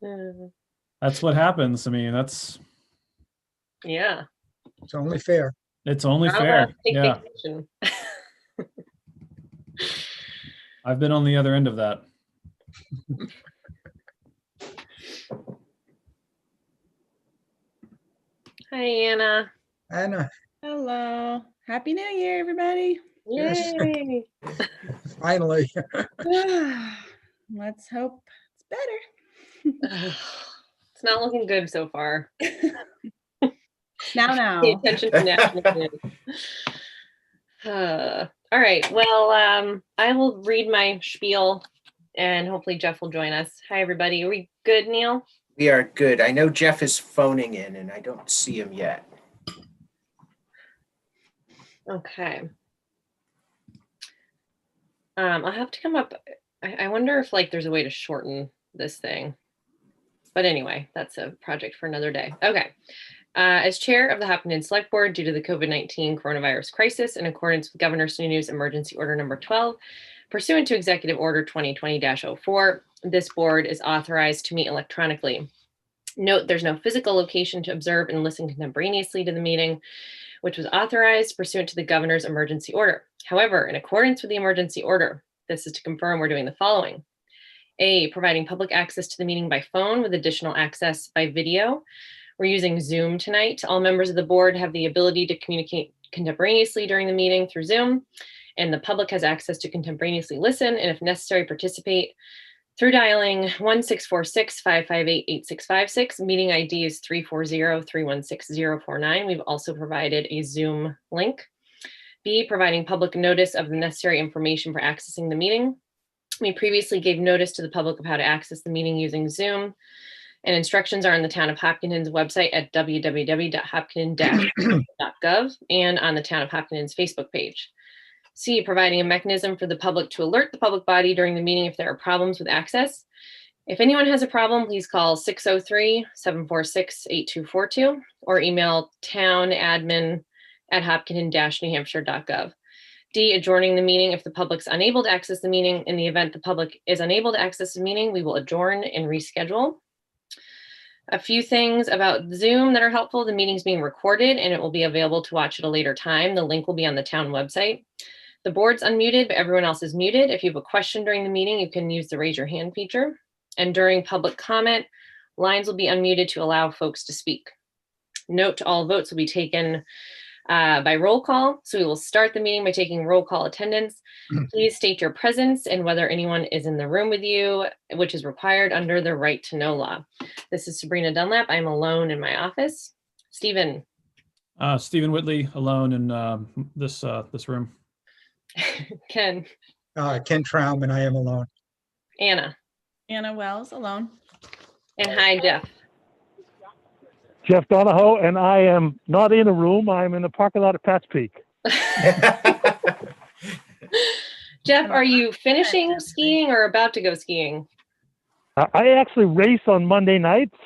Mm, That's what happens. I mean, yeah. It's only fair. it's only Not allowed fair. to take Yeah, vacation. I've been on the other end of that. Hi, Anna. Anna, Hello. Happy New Year, everybody. Yes. Yay. finally. Let's hope it's better. It's not looking good so far. Now. Pay attention to national news. All right. Well, I will read my spiel and hopefully Jeff will join us. Hi, everybody. Are we good, Neil? We are good. I know Jeff is phoning in and I don't see him yet. Okay. I'll have to come up. I wonder if there's a way to shorten this thing. But anyway, that's a project for another day. Okay. As chair of the Hopkinton Select Board, due to the COVID-19 coronavirus crisis, in accordance with Governor Sununu's Emergency Order Number 12, pursuant to Executive Order 2020-04, this board is authorized to meet electronically. Note there's no physical location to observe and listen contemporaneously to the meeting, which was authorized pursuant to the governor's emergency order. However, in accordance with the emergency order, this is to confirm we're doing the following. A, providing public access to the meeting by phone with additional access by video. We're using Zoom tonight. All members of the board have the ability to communicate contemporaneously during the meeting through Zoom, and the public has access to contemporaneously listen and, if necessary, participate through dialing 1-646-558-8656. Meeting ID is 340-316-049. We've also provided a Zoom link. B, providing public notice of the necessary information for accessing the meeting. We previously gave notice to the public of how to access the meeting using Zoom, and instructions are on the Town of Hopkinton's website at www.hopkinton-gov and on the Town of Hopkinton's Facebook page. C, providing a mechanism for the public to alert the public body during the meeting if there are problems with access. If anyone has a problem, please call 603-746-8242 or email townadmin@hopkinton-newhampshire.gov. D, adjourning the meeting if the public's unable to access the meeting. In the event the public is unable to access the meeting, we will adjourn and reschedule. A few things about Zoom that are helpful. The meeting's being recorded and it will be available to watch at a later time. The link will be on the town website. The board's unmuted, but everyone else is muted. If you have a question during the meeting, you can use the raise your hand feature. And during public comment, lines will be unmuted to allow folks to speak. Note, all votes will be taken by roll call. So we will start the meeting by taking roll call attendance. Please state your presence and whether anyone is in the room with you, which is required under the right to know law. This is Sabrina Dunlap. I'm alone in my office. Stephen. Stephen Whitley, alone in this room. Ken. Ken Traum, and I am alone. Anna. Anna Wells, alone. And hi, Jeff. Jeff Donahoe, and I am not in a room. I'm in the parking lot at Pat's Peak. Jeff, are you finishing skiing or about to go skiing? I actually race on Monday nights.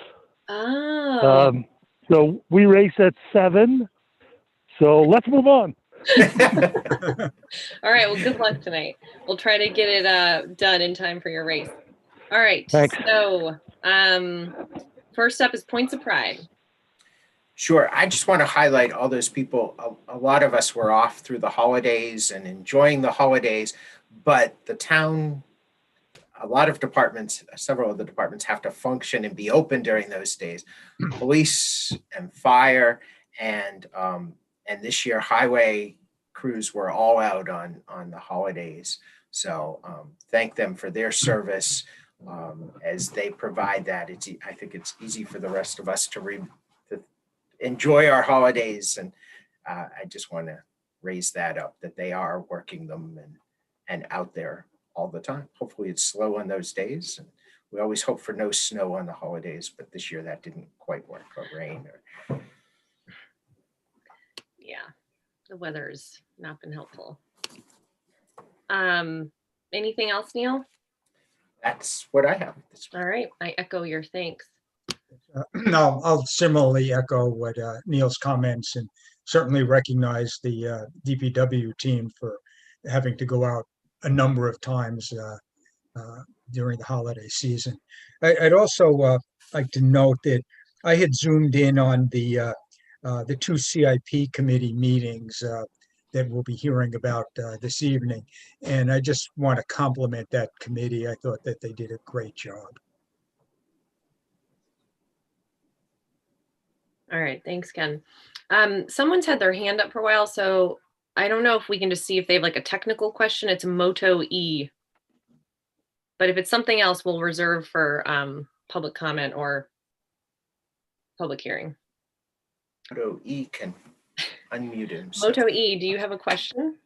Oh. So we race at 7. So let's move on. All right. Well, good luck tonight. We'll try to get it done in time for your race. All right. Thanks. So first up is Points of Pride. Sure. I just want to highlight all those people. A lot of us were off through the holidays and enjoying the holidays, but the town, a lot of departments, several of the departments have to function and be open during those days. Police and fire and this year highway crews were all out on the holidays. So thank them for their service as they provide that. I think it's easy for the rest of us to enjoy our holidays, and I just want to raise that up, that they are working them and out there all the time. Hopefully it's slow on those days, and we always hope for no snow on the holidays, but this year that didn't quite work, or rain. Yeah, the weather's not been helpful. Anything else, Neil? That's what I have. All right, I echo your thanks. No, I'll similarly echo what Neil's comments, and certainly recognize the DPW team for having to go out a number of times during the holiday season. I'd also like to note that I had zoomed in on the two CIP committee meetings that we'll be hearing about this evening. And I just want to compliment that committee. I thought that they did a great job. All right, thanks, Ken. Someone's had their hand up for a while, so I don't know if we can just see if they have like a technical question. It's Moto E. But if it's something else, we'll reserve for public comment or public hearing. Moto E can unmute himself. Moto E, do you have a question?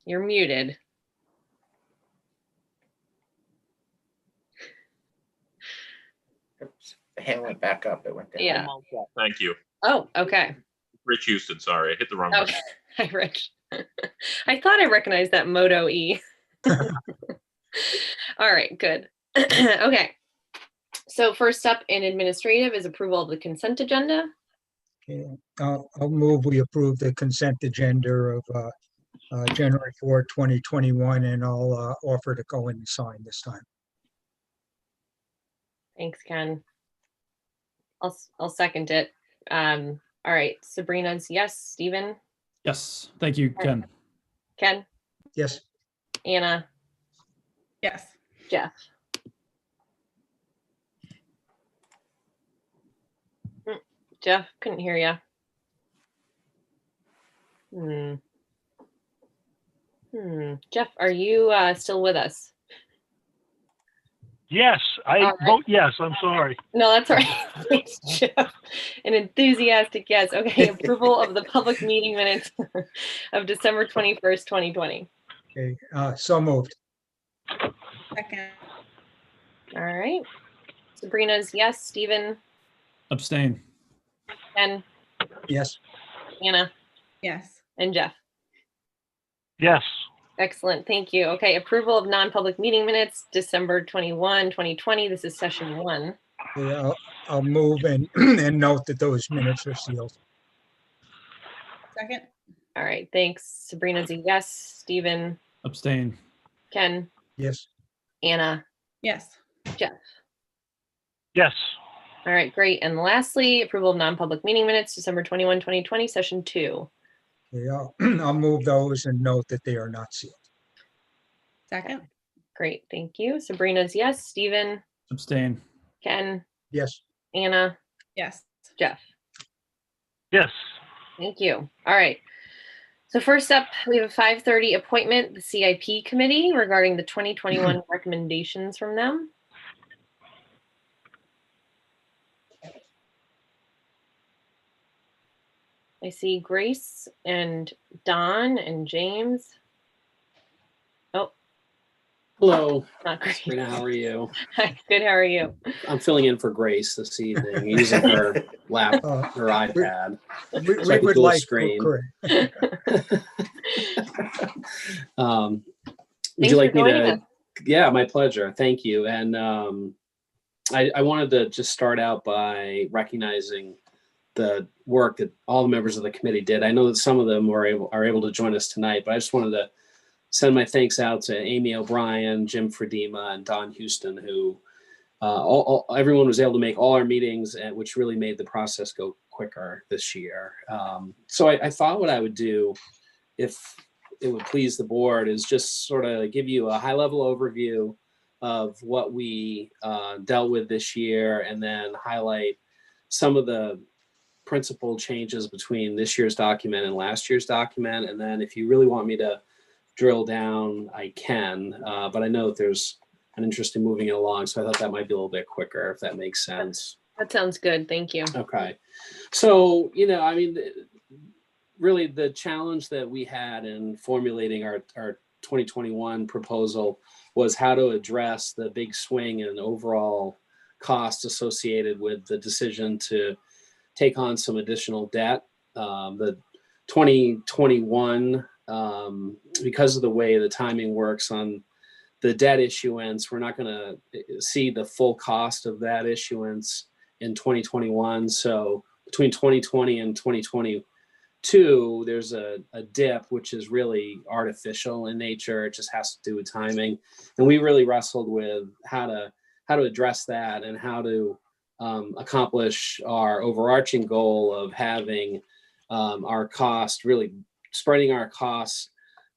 You're muted. Oops, the hand went back up. It went down. Yeah. Thank you. Oh, okay. Rich Houston, sorry, I hit the wrong button. Okay. Hi, Rich. I thought I recognized that Moto E. All right, good. Okay. So first up in administrative is approval of the consent agenda. Okay, I'll move we approve the consent agenda of January 4, 2021, and I'll offer to go in and sign this time. Thanks, Ken. I'll second it. All right, Sabrina's yes. Stephen? Yes, thank you, Ken. Ken? Yes, Anna? Yes. Jeff? Jeff, couldn't hear you. Jeff, are you still with us? Yes, I All right. vote yes. I'm sorry. No, that's all right. Thanks, Jeff. An enthusiastic yes. Okay, approval of the public meeting minutes of December 21st, 2020. okay, so moved. Second. All right. Sabrina's yes. Stephen? Abstain. Ken? Yes, Anna? Yes. And Jeff? Yes, Excellent. Thank you. Okay, approval of non-public meeting minutes, December 21, 2020. This is session 1. okay, I'll move and and note that those minutes are sealed. Second. All right, thanks. Sabrina's a yes. Stephen? Abstain. Ken? Yes, Anna? Yes. Jeff? yes, All right, great. And lastly, approval of non-public meeting minutes, December 21, 2020, session 2. okay, I'll move those and note that they are not sealed. Second. Great, thank you. Sabrina's yes. Stephen? Abstain. Ken? Yes, Anna? Yes. Jeff? yes. Thank you. All right. So first up, we have a 5:30 appointment, the CIP committee regarding the 2021 recommendations from them. I see Grace and Don and James. Oh, Hello, not Grace. Sabrina, how are you? Hi, good. How are you? I'm filling in for Grace this evening, using her laptop, her iPad. we So I can would dual like, screen. correct. Would Thanks you like for me joining to? us. Yeah, my pleasure. Thank you. And I wanted to just start out by recognizing the work that all the members of the committee did. I know that some of them are able to join us tonight, but I just wanted to send my thanks out to Amy O'Brien, Jim Fredema, and Don Houston, who everyone was able to make all our meetings, which really made the process go quicker this year. So I thought what I would do, if it would please the board, is just sort of give you a high-level overview of what we dealt with this year, and then highlight some of the principal changes between this year's document and last year's document. And then if you really want me to drill down, I can, but I know that there's an interest in moving it along. So I thought that might be a little bit quicker, if that makes sense. That sounds good. Thank you. Okay. So, I mean, really the challenge that we had in formulating our 2021 proposal was how to address the big swing in overall costs associated with the decision to take on some additional debt. The 2021, because of the way the timing works on the debt issuance, we're not going to see the full cost of that issuance in 2021. So between 2020 and 2022, 2022, there's a dip, which is really artificial in nature. It just has to do with timing. And we really wrestled with how to address that and how to accomplish our overarching goal of having our cost, really spreading our costs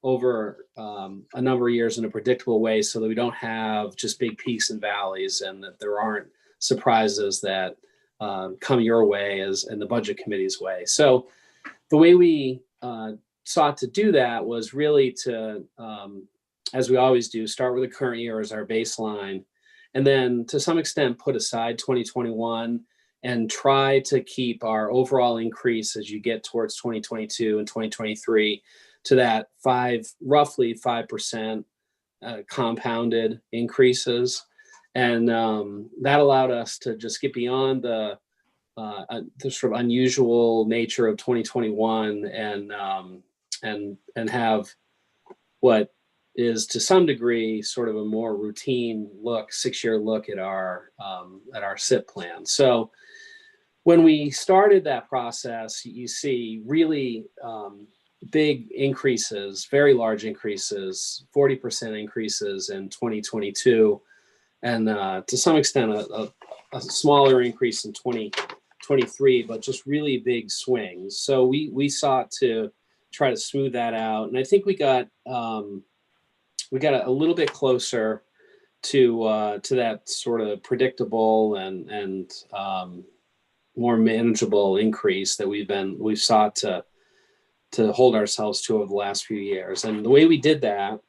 over a number of years in a predictable way so that we don't have just big peaks and valleys, and that there aren't surprises that come your way as in the budget committee's way. So the way we sought to do that was really to, as we always do, start with the current year as our baseline, and then to some extent put aside 2021 and try to keep our overall increase as you get towards 2022 and 2023 to that roughly 5% compounded increases. And that allowed us to just get beyond the sort of unusual nature of 2021 and have what is to some degree sort of a more routine look, 6-year look at our SIP plan. So when we started that process, you see really big increases, very large increases, 40% increases in 2022, and to some extent a smaller increase in 2023, but just really big swings. So we sought to try to smooth that out, and I think we got a little bit closer to that sort of predictable and more manageable increase that we've sought to hold ourselves to over the last few years. And the way we did that,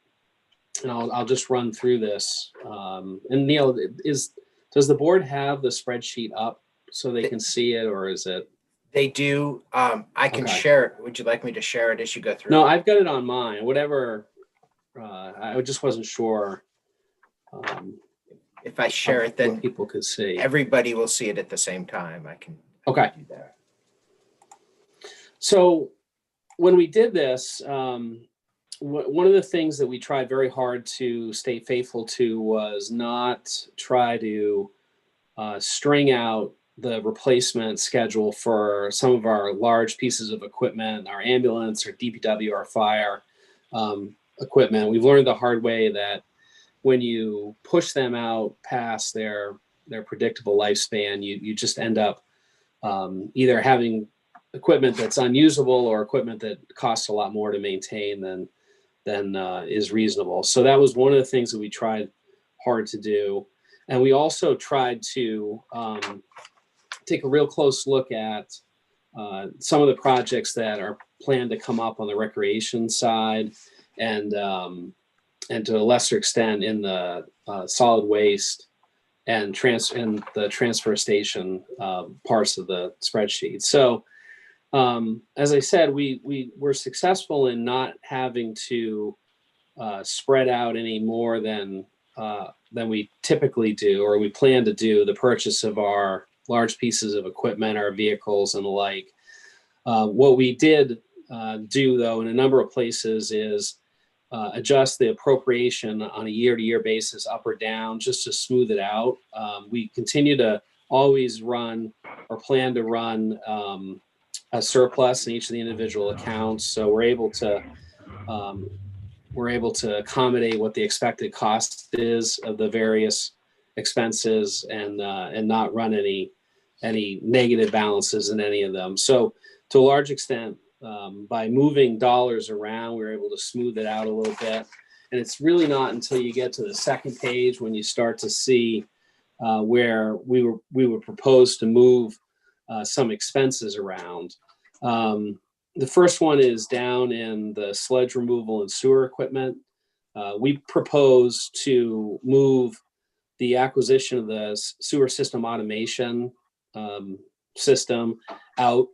and I'll just run through this. And Neil, does the board have the spreadsheet up so they can see it, or is it? They do. I can Okay. share it. Would you like me to share it as you go through? No, I've got it on mine. Whatever. I just wasn't sure. If I share it, then what people could see. everybody will see it at the same time. I can Okay. do that. So when we did this, one of the things that we tried very hard to stay faithful to was not try to string out the replacement schedule for some of our large pieces of equipment, our ambulance, our DPW, our fire equipment. We've learned the hard way that when you push them out past their predictable lifespan, you just end up either having equipment that's unusable or equipment that costs a lot more to maintain than is reasonable. So that was one of the things that we tried hard to do. And we also tried to take a real close look at some of the projects that are planned to come up on the recreation side and to a lesser extent in the solid waste and the transfer station parts of the spreadsheet. So as I said, we were successful in not having to spread out any more than we typically do, or we plan to do, the purchase of our large pieces of equipment, our vehicles and the like. What we did do, though, in a number of places is adjust the appropriation on a year-to-year basis up or down just to smooth it out. We continue to always run or plan to run a surplus in each of the individual accounts. So we're able to accommodate what the expected cost is of the various expenses and not run any negative balances in any of them. So to a large extent, by moving dollars around, we were able to smooth it out a little bit. And it's really not until you get to the second page when you start to see where we would propose to move some expenses around. The first one is down in the sludge removal and sewer equipment. We propose to move the acquisition of the sewer system automation system out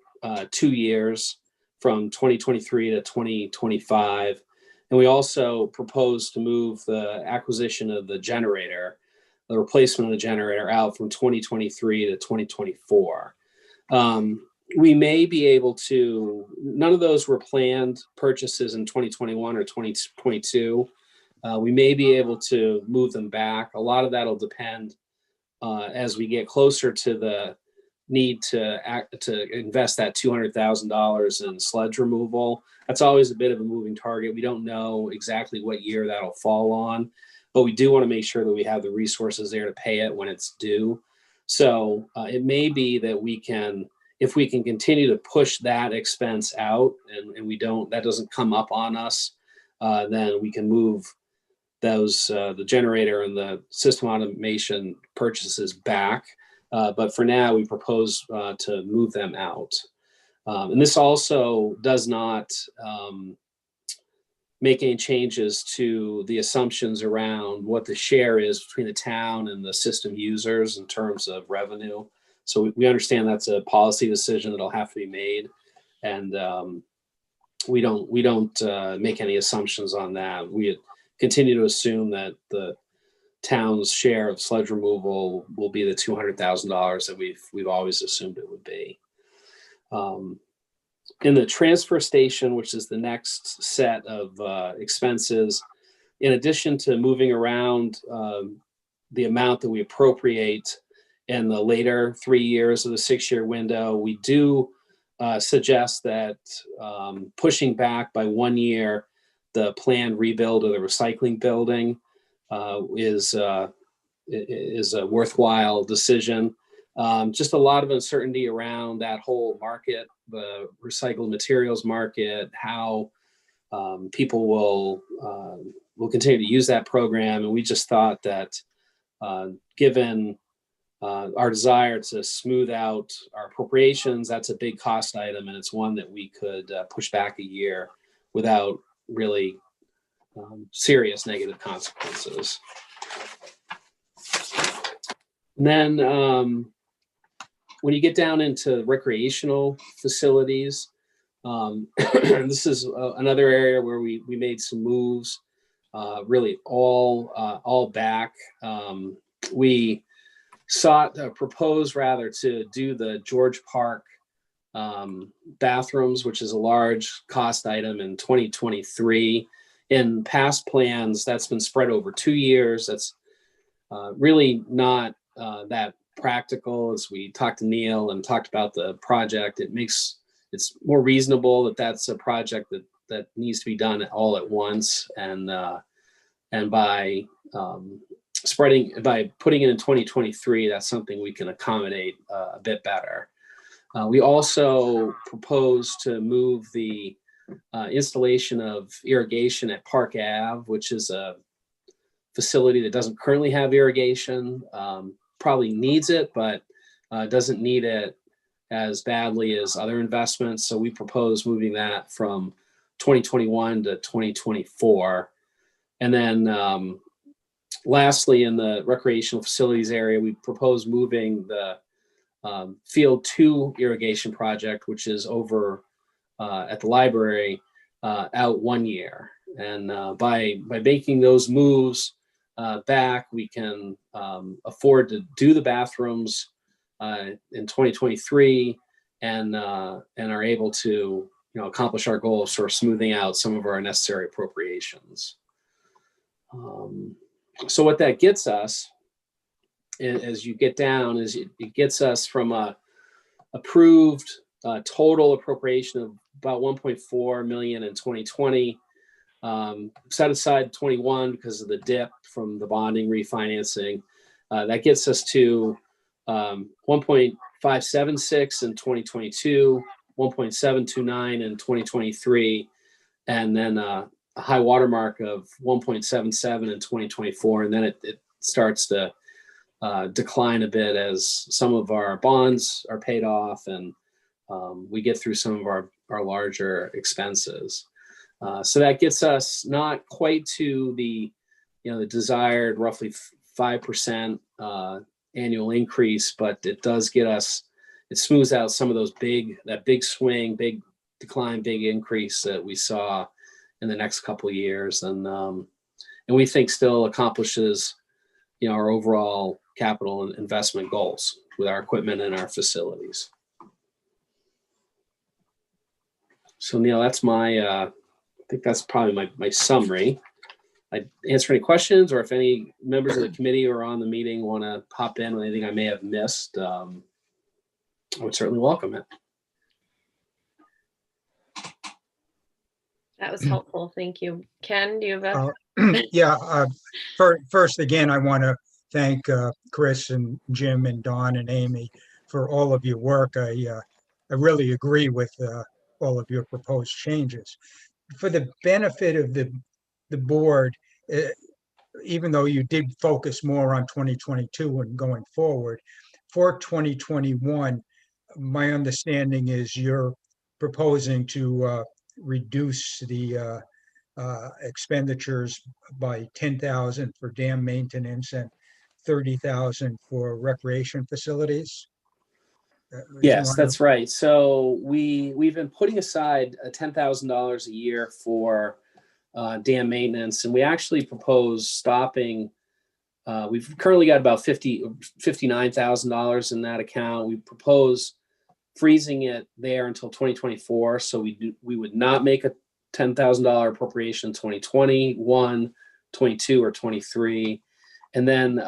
2 years from 2023 to 2025. And we also propose to move the acquisition of the generator, the replacement of the generator, out from 2023 to 2024. We may be able to, none of those were planned purchases in 2021 or 2022. We may be able to move them back. A lot of that will depend as we get closer to need to invest that $200,000 in sludge removal. That's always a bit of a moving target. We don't know exactly what year that'll fall on, but we do want to make sure that we have the resources there to pay it when it's due. So it may be that we can, if we can continue to push that expense out and that doesn't come up on us, then we can move those, the generator and the system automation purchases back. But for now, we propose to move them out. And this also does not make any changes to the assumptions around what the share is between the town and the system users in terms of revenue. So we understand that's a policy decision that'll have to be made. And we don't make any assumptions on that. We continue to assume that the town's share of sludge removal will be the $200,000 that we've always assumed it would be. In the transfer station, which is the next set of expenses, in addition to moving around the amount that we appropriate in the later 3 years of the 6-year window, we do suggest that pushing back by 1 year the planned rebuild of the recycling building is a worthwhile decision. Just a lot of uncertainty around that whole market, the recycled materials market, how people will continue to use that program. And we just thought that given our desire to smooth out our appropriations, that's a big cost item, and it's one that we could push back a year without really serious negative consequences. And then when you get down into recreational facilities, this is another area where we made some moves, really all back. We proposed rather to do the George Park bathrooms, which is a large cost item in 2023. In past plans, that's been spread over 2 years. That's really not that practical. As we talked to Neil and talked about the project, it's more reasonable that that's a project that needs to be done all at once, and by putting it in 2023, that's something we can accommodate a bit better. We also propose to move the installation of irrigation at Park Ave, which is a facility that doesn't currently have irrigation. Probably needs it, but doesn't need it as badly as other investments. So we propose moving that from 2021 to 2024. And then lastly, in the recreational facilities area, we propose moving the Field 2 irrigation project, which is over at the library, out 1 year. And by making those moves back, we can afford to do the bathrooms in 2023 and are able to accomplish our goal of sort of smoothing out some of our necessary appropriations. So what that gets us, as you get down, is it gets us from a approved total appropriation of about 1.4 million in 2020, set aside 21 because of the dip from the bonding refinancing. That gets us to 1.576 in 2022, 1.729 in 2023, and then a high watermark of 1.77 in 2024. And then it starts to decline a bit as some of our bonds are paid off and we get through some of our larger expenses. So that gets us not quite to the desired roughly 5% annual increase, but it does get us, it smooths out some of those big swing, big decline, big increase that we saw in the next couple of years. And we think still accomplishes, our overall capital and investment goals with our equipment and our facilities. So Neil, that's I think that's probably my summary. I answer any questions, or if any members of the committee or on the meeting want to hop in on anything I may have missed. I would certainly welcome it. That was helpful. Thank you. Ken, do you have a? Yeah, first, again, I want to thank Chris and Jim and Don and Amy for all of your work. I really agree with all of your proposed changes. For the benefit of the board, even though you did focus more on 2022 and going forward, for 2021, my understanding is you're proposing to reduce the expenditures by 10,000 for dam maintenance and 30,000 for recreation facilities. Yes, that's right. So we've been putting aside $10,000 a year for dam maintenance, and we actually propose stopping. We've currently got about $59,000 in that account. We propose freezing it there until 2024. So we would not make a $10,000 appropriation in 2021, 22, or 23. And then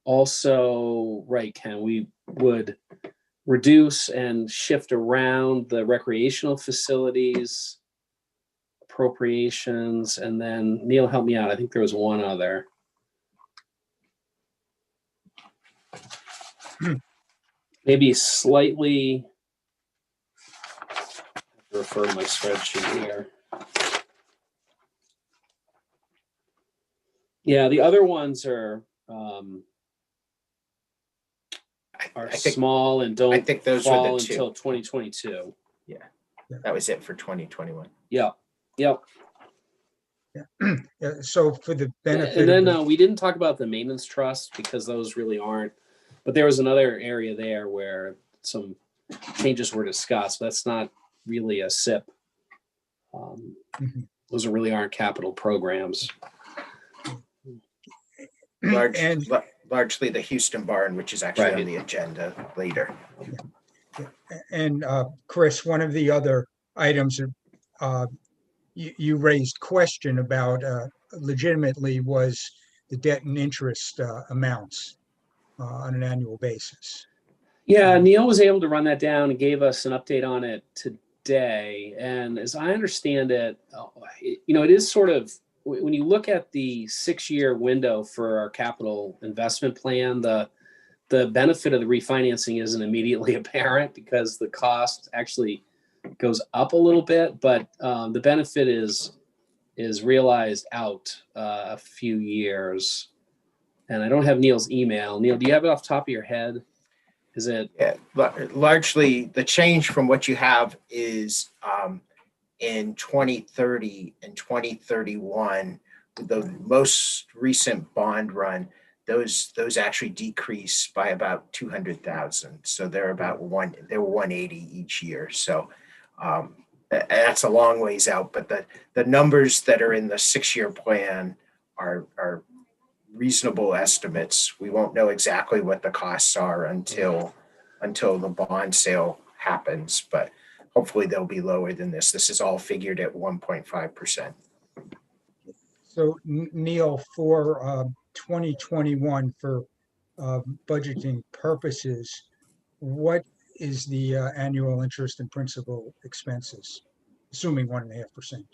also, right, Ken, we would reduce and shift around the recreational facilities appropriations. And then Neil, help me out. I think there was one other. Maybe slightly, I have to refer to my spreadsheet here. Yeah, the other ones are I think, small and I don't think those were fall the two. until 2022. That was it for 2021. Yep. Yeah, so for the benefit And then of the- we didn't talk about the maintenance trust because those really aren't, but there was another area there where some changes were discussed. That's not really a SIP. Mhm. Those really aren't capital programs. Largely the Houston barn, which is actually Right. on the agenda later. And Chris, one of the other items you raised question about legitimately was the debt and interest amounts on an annual basis. Yeah, Neil was able to run that down and gave us an update on it today. And as I understand it, it is sort of, when you look at the 6-year window for our capital investment plan, the benefit of the refinancing isn't immediately apparent because the cost actually goes up a little bit, but the benefit is realized out a few years. And I don't have Neil's email. Neil, do you have it off the top of your head? Is it? Yeah, largely the change from what you have is in 2030 and 2031, the most recent bond run, those actually decrease by about 200,000. So they're about they were 180 each year. So that's a long ways out, but the numbers that are in the 6-year plan are reasonable estimates. We won't know exactly what the costs are until the bond sale happens, but hopefully they'll be lower than this. This is all figured at 1.5%. So Neil, for 2021, for budgeting purposes, what is the annual interest and principal expenses, assuming 1.5%?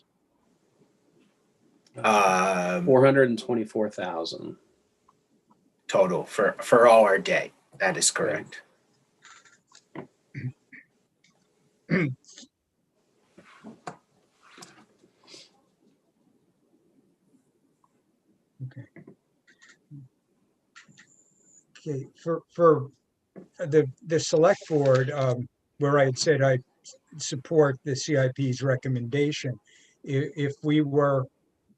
424,000 total for all our debt. That is correct. Okay, for the select board, where I had said I support the CIP's recommendation, if we were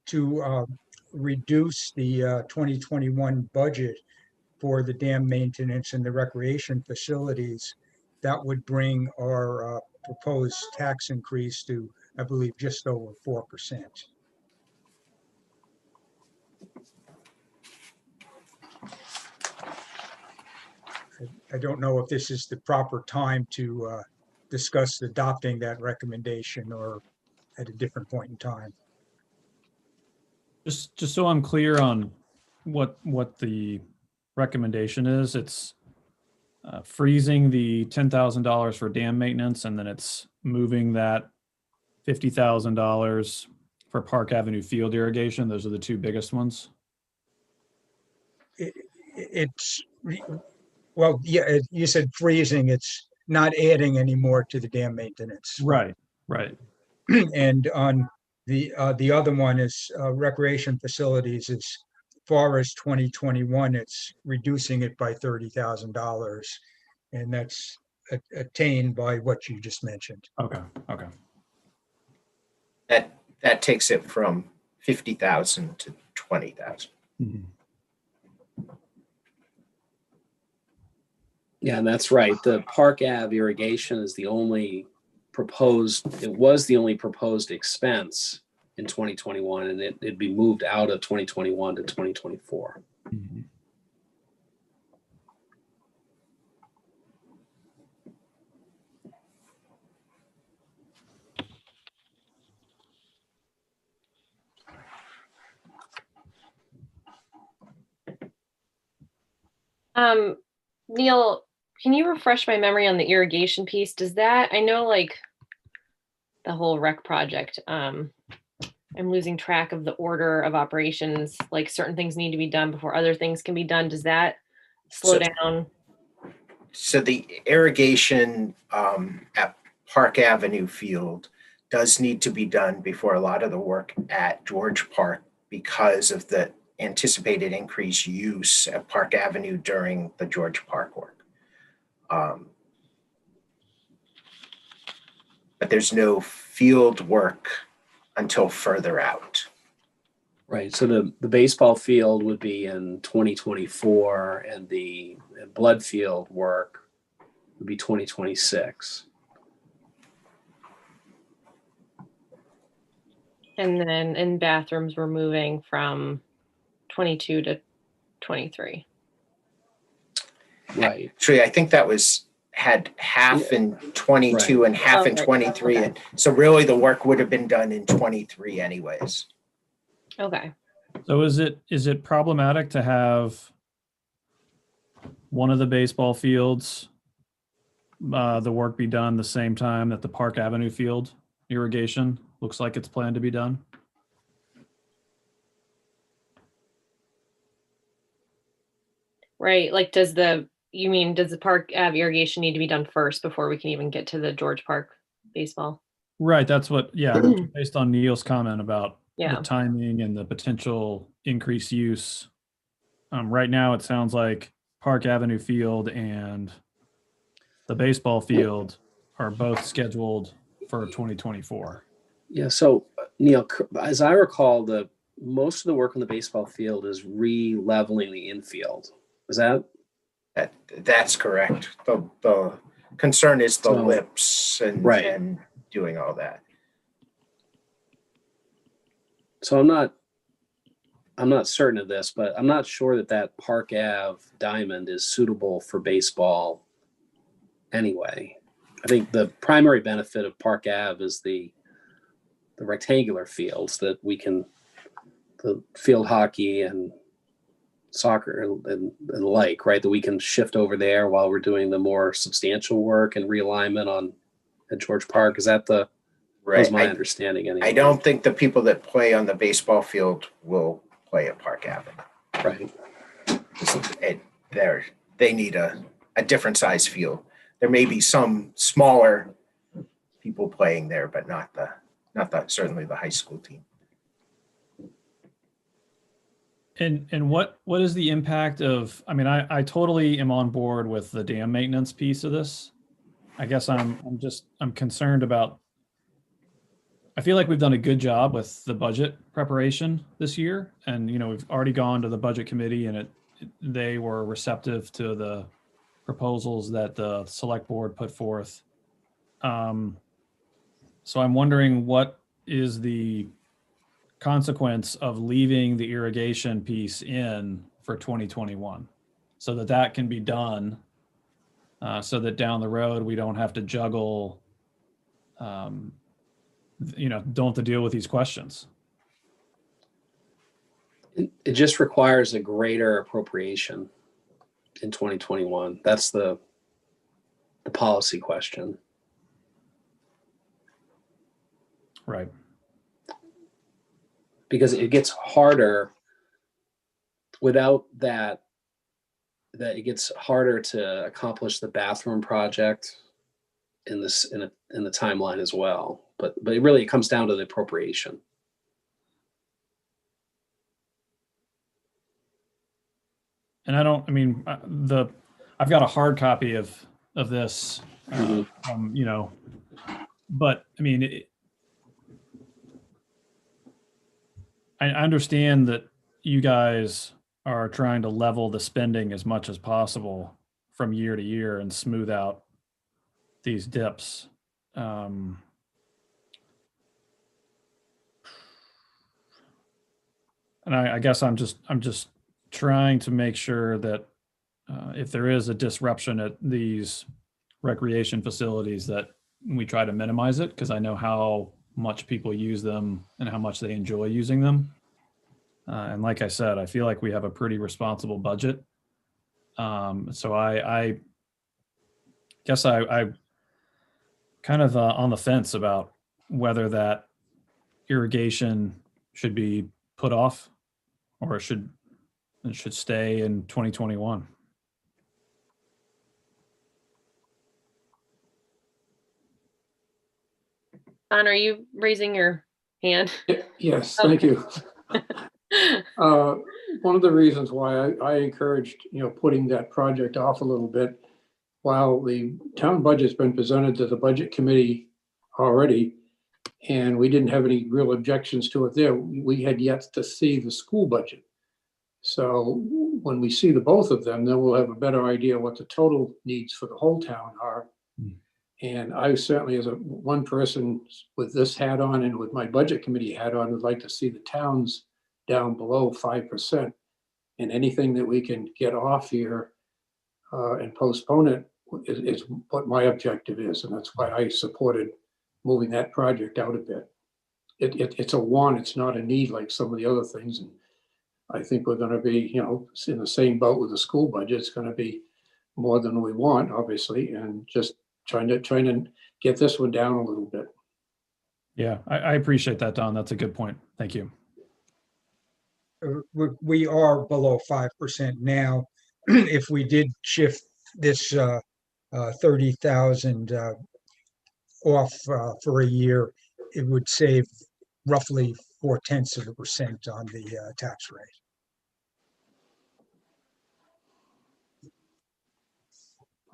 to reduce the 2021 budget for the dam maintenance and the recreation facilities, that would bring our proposed tax increase to, I believe, just over 4%. I don't know if this is the proper time to discuss adopting that recommendation or at a different point in time. Just so I'm clear on what the recommendation is, it's freezing the $10,000 for dam maintenance, and then it's moving that $50,000 for Park Avenue field irrigation. Those are the two biggest ones. It's, well, yeah, you said freezing, it's not adding any more to the dam maintenance. Right. And on the other one is recreation facilities, as far as 2021, it's reducing it by $30,000. And that's attained by what you just mentioned. Okay. That takes it from 50,000 to 20,000. Mhm. Yeah, that's right. The Park Ave irrigation is the only proposed, it was the only proposed expense in 2021, and it'd be moved out of 2021 to 2024. Mhm. Neil, can you refresh my memory on the irrigation piece? Does that, I know like the whole rec project, I'm losing track of the order of operations, like certain things need to be done before other things can be done. Does that slow down? So the irrigation at Park Avenue Field does need to be done before a lot of the work at George Park because of the anticipated increased use at Park Avenue during the George Park work. But there's no field work until further out. Right. So the baseball field would be in 2024, and the blood field work would be 2026. And then in bathrooms, we're moving from 22 to 23. Right. Actually, I think that had half in 22 and half in Okay. 23. Okay. And so really the work would have been done in 23 anyways. Okay. So is it problematic to have one of the baseball fields, the work be done the same time that the Park Avenue field irrigation looks like it's planned to be done? Right. Like, does the Park Ave irrigation need to be done first before we can even get to the George Park baseball? Right. That's what, yeah, based on Neil's comment about Yeah. the timing and the potential increased use. Right now, it sounds like Park Avenue field and the baseball field are both scheduled for 2024. Yeah. So Neil, as I recall, most of the work on the baseball field is re-leveling the infield. Is that? That's correct. The concern is the So- lips and, Right. and doing all that. So I'm not certain of this, but I'm not sure that Park Ave diamond is suitable for baseball anyway. I think the primary benefit of Park Ave is the rectangular fields that we can, the field hockey and soccer and the like, right? That we can shift over there while we're doing the more substantial work and realignment at George Park. Is that that was my understanding anyway? I don't think the people that play on the baseball field will play at Park Avenue. Right. They need a different size field. There may be some smaller people playing there, but not certainly the high school team. And what is the impact of, I mean, I totally am on board with the dam maintenance piece of this. I guess I'm concerned about, I feel like we've done a good job with the budget preparation this year. And, we've already gone to the budget committee and they were receptive to the proposals that the select board put forth. So I'm wondering what is the consequence of leaving the irrigation piece in for 2021 so that can be done, so that down the road we don't have to juggle, don't have to deal with these questions. It just requires a greater appropriation in 2021. That's the the policy question. Right. Because it gets harder without that, it gets harder to accomplish the bathroom project in the timeline as well. But it really comes down to the appropriation. And I've got a hard copy of this, but I mean, I understand that you guys are trying to level the spending as much as possible from year to year and smooth out these dips. And I guess I'm just trying to make sure that if there is a disruption at these recreation facilities, that we try to minimize it, because I know how much people use them and how much they enjoy using them. And like I said, I feel like we have a pretty responsible budget. So I guess I kind of on the fence about whether that irrigation should be put off or it should stay in 2021. Don, are you raising your hand? Yes, thank you. One of the reasons why I encouraged, putting that project off a little bit, while the town budget's been presented to the budget committee already, and we didn't have any real objections to it there, we had yet to see the school budget. So when we see the both of them, then we'll have a better idea what the total needs for the whole town are. And I certainly, as one person with this hat on and with my budget committee hat on, would like to see the towns down below 5%. And anything that we can get off here and postpone it is what my objective is. And that's why I supported moving that project out a bit. It's a want, it's not a need like some of the other things. And I think we're going to be, in the same boat with the school budget. It's going to be more than we want, obviously, and just trying to get this one down a little bit. Yeah, I appreciate that, Don. That's a good point. Thank you. We are below 5% now. If we did shift this 30,000 off for a year, it would save roughly 0.4% on the tax rate.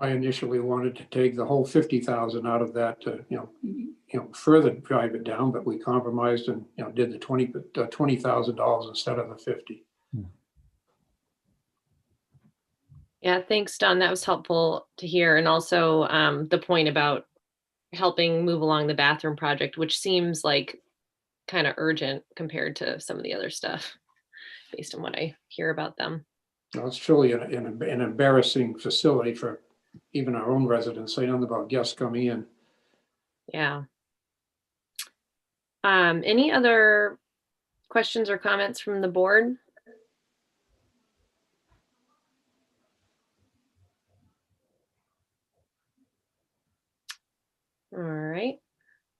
I initially wanted to take the whole 50,000 out of that to, further drive it down, but we compromised and, did the $20,000 instead of the 50. Yeah, thanks, Don. That was helpful to hear. And also the point about helping move along the bathroom project, which seems like kind of urgent compared to some of the other stuff, based on what I hear about them. Now, it's truly an embarrassing facility for even our own residents, say nothing about guests coming in. Yeah. Any other questions or comments from the board? All right.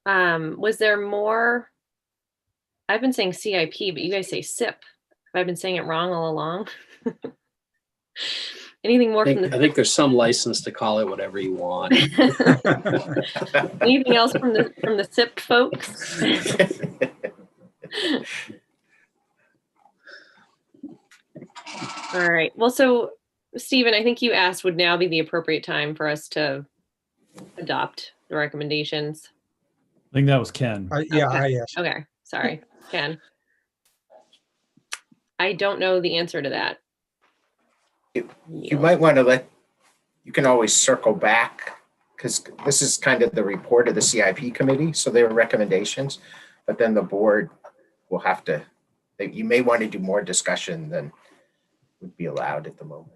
Was there more? I've been saying CIP, but you guys say SIP. Have I been saying it wrong all along? Anything more from the? I think there's some license to call it whatever you want. Anything else from the SIP folks? All right. Well, so Stephen, I think you asked would now be the appropriate time for us to adopt the recommendations. I think that was Ken. Yeah, Okay. I asked. Okay, sorry, Ken. I don't know the answer to that. You might want to you can always circle back, because this is kind of the report of the CIP committee, so there are recommendations, but then the board will have to, you may want to do more discussion than would be allowed at the moment.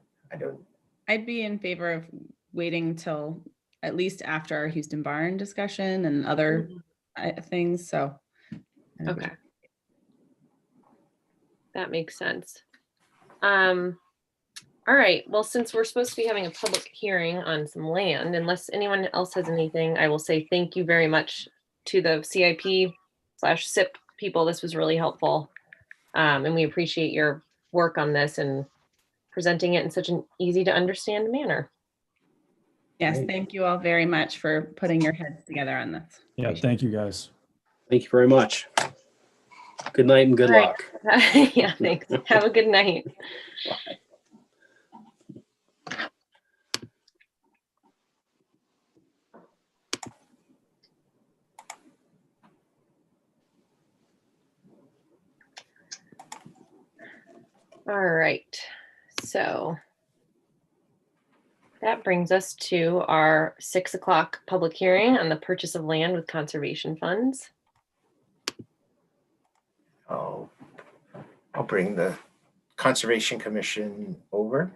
I'd be in favor of waiting till at least after our Houston Barn discussion and other things, so. Okay. That makes sense. All right, well, since we're supposed to be having a public hearing on some land, unless anyone else has anything, I will say thank you very much to the CIP/SIP people. This was really helpful. And we appreciate your work on this and presenting it in such an easy to understand manner. Yes, Great. thank you all very much for putting your heads together on this. Yeah, Appreciate thank you guys. Thank you very much. Good night and good All right. luck. Yeah, thanks. Have a good night. Bye. All right, so that brings us to our 6 o'clock public hearing on the purchase of land with conservation funds. I'll bring the Conservation Commission over.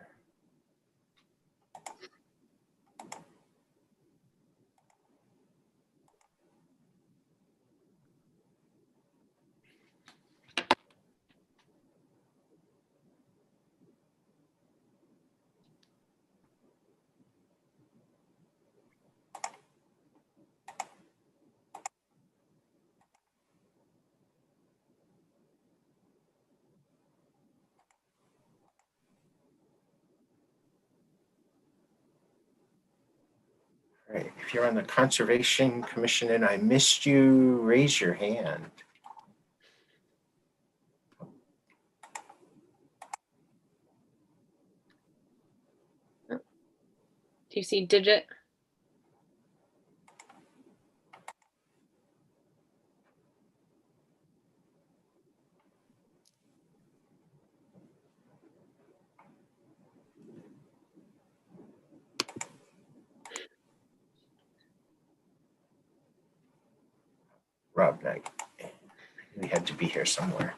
All right, if you're on the Conservation Commission and I missed you, raise your hand. Do you see Digit? Rob Knight. We had to be here somewhere.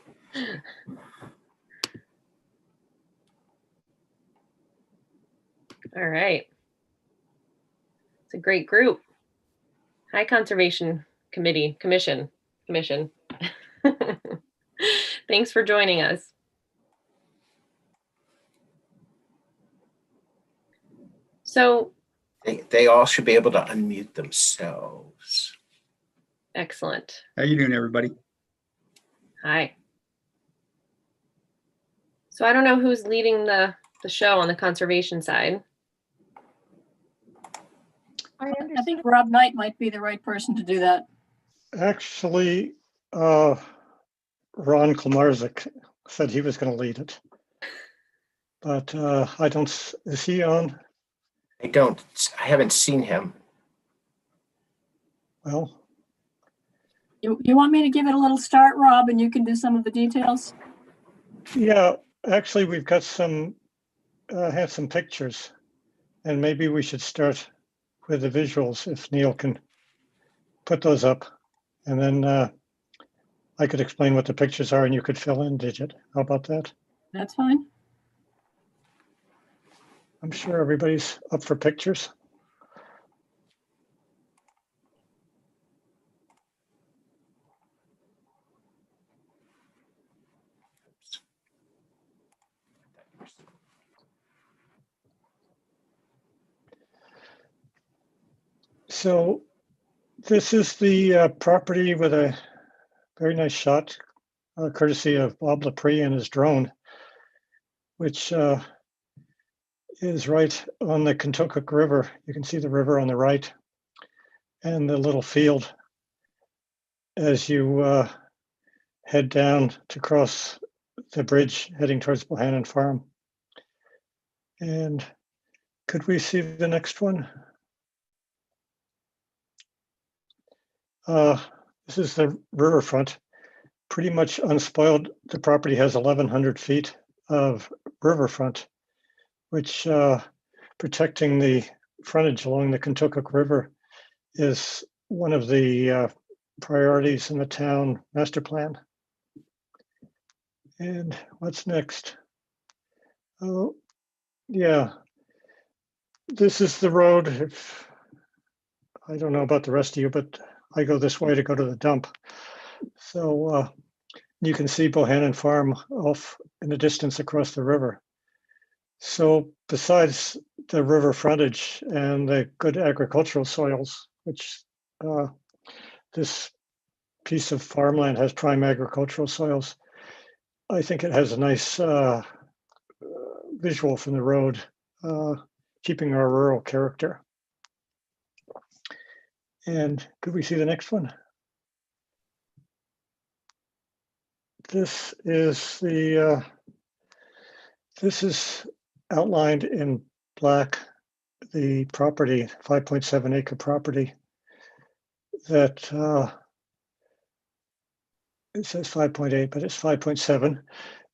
All right. It's a great group. Hi, Conservation Commission. Thanks for joining us. So, They all should be able to unmute themselves. excellent. How you doing, everybody? Hi. So I don't know who's leading the show on the conservation side. I think Rob Knight might be the right person to do that. Actually, Ron Klamarzik said he was going to lead it. But I don't, is he on? I haven't seen him. Well, You want me to give it a little start, Rob, and you can do some of the details? yeah, actually, we've got some, have some pictures. And maybe we should start with the visuals if Neil can put those up. And then I could explain what the pictures are and you could fill in, Digit. How about that? That's fine. I'm sure everybody's up for pictures. So this is the property with a very nice shot, courtesy of Bob Lepre and his drone, which is right on the Kentucky River. You can see the river on the right and the little field as you head down to cross the bridge heading towards Bohannon Farm. And could we see the next one? This is the riverfront, pretty much unspoiled. The property has 1,100 feet of riverfront, which protecting the frontage along the Kentucky River is one of the priorities in the town master plan. And what's next? Oh, yeah. This is the road. If I don't know about the rest of you, but I go this way to go to the dump. So you can see Bohannon Farm off in the distance across the river. So besides the river frontage and the good agricultural soils, which this piece of farmland has prime agricultural soils, I think it has a nice visual from the road, keeping our rural character. And could we see the next one? This is the this is outlined in black, the property, 5.7 acre property that it says 5.8, but it's 5.7.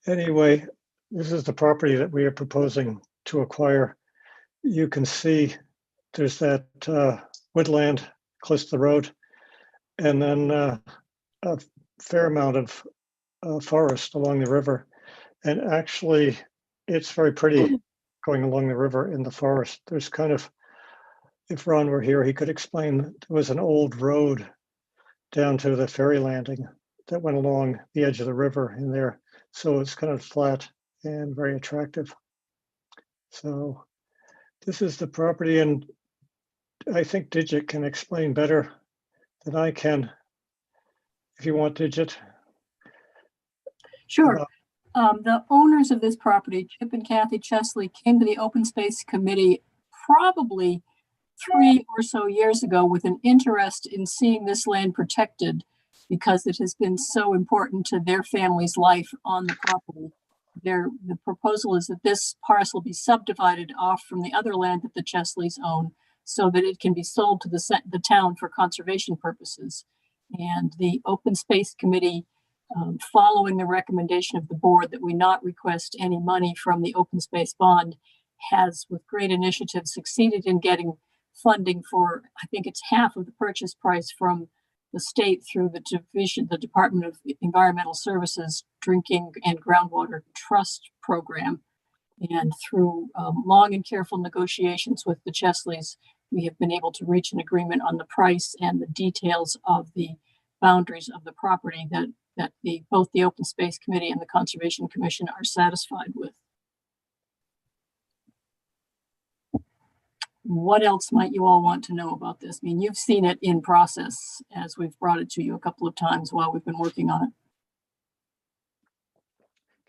Anyway, this is the property that we are proposing to acquire. You can see there's that woodland close to the road, and then a fair amount of forest along the river. And actually, it's very pretty going along the river in the forest. There's kind of, if Ron were here, he could explain, there was an old road down to the ferry landing that went along the edge of the river in there. So it's kind of flat and very attractive. So this is the property, and I think Digit can explain better than I can. If you want, Digit. Sure. The owners of this property, Chip and Kathy Chesley, came to the Open Space Committee probably 3 or so years ago with an interest in seeing this land protected because it has been so important to their family's life on the property. The proposal is that this parcel be subdivided off from the other land that the Chesleys own so that it can be sold to the town for conservation purposes. And the Open Space Committee, following the recommendation of the board that we not request any money from the open space bond, has with great initiative succeeded in getting funding for, I think it's half of the purchase price from the state through the Department of Environmental Services Drinking and Groundwater Trust Program. And through long and careful negotiations with the Chesleys, we have been able to reach an agreement on the price and the details of the boundaries of the property that both the Open Space Committee and the Conservation Commission are satisfied with. What else might you all want to know about this? I mean, you've seen it in process as we've brought it to you a couple of times while we've been working on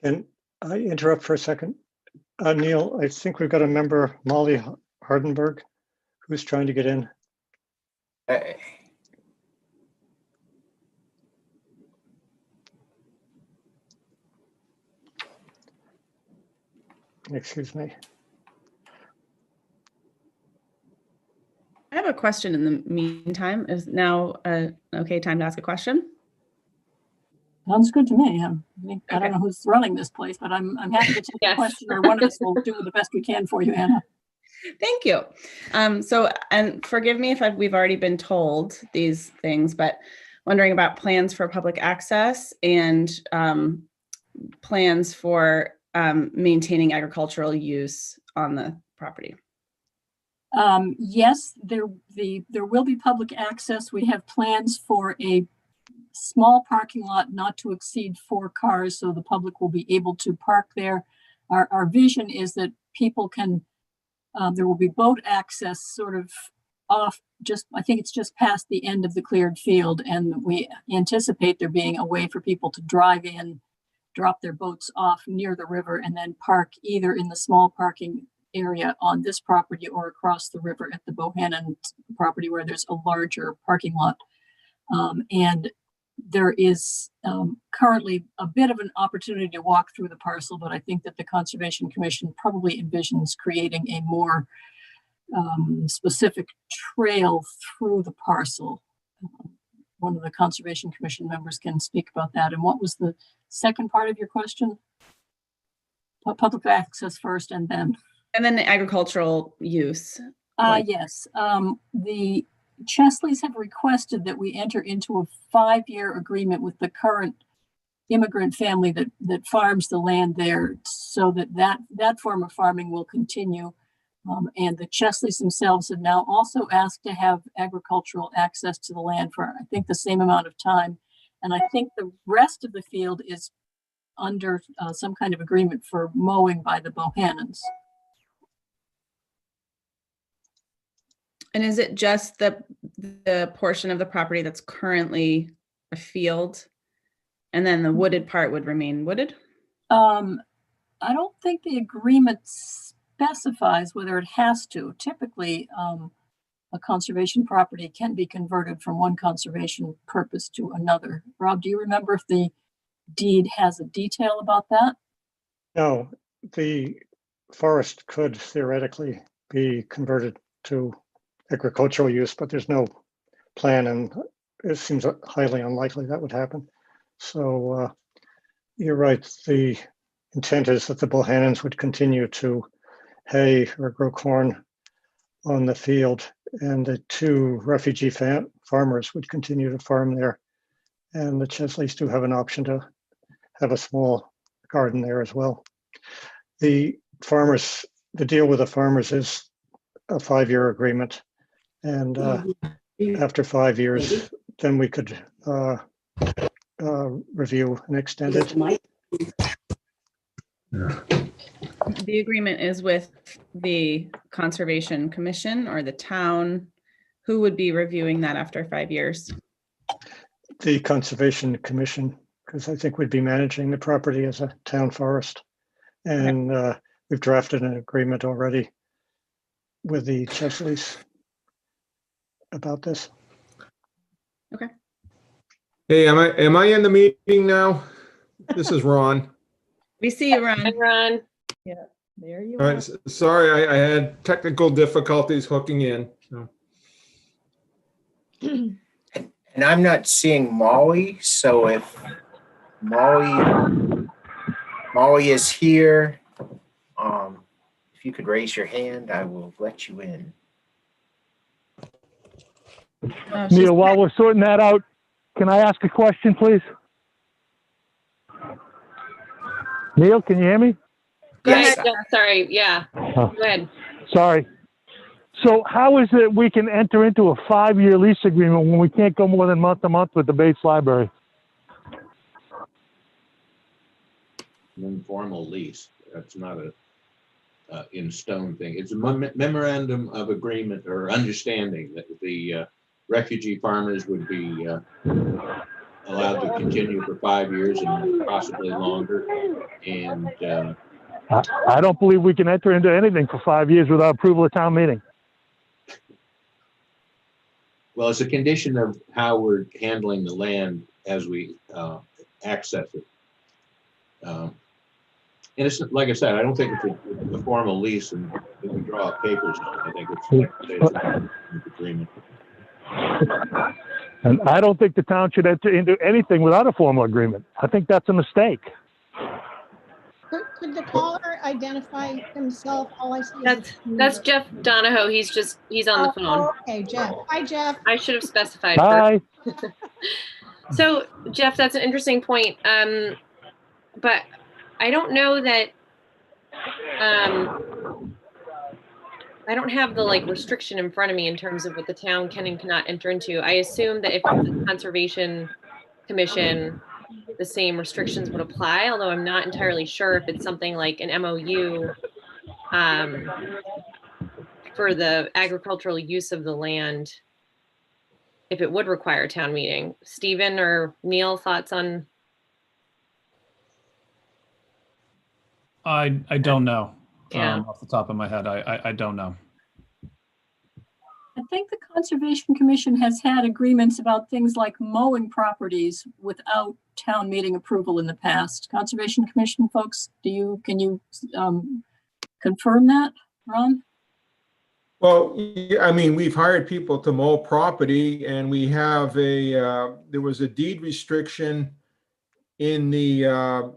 it. Can I interrupt for a second? Neil, I think we've got a member, Molly Hardenberg, who's trying to get in. Excuse me. I have a question in the meantime. Is now an okay time to ask a question? Sounds good to me. I don't know who's running this place, but I'm happy to take a question, or one of us will do the best we can for you, Anna. Thank you. So, and forgive me if we've already been told these things, but wondering about plans for public access and plans for maintaining agricultural use on the property. Yes, there will be public access. We have plans for a small parking lot not to exceed 4 cars, so the public will be able to park there. Our vision is that people can, there will be boat access sort of off, I think it's just past the end of the cleared field, and we anticipate there being a way for people to drive in, drop their boats off near the river, and then park either in the small parking area on this property or across the river at the Bohannon property where there's a larger parking lot. And there is currently a bit of an opportunity to walk through the parcel, but I think that the Conservation Commission probably envisions creating a more specific trail through the parcel. One of the Conservation Commission members can speak about that. And what was the second part of your question? Public access first and then? And then the agricultural use. Yes. The Chesleys have requested that we enter into a 5-year agreement with the current immigrant family that farms the land there, so that form of farming will continue. And the Chesleys themselves have now also asked to have agricultural access to the land for, I think, the same amount of time. And I think the rest of the field is under some kind of agreement for mowing by the Bohannons. And is it just the portion of the property that's currently a field? And then the wooded part would remain wooded? I don't think the agreement specifies whether it has to. Typically, a conservation property can be converted from one conservation purpose to another. Rob, do you remember if the deed has a detail about that? No, the forest could theoretically be converted to agricultural use, but there's no plan, and it seems highly unlikely that would happen. So you're right. The intent is that the Bohannons would continue to hay or grow corn on the field, and the two refugee farmers would continue to farm there. And the Chesleys do have an option to have a small garden there as well. The deal with the farmers is a 5-year agreement. And after 5 years, then we could review and extend it. The agreement is with the Conservation Commission or the town? Who would be reviewing that after 5 years? The Conservation Commission, because I think we'd be managing the property as a town forest. And we've drafted an agreement already with the Chesleys about this. Okay. Hey, am I in the meeting now? This is Ron. We see you, Ron. Hi, Ron. Yeah, there you All are. right, sorry, I had technical difficulties hooking in. So. And I'm not seeing Molly, so if Molly is here, if you could raise your hand, I will let you in. Neil, while we're sorting that out, can I ask a question, please? Neil, can you hear me? Go Yes. ahead. Yeah, sorry. Yeah. Go ahead. Sorry. So how is it we can enter into a 5-year lease agreement when we can't go more than month to month with the base library? An informal lease. That's not a in stone thing. It's a memorandum of agreement or understanding that the refugee farmers would be allowed to continue for 5 years and possibly longer. And I don't believe we can enter into anything for 5 years without approval of town meeting. well, it's a condition of how we're handling the land as we access it. And it's like I said, I don't think it's a formal lease, and if we draw up papers, I think it's an agreement. And I don't think the town should enter into anything without a formal agreement. I think that's a mistake. Could the caller identify himself? All I see is That's Jeff Donahoe. He's on the phone. Oh, okay, Jeff. Hi, Jeff. I should have specified. Hi. So, Jeff, that's an interesting point. But I don't know that. I don't have the restriction in front of me in terms of what the town can and cannot enter into. I assume that if it's the Conservation Commission, the same restrictions would apply, although I'm not entirely sure if it's something like an MOU for the agricultural use of the land, if it would require a town meeting. Stephen or Neil, thoughts on? I don't know. Yeah. Off the top of my head, I don't know. I think the Conservation Commission has had agreements about things like mowing properties without town meeting approval in the past. Conservation Commission folks, can you confirm that, Ron? Well, I mean, we've hired people to mow property, and we have there was a deed restriction in the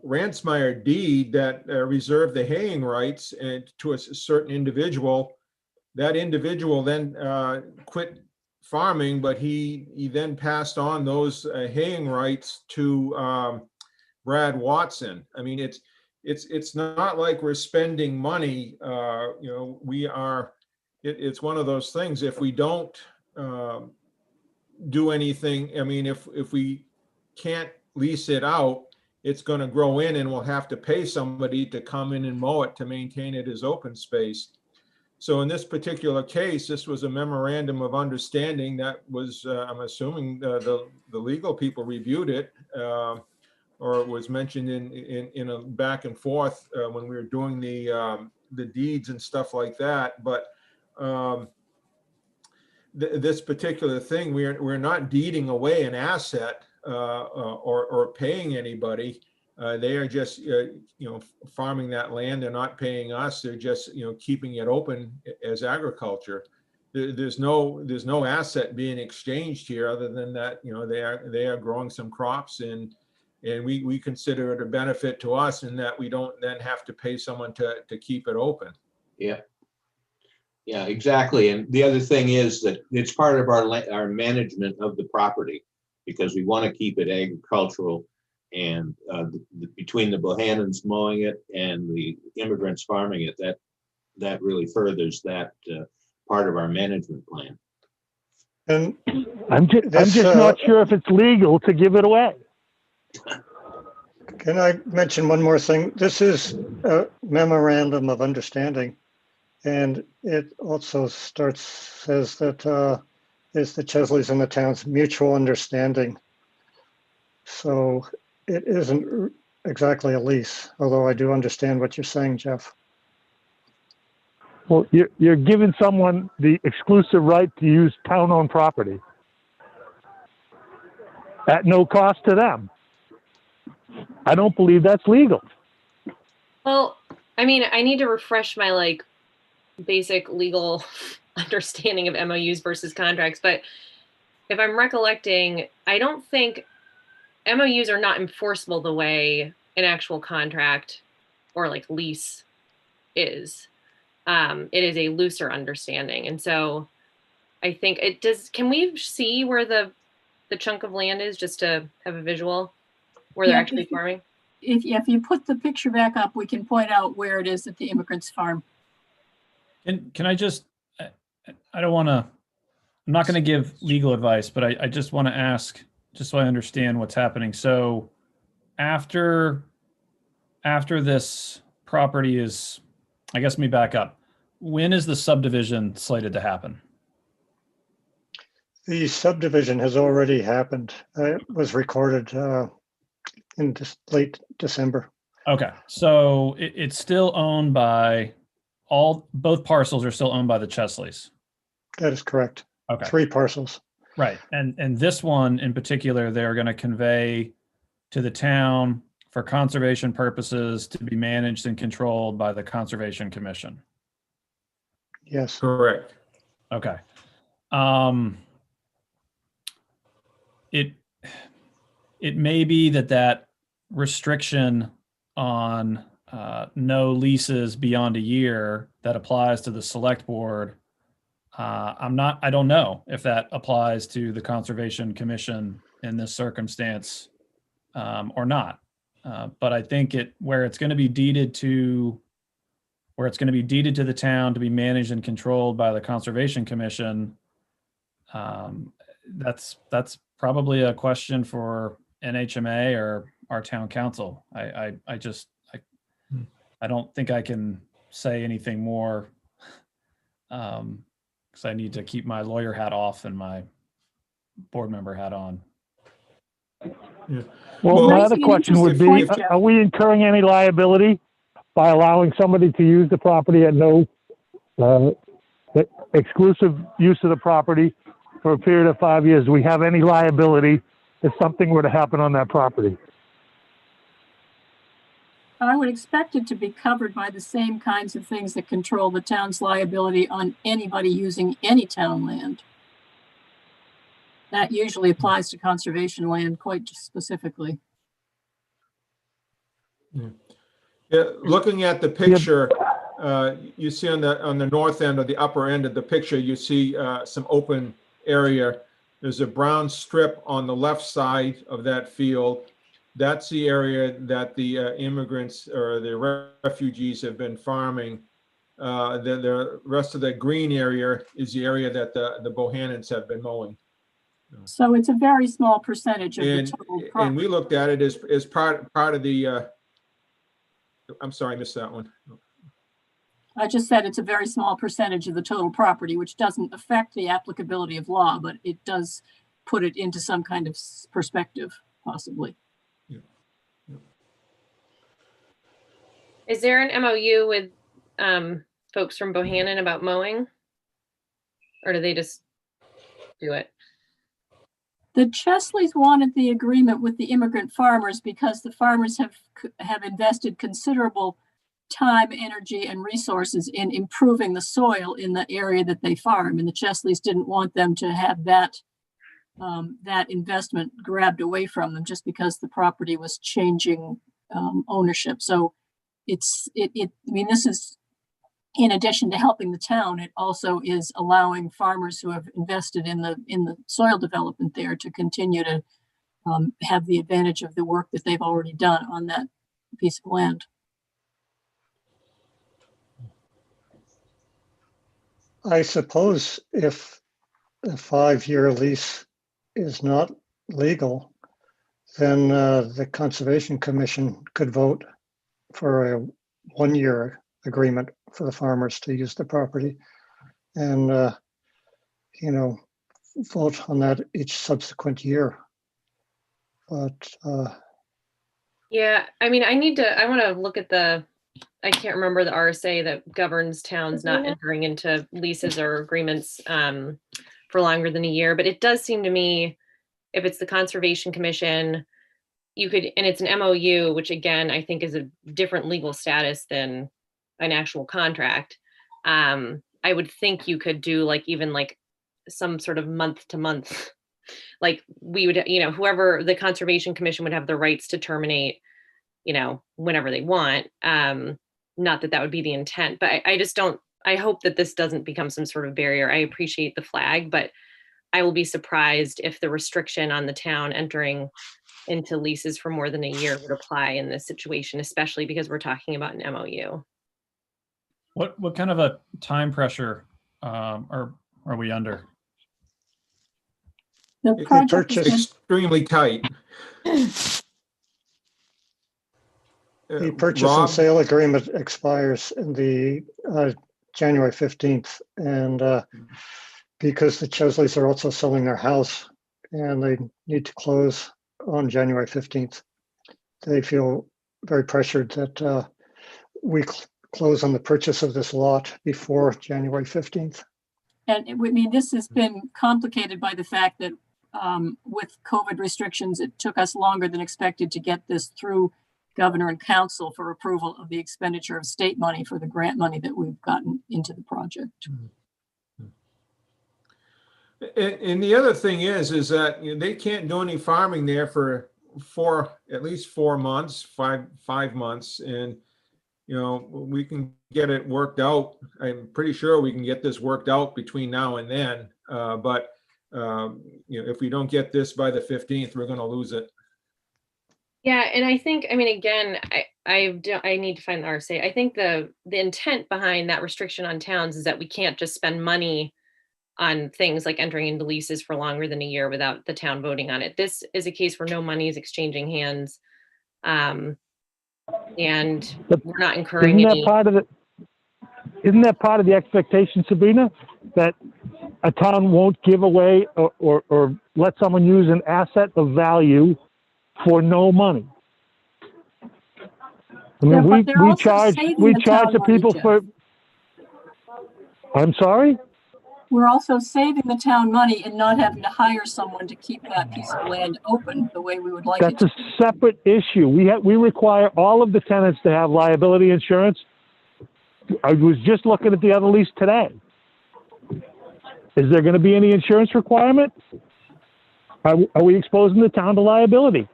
Ransmeyer deed that reserved the haying rights to a certain individual. That individual then quit farming, but he then passed on those haying rights to Brad Watson. I mean, it's not like we're spending money. We are. It's one of those things. If we don't do anything, I mean, if we can't lease it out, it's going to grow in, and we'll have to pay somebody to come in and mow it to maintain it as open space. So in this particular case, this was a memorandum of understanding that was, I'm assuming the legal people reviewed it, or it was mentioned in a back and forth when we were doing the deeds and stuff like that. But this particular thing, we're not deeding away an asset or paying anybody. They are just, farming that land. They're not paying us. They're just, keeping it open as agriculture. There's no asset being exchanged here other than that, they are growing some crops, and we consider it a benefit to us in that we don't then have to pay someone to keep it open. Yeah. Yeah, exactly. And the other thing is that it's part of our management of the property, because we want to keep it agricultural. And between the Bohannons mowing it and the immigrants farming it, that really furthers that part of our management plan. And I'm just not sure if it's legal to give it away. can I mention one more thing? This is a memorandum of understanding, and it also says that it's the Chesleys and the town's mutual understanding. So it isn't exactly a lease, although I do understand what you're saying, Jeff. Well, you're giving someone the exclusive right to use town-owned property at no cost to them. I don't believe that's legal. Well, I mean, I need to refresh my basic legal understanding of MOUs versus contracts, but if I'm recollecting, I don't think MOUs are not enforceable the way an actual contract or lease is. It is a looser understanding. And so I think it does. Can we see where the chunk of land is, just to have a visual where they're actually farming? If you put the picture back up, we can point out where it is that the immigrants farm. Can I just, I don't want to, I'm not going to give legal advice, but I just want to ask, just so I understand what's happening. So after this property is, I guess let me back up. When is the subdivision slated to happen? The subdivision has already happened. It was recorded in late December. Okay, so it's still owned by both parcels are still owned by the Chesleys. That is correct. Okay. 3 parcels. Right, and this one in particular, they're going to convey to the town for conservation purposes to be managed and controlled by the Conservation Commission. Yes. Correct. Okay. It may be that restriction on no leases beyond a year that applies to the select board. I don't know if that applies to the Conservation Commission in this circumstance or not. But I think where it's going to be deeded to the town to be managed and controlled by the Conservation Commission, that's probably a question for NHMA or our town council. I don't think I can say anything more because I need to keep my lawyer hat off and my board member hat on. Yeah. Well, my other question would be, are we incurring any liability by allowing somebody to use the property at no exclusive use of the property for a period of 5 years? Do we have any liability if something were to happen on that property? I would expect it to be covered by the same kinds of things that control the town's liability on anybody using any town land. That usually applies to conservation land quite specifically. Yeah. Yeah, looking at the picture, you see on the north end or the upper end of the picture, you see some open area. There's a brown strip on the left side of that field. That's the area that the immigrants or the refugees have been farming. The rest of the green area is the area that the Bohannons have been mowing. So it's a very small percentage of the total property. And we looked at it as part of the, I'm sorry, I missed that one. I just said it's a very small percentage of the total property, which doesn't affect the applicability of law, but it does put it into some kind of perspective, possibly. Is there an MOU with folks from Bohannon about mowing? Or do they just do it? The Chesleys wanted the agreement with the immigrant farmers because the farmers have invested considerable time, energy, and resources in improving the soil in the area that they farm. And the Chesleys didn't want them to have that investment grabbed away from them just because the property was changing ownership. So I mean, this is, in addition to helping the town, it also is allowing farmers who have invested in the soil development there to continue to have the advantage of the work that they've already done on that piece of land. I suppose if a 5-year lease is not legal, then the Conservation Commission could vote for a 1-year agreement for the farmers to use the property and, vote on that each subsequent year. But Yeah, I mean, I want to look at I can't remember the RSA that governs towns not entering into leases or agreements for longer than a year. But it does seem to me, if it's the Conservation Commission, you could, and it's an MOU, which again, I think is a different legal status than an actual contract. I would think you could do even some sort of month to month, like we would, whoever the Conservation Commission would have the rights to terminate, whenever they want. Not that that would be the intent, but I hope that this doesn't become some sort of barrier. I appreciate the flag, but I will be surprised if the restriction on the town entering into leases for more than a year would apply in this situation, especially because we're talking about an MOU. What kind of a time pressure are we under? The project is extremely tight. the purchase Rob? and sale agreement expires in the January 15th. And because the Chesleys are also selling their house and they need to close on January 15th, they feel very pressured that we close on the purchase of this lot before January 15th. And this has been complicated by the fact that with COVID restrictions, it took us longer than expected to get this through Governor and Council for approval of the expenditure of state money for the grant money that we've gotten into the project. And the other thing is that they can't do any farming there for at least 4 months, five months, and we can get it worked out. I'm pretty sure we can get this worked out between now and then. But if we don't get this by the 15th, we're going to lose it. Yeah, and I think, again, I need to find the RSA. I think the intent behind that restriction on towns is that we can't just spend money on things like entering into leases for longer than a year without the town voting on it. This is a case where no money is exchanging hands, and we're not incurring any. Isn't that part of the expectation, Sabrina, that a town won't give away or let someone use an asset of value for no money? I mean, we charge the people for. I'm sorry? We're also saving the town money and not having to hire someone to keep that piece of land open the way we would like it to. That's a separate issue. We require all of the tenants to have liability insurance. I was just looking at the other lease today. Is there going to be any insurance requirement? Are we exposing the town to liability?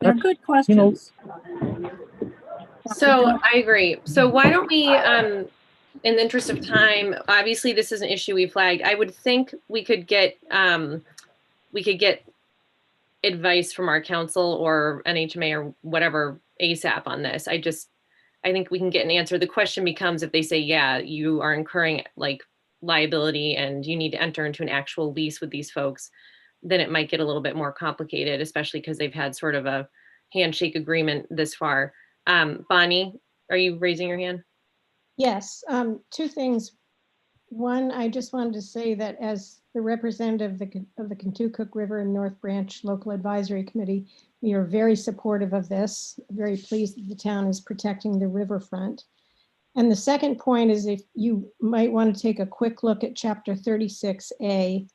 They're good questions. So I agree. So why don't we, in the interest of time, obviously this is an issue we flagged. I would think we could get advice from our council or NHMA or whatever ASAP on this. I think we can get an answer. The question becomes, if they say, yeah, you are incurring liability and you need to enter into an actual lease with these folks, then it might get a little bit more complicated, especially because they've had sort of a handshake agreement this far. Bonnie, are you raising your hand? Yes, two things. One, I just wanted to say that as the representative of the Kentucook River and North Branch Local Advisory Committee, we are very supportive of this, very pleased that the town is protecting the riverfront. And the second point is if you might want to take a quick look at Chapter 36A,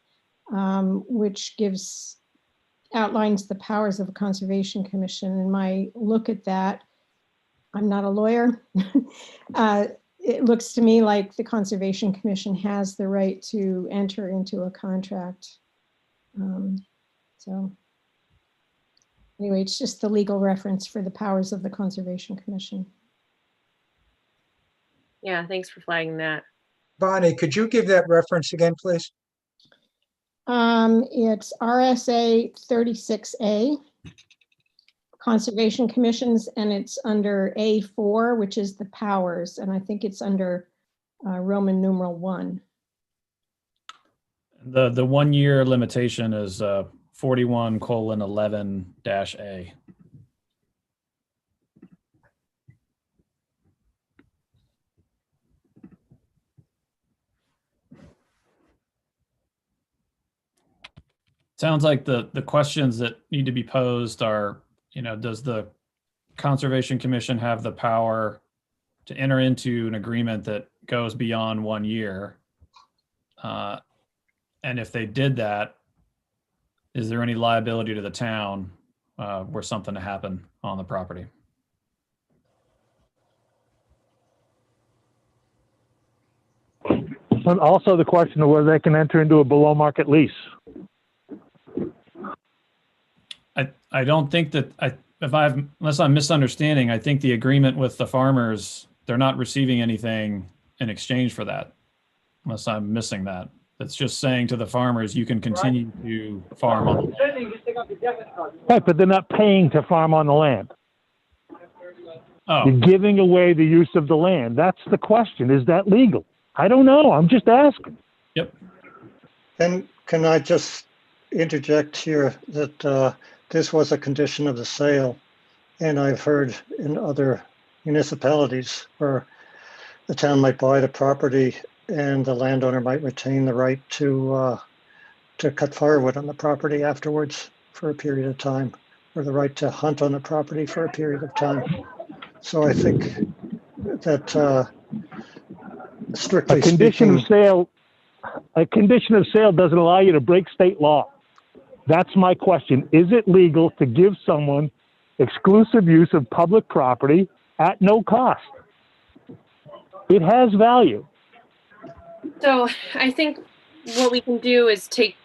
which outlines the powers of a Conservation Commission. And my look at that, I'm not a lawyer. It looks to me like the Conservation Commission has the right to enter into a contract. So anyway, it's just the legal reference for the powers of the Conservation Commission. Yeah, thanks for flagging that. Bonnie, could you give that reference again, please? It's RSA 36A, Conservation Commissions, and it's under A4, which is the powers, and I think it's under Roman numeral 1. The 1 year limitation is 41:11-A. Sounds like the questions that need to be posed are, does the Conservation Commission have the power to enter into an agreement that goes beyond 1 year? And if they did that, is there any liability to the town were something to happen on the property? And also the question of whether they can enter into a below market lease. I don't think that unless I'm misunderstanding, I think the agreement with the farmers, they're not receiving anything in exchange for that, unless I'm missing that. It's just saying to the farmers, you can continue to farm on the land. Right, but they're not paying to farm on the land. Oh, You're giving away the use of the land. That's the question. Is that legal? I don't know. I'm just asking. Yep. And can I just interject here that this was a condition of the sale, and I've heard in other municipalities where the town might buy the property and the landowner might retain the right to cut firewood on the property afterwards for a period of time, or the right to hunt on the property for a period of time. So I think that strictly A condition speaking, a condition of sale doesn't allow you to break state law. That's my question. Is it legal to give someone exclusive use of public property at no cost? It has value. So I think what we can do is take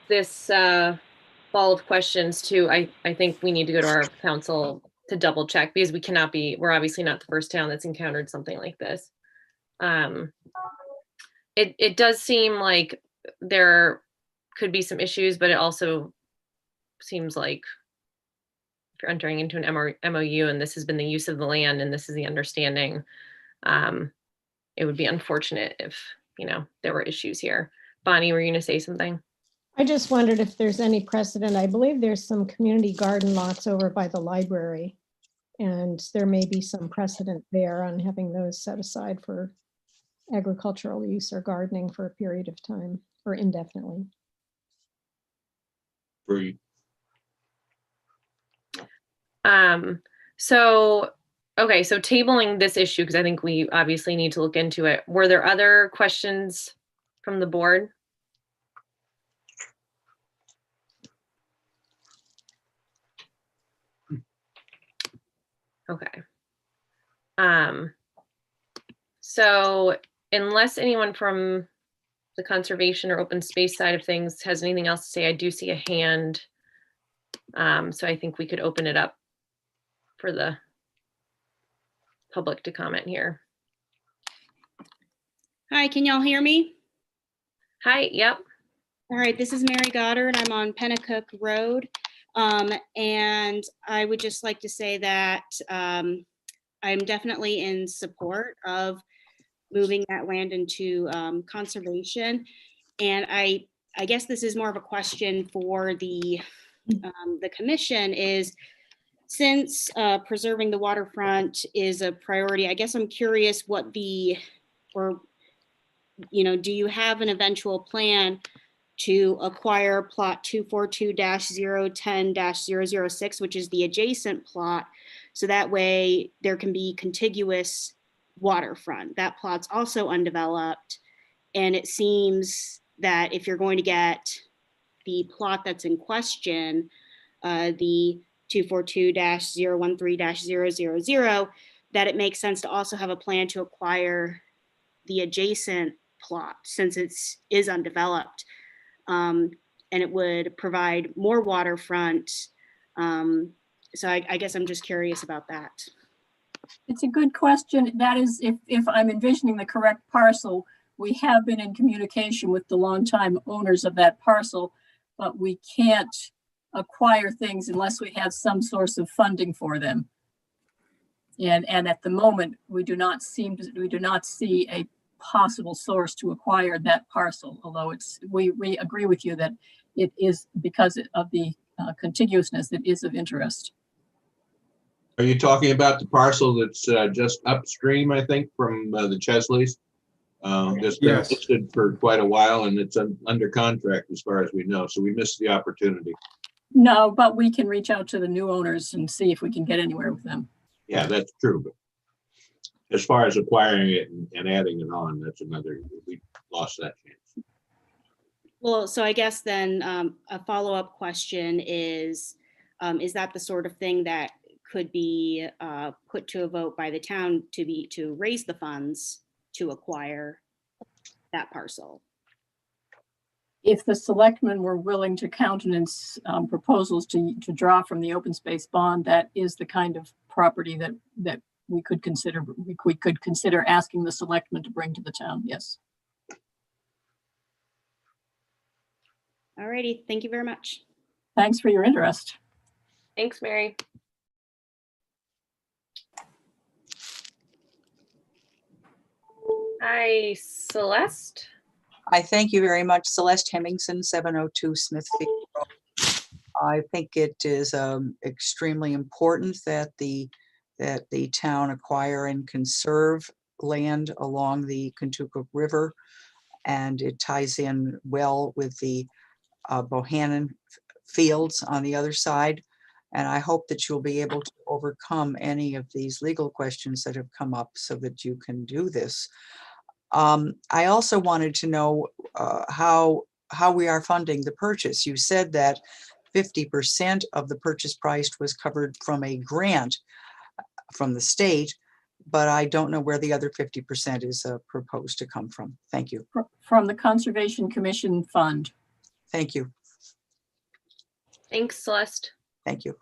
this ball of questions to, I think we need to go to our council to double check, because we're obviously not the first town that's encountered something like this. It does seem like there could be some issues, but it also seems like if you're entering into an MOU and this has been the use of the land and this is the understanding, it would be unfortunate if, there were issues here. Bonnie, were you going to say something? I just wondered if there's any precedent. I believe there's some community garden lots over by the library, and there may be some precedent there on having those set aside for agricultural use or gardening for a period of time or indefinitely. Free. So tabling this issue, because I think we obviously need to look into it. Were there other questions from the board? Okay. So unless anyone from the conservation or open space side of things has anything else to say, I do see a hand. So I think we could open it up for the public to comment here. Hi, can y'all hear me? Hi, yep. All right, this is Mary Goddard. I'm on Pennacook Road. And I would just like to say that I'm definitely in support of moving that land into conservation. And I guess this is more of a question for the commission is, since preserving the waterfront is a priority, I guess I'm curious what do you have an eventual plan to acquire plot 242-010-006, which is the adjacent plot, so that way there can be contiguous waterfront. That plot's also undeveloped, and it seems that if you're going to get the plot that's in question, the 242-013-000, that it makes sense to also have a plan to acquire the adjacent plot since it is undeveloped. And it would provide more waterfront. So I guess I'm just curious about that. It's a good question. That is, if I'm envisioning the correct parcel, we have been in communication with the longtime owners of that parcel, but we can't acquire things unless we have some source of funding for them. And at the moment, we do not see a possible source to acquire that parcel, although we agree with you that it is, because of the contiguousness, it is of interest. Are you talking about the parcel that's just upstream, I think, from the Chesleys? That's been Yes. listed for quite a while, and it's under contract as far as we know, so we missed the opportunity. No, but we can reach out to the new owners and see if we can get anywhere with them. Yeah, that's true, but as far as acquiring it and adding it on, that's another, we lost that chance. Well, so I guess then a follow-up question is that the sort of thing that could be put to a vote by the town to raise the funds to acquire that parcel? If the selectmen were willing to countenance proposals to draw from the open space bond, that is the kind of property that we could consider asking the selectmen to bring to the town. Yes. All righty. Thank you very much. Thanks for your interest. Thanks, Mary. Hi, Celeste. I thank you very much. Celeste Hemmingson, 702 Smithfield Road. I think it is extremely important that the town acquire and conserve land along the Kentucky River, and it ties in well with the Bohannon fields on the other side. And I hope that you'll be able to overcome any of these legal questions that have come up so that you can do this. I also wanted to know how we are funding the purchase. You said that 50% of the purchase price was covered from a grant from the state, but I don't know where the other 50% is proposed to come from. Thank you. From the Conservation Commission Fund. Thank you. Thanks, Celeste. Thank you.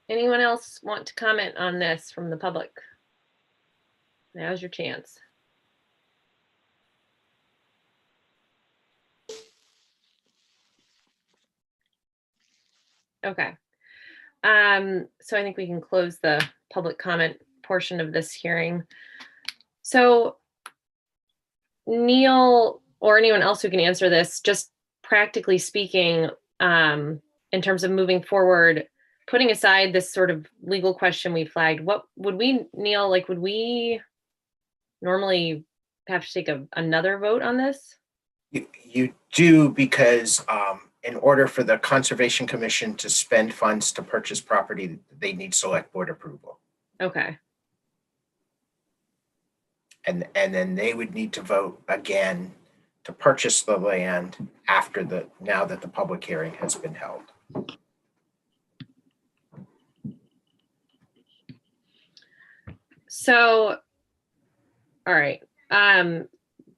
Anyone else want to comment on this from the public? Now's your chance. Okay. So I think we can close the public comment portion of this hearing. So Neil, or anyone else who can answer this, just practically speaking, in terms of moving forward, putting aside this sort of legal question we flagged, what would we, Neil, like, would we normally have to take another vote on this? You do, because in order for the Conservation Commission to spend funds to purchase property, they need select board approval. Okay. And then they would need to vote again to purchase the land after now that the public hearing has been held. So, all right.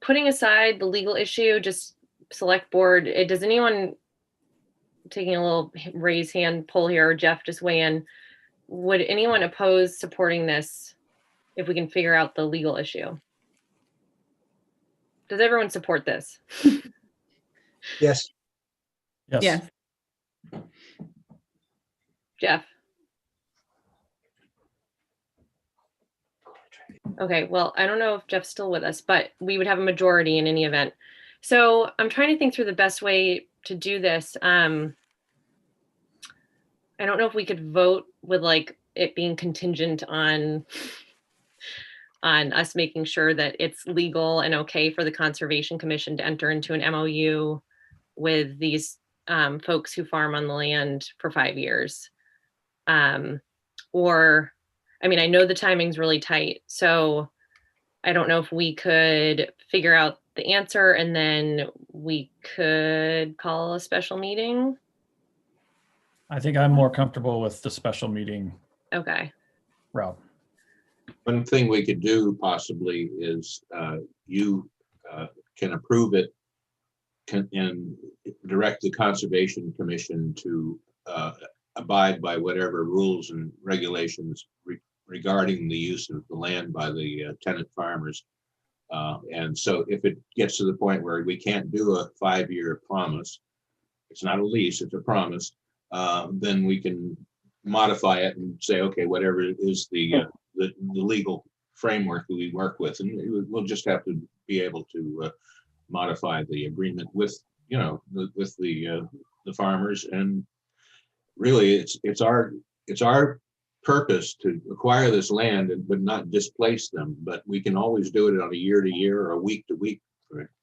Putting aside the legal issue, just select board, does anyone, taking a little raise hand poll here, or Jeff, just weigh in, would anyone oppose supporting this if we can figure out the legal issue? Does everyone support this? Yes. Yes. Yes. Jeff? Okay, well, I don't know if Jeff's still with us, but we would have a majority in any event. So I'm trying to think through the best way to do this. I don't know if we could vote with like it being contingent on us making sure that it's legal and okay for the Conservation Commission to enter into an MOU with these folks who farm on the land for 5 years. Or, I mean, I know the timing's really tight, so I don't know if we could figure out the answer and then we could call a special meeting. I think I'm more comfortable with the special meeting Okay. route. One thing we could do possibly is you can approve it and direct the Conservation Commission to abide by whatever rules and regulations regarding the use of the land by the tenant farmers. And so if it gets to the point where we can't do a 5-year promise, it's not a lease, it's a promise, then we can modify it and say, okay, whatever is the legal framework that we work with, and we'll just have to be able to modify the agreement with, with the farmers. And really, it's our purpose to acquire this land but not displace them. But we can always do it on a year-to-year or a week-to-week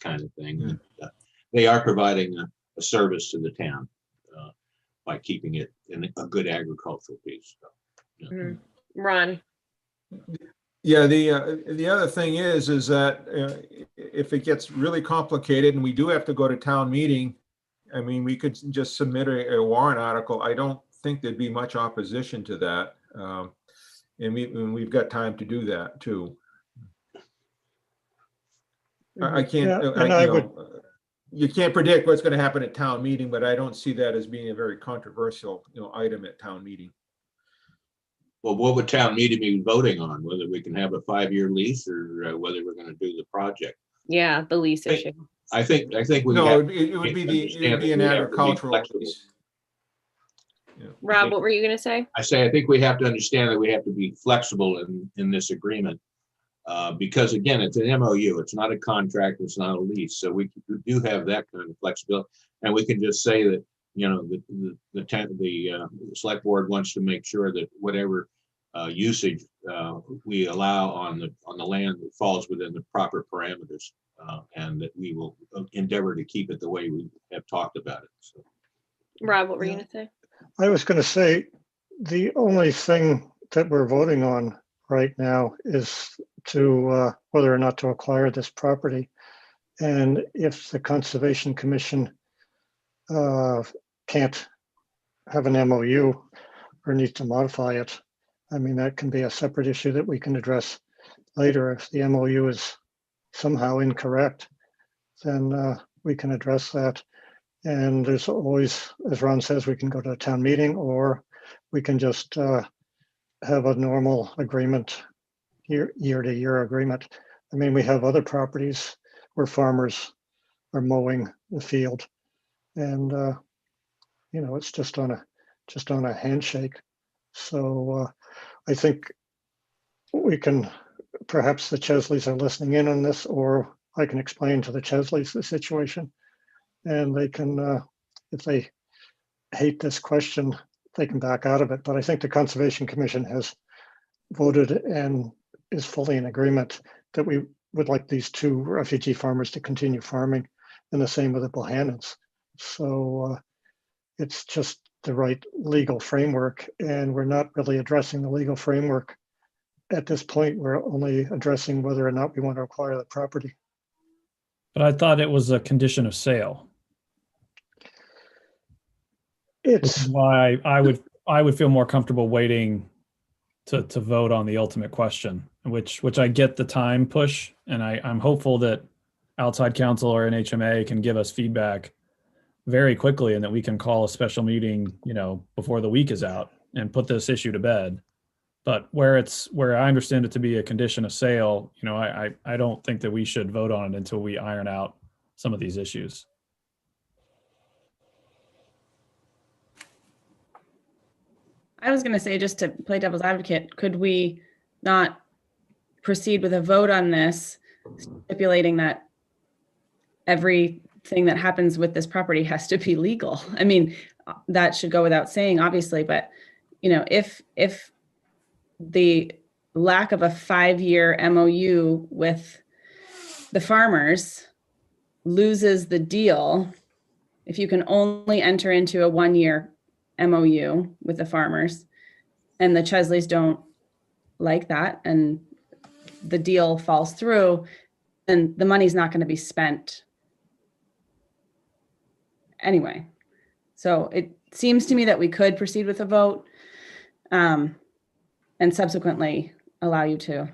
kind of thing. Yeah. And, they are providing a service to the town by keeping it in a good agricultural piece. So, yeah. Mm-hmm. Ron. Yeah, the other thing is that if it gets really complicated and we do have to go to town meeting, I mean, we could just submit a warrant article. I don't think there'd be much opposition to that. And we've got time to do that too. I can't, Yeah, you can't predict what's going to happen at town meeting, but I don't see that as being a very controversial, item at town meeting. Well, what would town meeting be voting on? Whether we can have a 5-year lease or whether we're going to do the project? Yeah, the lease issue. I think we. No, it would be an agricultural lease. Yeah. Rob, what were you going to say? I think we have to understand that we have to be flexible in this agreement because again, it's an MOU. It's not a contract. It's not a lease. So we do have that kind of flexibility, and we can just say that the select board wants to make sure that whatever usage we allow on the land falls within the proper parameters, and that we will endeavor to keep it the way we have talked about it. So. Rob, what were you going to say? I was going to say, the only thing that we're voting on right now is to whether or not to acquire this property. And if the Conservation Commission can't have an MOU or needs to modify it, I mean, that can be a separate issue that we can address later. If the MOU is somehow incorrect, then we can address that. And there's always, as Ron says, we can go to a town meeting, or we can just have a normal agreement, year-to-year agreement. I mean, we have other properties where farmers are mowing the field, and it's just on a handshake. So I think we can, perhaps the Chesleys are listening in on this, or I can explain to the Chesleys the situation. And they can, if they hate this question, they can back out of it. But I think the Conservation Commission has voted and is fully in agreement that we would like these 2 refugee farmers to continue farming, and the same with the Bohannons. So it's just the right legal framework, and we're not really addressing the legal framework at this point. We're only addressing whether or not we want to acquire the property. But I thought it was a condition of sale. It's why I would feel more comfortable waiting to vote on the ultimate question, which I get the time push, and I'm hopeful that outside counsel or NHMA can give us feedback very quickly, and that we can call a special meeting, before the week is out and put this issue to bed. But where I understand it to be a condition of sale, I don't think that we should vote on it until we iron out some of these issues. I was going to say, just to play devil's advocate, could we not proceed with a vote on this, stipulating that everything that happens with this property has to be legal. I mean, that should go without saying, obviously, but you know, if the lack of a 5-year MOU with the farmers loses the deal, if you can only enter into a 1-year MOU with the farmers and the Chesleys don't like that and the deal falls through, then the money's not going to be spent anyway. So it seems to me that we could proceed with a vote and subsequently allow you to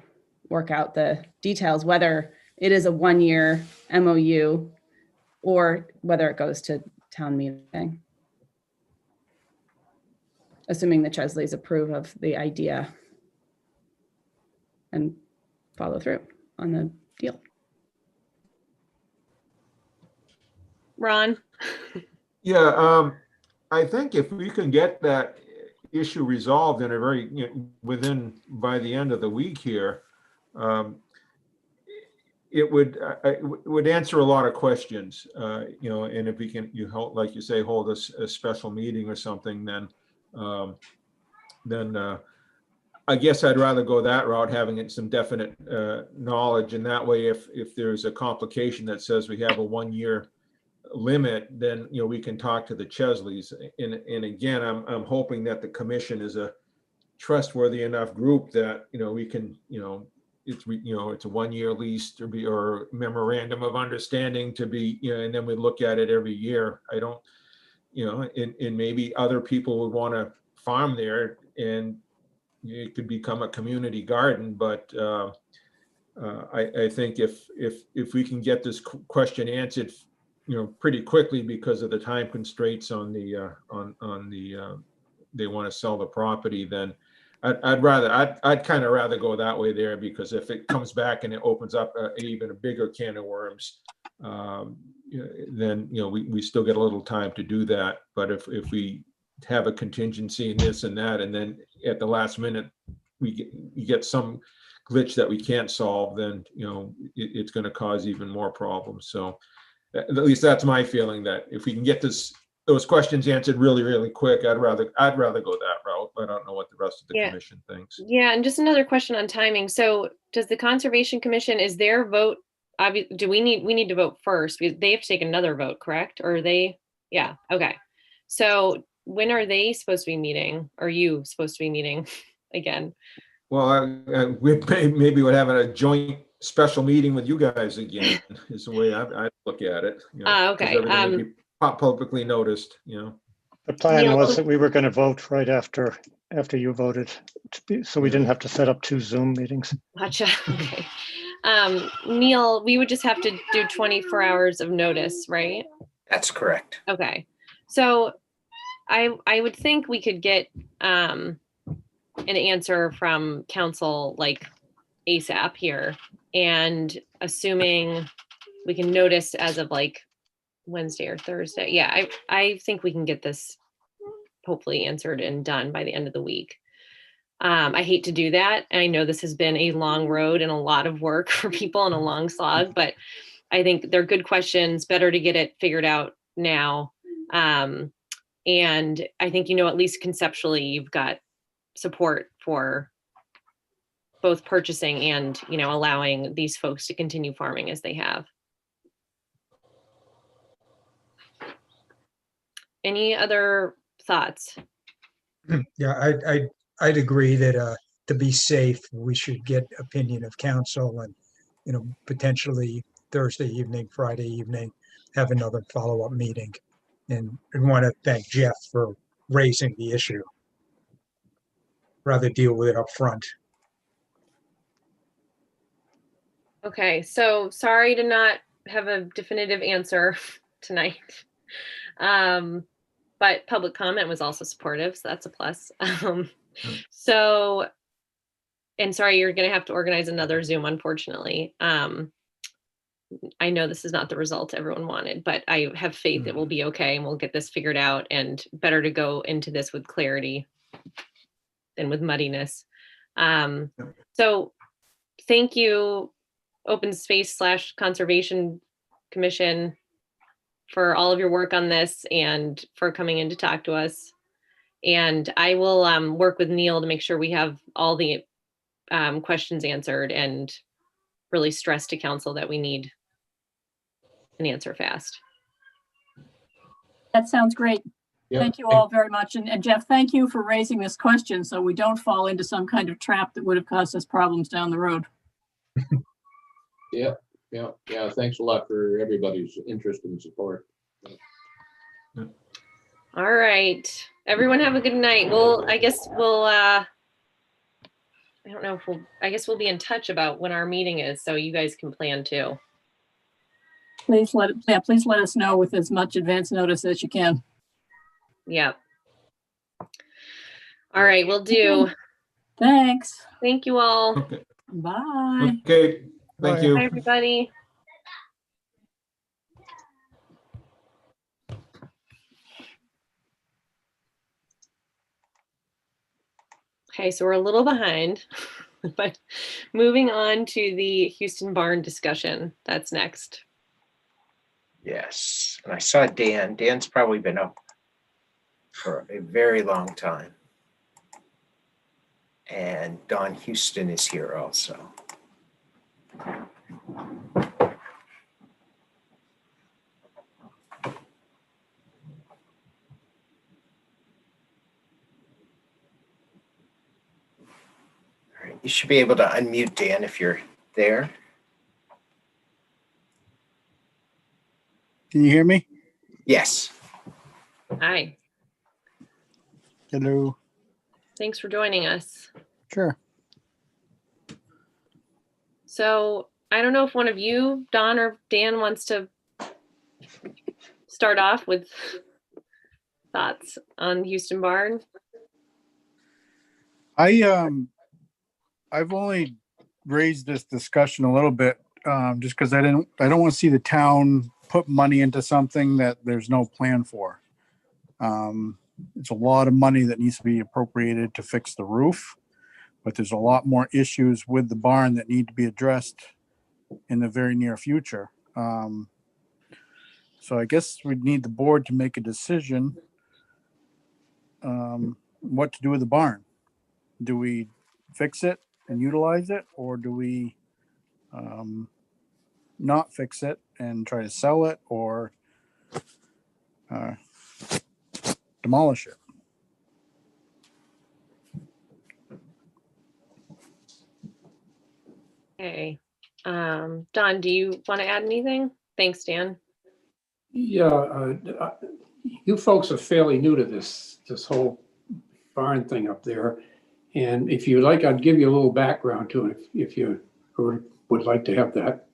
work out the details, whether it is a 1-year MOU or whether it goes to town meeting. Assuming the Chesleys approve of the idea and follow through on the deal. Ron? Yeah, I think if we can get that issue resolved in a very, by the end of the week here, it would answer a lot of questions, and if we can, like you say, hold a special meeting or something, then I guess I'd rather go that route, having some definite knowledge, and that way, if there's a complication that says we have a 1-year limit, then we can talk to the Chesleys. And again, I'm hoping that the commission is a trustworthy enough group that we can it's a 1-year lease or memorandum of understanding to be and then we look at it every year. I don't and maybe other people would want to farm there and it could become a community garden, but I think if we can get this question answered pretty quickly because of the time constraints on the they want to sell the property, then I'd kind of rather go that way there, because if it comes back and it opens up even a bigger can of worms, then we still get a little time to do that. But if we have a contingency in this and that, and then at the last minute you get some glitch that we can't solve, then it's going to cause even more problems. So at least that's my feeling, that if we can get those questions answered really, really quick, I'd rather go that route. I don't know what the rest of the commission thinks. Yeah, and just another question on timing. So does the Conservation Commission, is their vote, do we need to vote first? Because they have to take another vote, correct? Or they, yeah, okay. So when are they supposed to be meeting? Are you supposed to be meeting again? Well, we maybe would have a joint special meeting with you guys again, is the way I look at it. Okay. Everything would be publicly noticed. The plan was that we were going to vote right after you voted, so we didn't have to set up 2 Zoom meetings. Gotcha. Okay. Neil, we would just have to do 24 hours of notice, right? That's correct. Okay. So I would think we could get an answer from council like ASAP here, and assuming we can notice as of like Wednesday or Thursday. Yeah, I think we can get this hopefully answered and done by the end of the week. I hate to do that. I know this has been a long road and a lot of work for people and a long slog, but I think they're good questions. Better to get it figured out now. And I think, at least conceptually, you've got support for both purchasing and, allowing these folks to continue farming as they have. Any other thoughts? Yeah, I'd agree that to be safe, we should get opinion of council and, potentially Thursday evening, Friday evening, have another follow-up meeting. And I want to thank Jeff for raising the issue. Rather deal with it up front. Okay, so sorry to not have a definitive answer tonight. But public comment was also supportive, so that's a plus. So, and sorry, you're going to have to organize another Zoom, unfortunately. I know this is not the result everyone wanted, but I have faith it will be okay and we'll get this figured out, and better to go into this with clarity than with muddiness. So thank you, Open Space / Conservation Commission, for all of your work on this and for coming in to talk to us. And I will work with Neil to make sure we have all the questions answered and really stress to council that we need an answer fast. That sounds great. Yep. Thank you all very much. And Jeff, thank you for raising this question so we don't fall into some kind of trap that would have caused us problems down the road. Yeah. Thanks a lot for everybody's interest and support. All right, everyone have a good night. I guess we'll, I don't know if I guess we'll be in touch about when our meeting is, so you guys can plan too. Please let us know with as much advance notice as you can. Yeah. All right, we'll do. Thanks. Thank you all. Okay. Bye. Okay. Thank you. Bye, everybody. Okay, so we're a little behind, but moving on to the Houston Barn discussion. That's next. Yes, and I saw Dan. Dan's probably been up for a very long time. And Don Houston is here also. All right, you should be able to unmute Dan if you're there. Can you hear me? Yes. Hi, Hello. thanks for joining us. Sure. So I don't know if one of you, Don or Dan, wants to start off with thoughts on Houston Barn. I've only raised this discussion a little bit just because I don't want to see the town put money into something that there's no plan for. It's a lot of money that needs to be appropriated to fix the roof, but there's a lot more issues with the barn that need to be addressed in the very near future. So I guess we'd need the board to make a decision what to do with the barn. Do we fix it and utilize it, or do we not fix it and try to sell it, or demolish it? Okay. Don, do you want to add anything? Thanks, Dan. Yeah, you folks are fairly new to this whole barn thing up there. And if you like, I'd give you a little background to it if you would like to have that.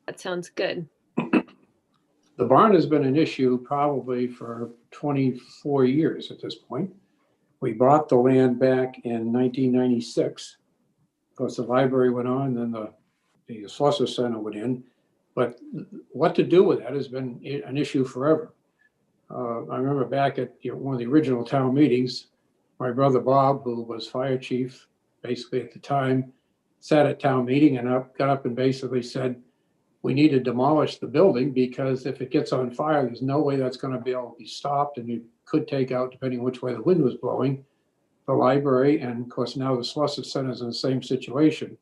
That sounds good. The barn has been an issue probably for 24 years at this point. We bought the land back in 1996. Of course, the library went on, then the Schlosser Center went in. But what to do with that has been an issue forever. I remember back at one of the original town meetings, my brother Bob, who was fire chief basically at the time, sat at town meeting and got up and basically said, we need to demolish the building because if it gets on fire, there's no way that's going to be able to be stopped, and you could take out, depending which way the wind was blowing, the library, and of course now the Schlosser Center is in the same situation.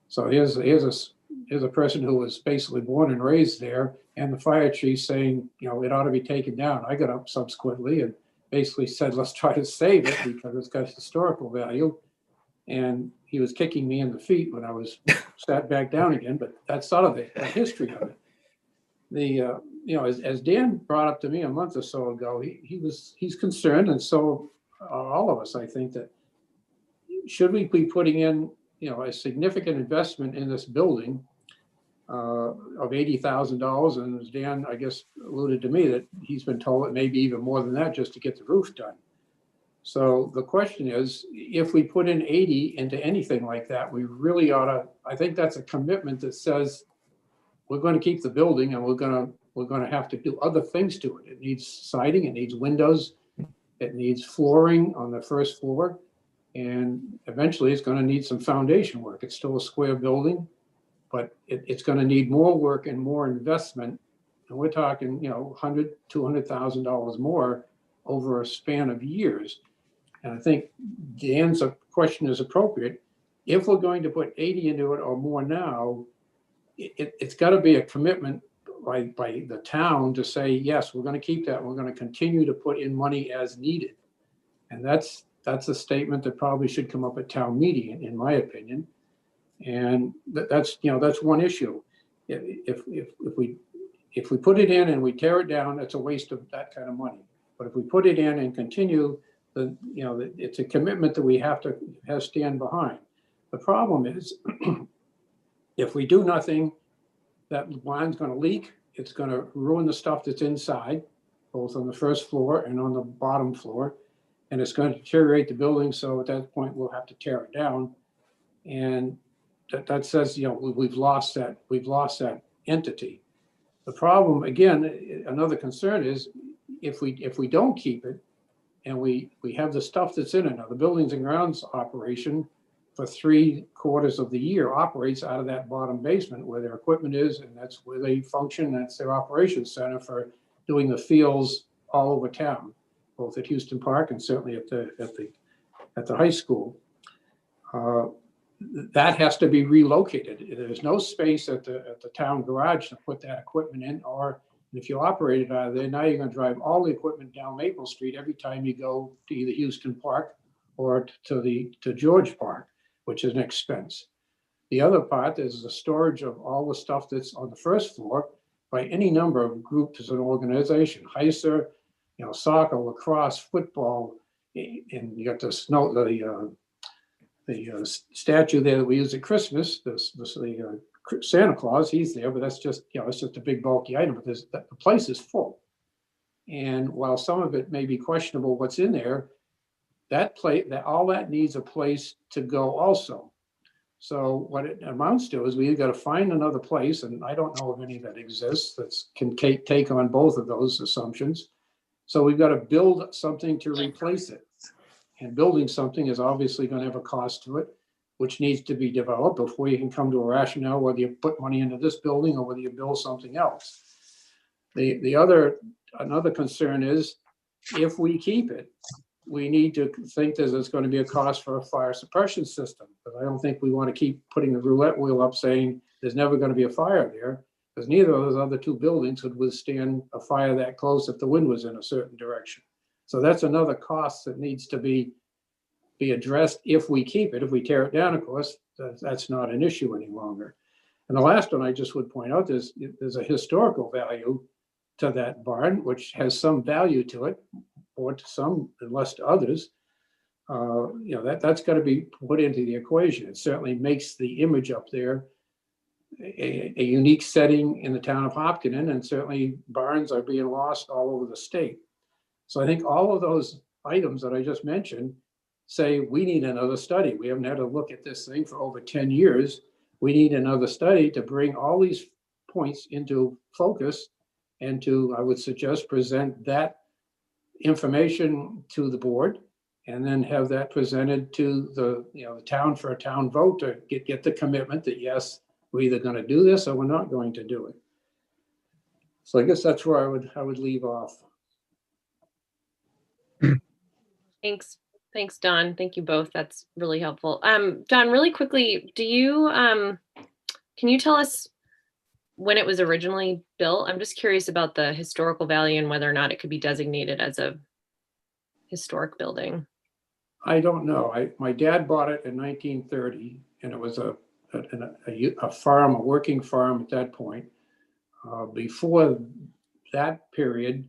So here's a person who was basically born and raised there, and the fire chief saying, it ought to be taken down. I got up subsequently and basically said, let's try to save it because it's got historical value. And he was kicking me in the feet when I was sat back down again, but that's sort of the history of it. As Dan brought up to me a month or so ago, he's concerned, and so are all of us, I think, that should we be putting in, a significant investment in this building of $80,000, and as Dan, I guess, alluded to me, that he's been told it may be even more than that just to get the roof done. So the question is, if we put in 80 into anything like that, we really ought to, I think that's a commitment that says we're going to keep the building and we're going to have to do other things to it. It needs siding, it needs windows, it needs flooring on the first floor. And eventually it's going to need some foundation work. It's still a square building, but it's going to need more work and more investment. And we're talking, $100,000, $200,000 more over a span of years. And I think Dan's question is appropriate. If we're going to put 80 into it or more now, it's got to be a commitment by the town to say, yes, we're going to keep that. We're going to continue to put in money as needed. And that's a statement that probably should come up at town meeting, in my opinion. And that's one issue. If we put it in and we tear it down, it's a waste of that kind of money. But if we put it in and continue, it's a commitment that we have to stand behind. The problem is, if we do nothing, that line's going to leak. It's going to ruin the stuff that's inside, both on the first floor and on the bottom floor. And it's going to deteriorate the building. So at that point, we'll have to tear it down. And that says, we've lost that entity. The problem, again, another concern is if we don't keep it and we have the stuff that's in it now, the buildings and grounds operation for 3/4 of the year operates out of that bottom basement where their equipment is, and that's where they function. That's their operations center for doing the fields all over town, both at Houston Park and certainly at the high school. That has to be relocated. There's no space at the town garage to put that equipment in, or if you operate it out of there, now you're going to drive all the equipment down Maple Street every time you go to either Houston Park or to George Park, which is an expense. The other part is the storage of all the stuff that's on the first floor by any number of groups and organizations, HISER, soccer, lacrosse, football, and you got the statue there that we use at Christmas, the Santa Claus, he's there, but that's just, it's just a big bulky item, but the place is full. And while some of it may be questionable what's in there, all that needs a place to go also. So what it amounts to is we got to find another place, and I don't know of any that exists that can take on both of those assumptions. So we've got to build something to replace it. And building something is obviously going to have a cost to it, which needs to be developed before you can come to a rationale whether you put money into this building or whether you build something else. Another concern is if we keep it, we need to think that there's going to be a cost for a fire suppression system. But I don't think we want to keep putting the roulette wheel up saying there's never going to be a fire there, because neither of those other two buildings would withstand a fire that close if the wind was in a certain direction. So that's another cost that needs to be addressed if we keep it. If we tear it down, of course, that's not an issue any longer. And the last one I just would point out is there's a historical value to that barn, which has some value to it, or to some and less to others. That's got to be put into the equation. It certainly makes the image up there a unique setting in the town of Hopkinton, and certainly barns are being lost all over the state. So I think all of those items that I just mentioned say we need another study. We haven't had a look at this thing for over 10 years. We need another study to bring all these points into focus and to, I would suggest, present that information to the board and then have that presented to the town for a town vote to get the commitment that, yes, we're either going to do this or we're not going to do it. So I guess that's where I would leave off. Thanks, Don. Thank you both. That's really helpful. Don, really quickly, can you tell us when it was originally built? I'm just curious about the historical value and whether or not it could be designated as a historic building. I don't know. My dad bought it in 1930, and it was a farm, a working farm at that point. Before that period,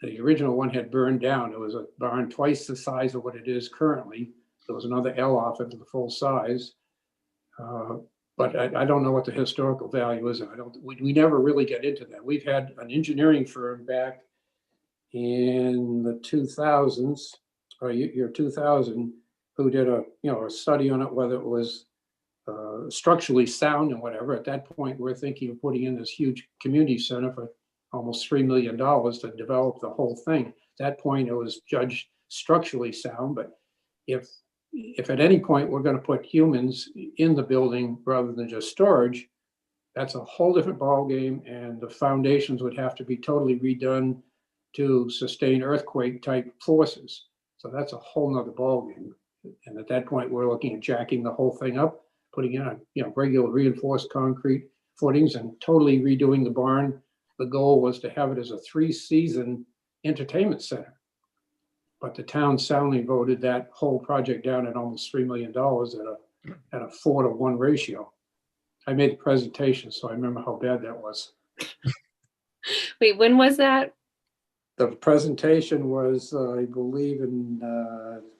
the original one had burned down. It was a barn twice the size of what it is currently. There was another L off it to the full size. But I don't know what the historical value is. We never really get into that. We've had an engineering firm back in the 2000s, or year 2000, who did a study on it, whether it was structurally sound and whatever. At that point, we're thinking of putting in this huge community center for almost $3 million to develop the whole thing. At that point, it was judged structurally sound, but if if at any point we're going to put humans in the building rather than just storage, that's a whole different ballgame, and the foundations would have to be totally redone to sustain earthquake type forces. So that's a whole nother ballgame. And at that point, we're looking at jacking the whole thing up, putting in regular reinforced concrete footings and totally redoing the barn. The goal was to have it as a 3-season entertainment center. But the town soundly voted that whole project down at almost $3 million at a 4-to-1 ratio. I made the presentation, so I remember how bad that was. Wait, when was that? The presentation was, I believe, in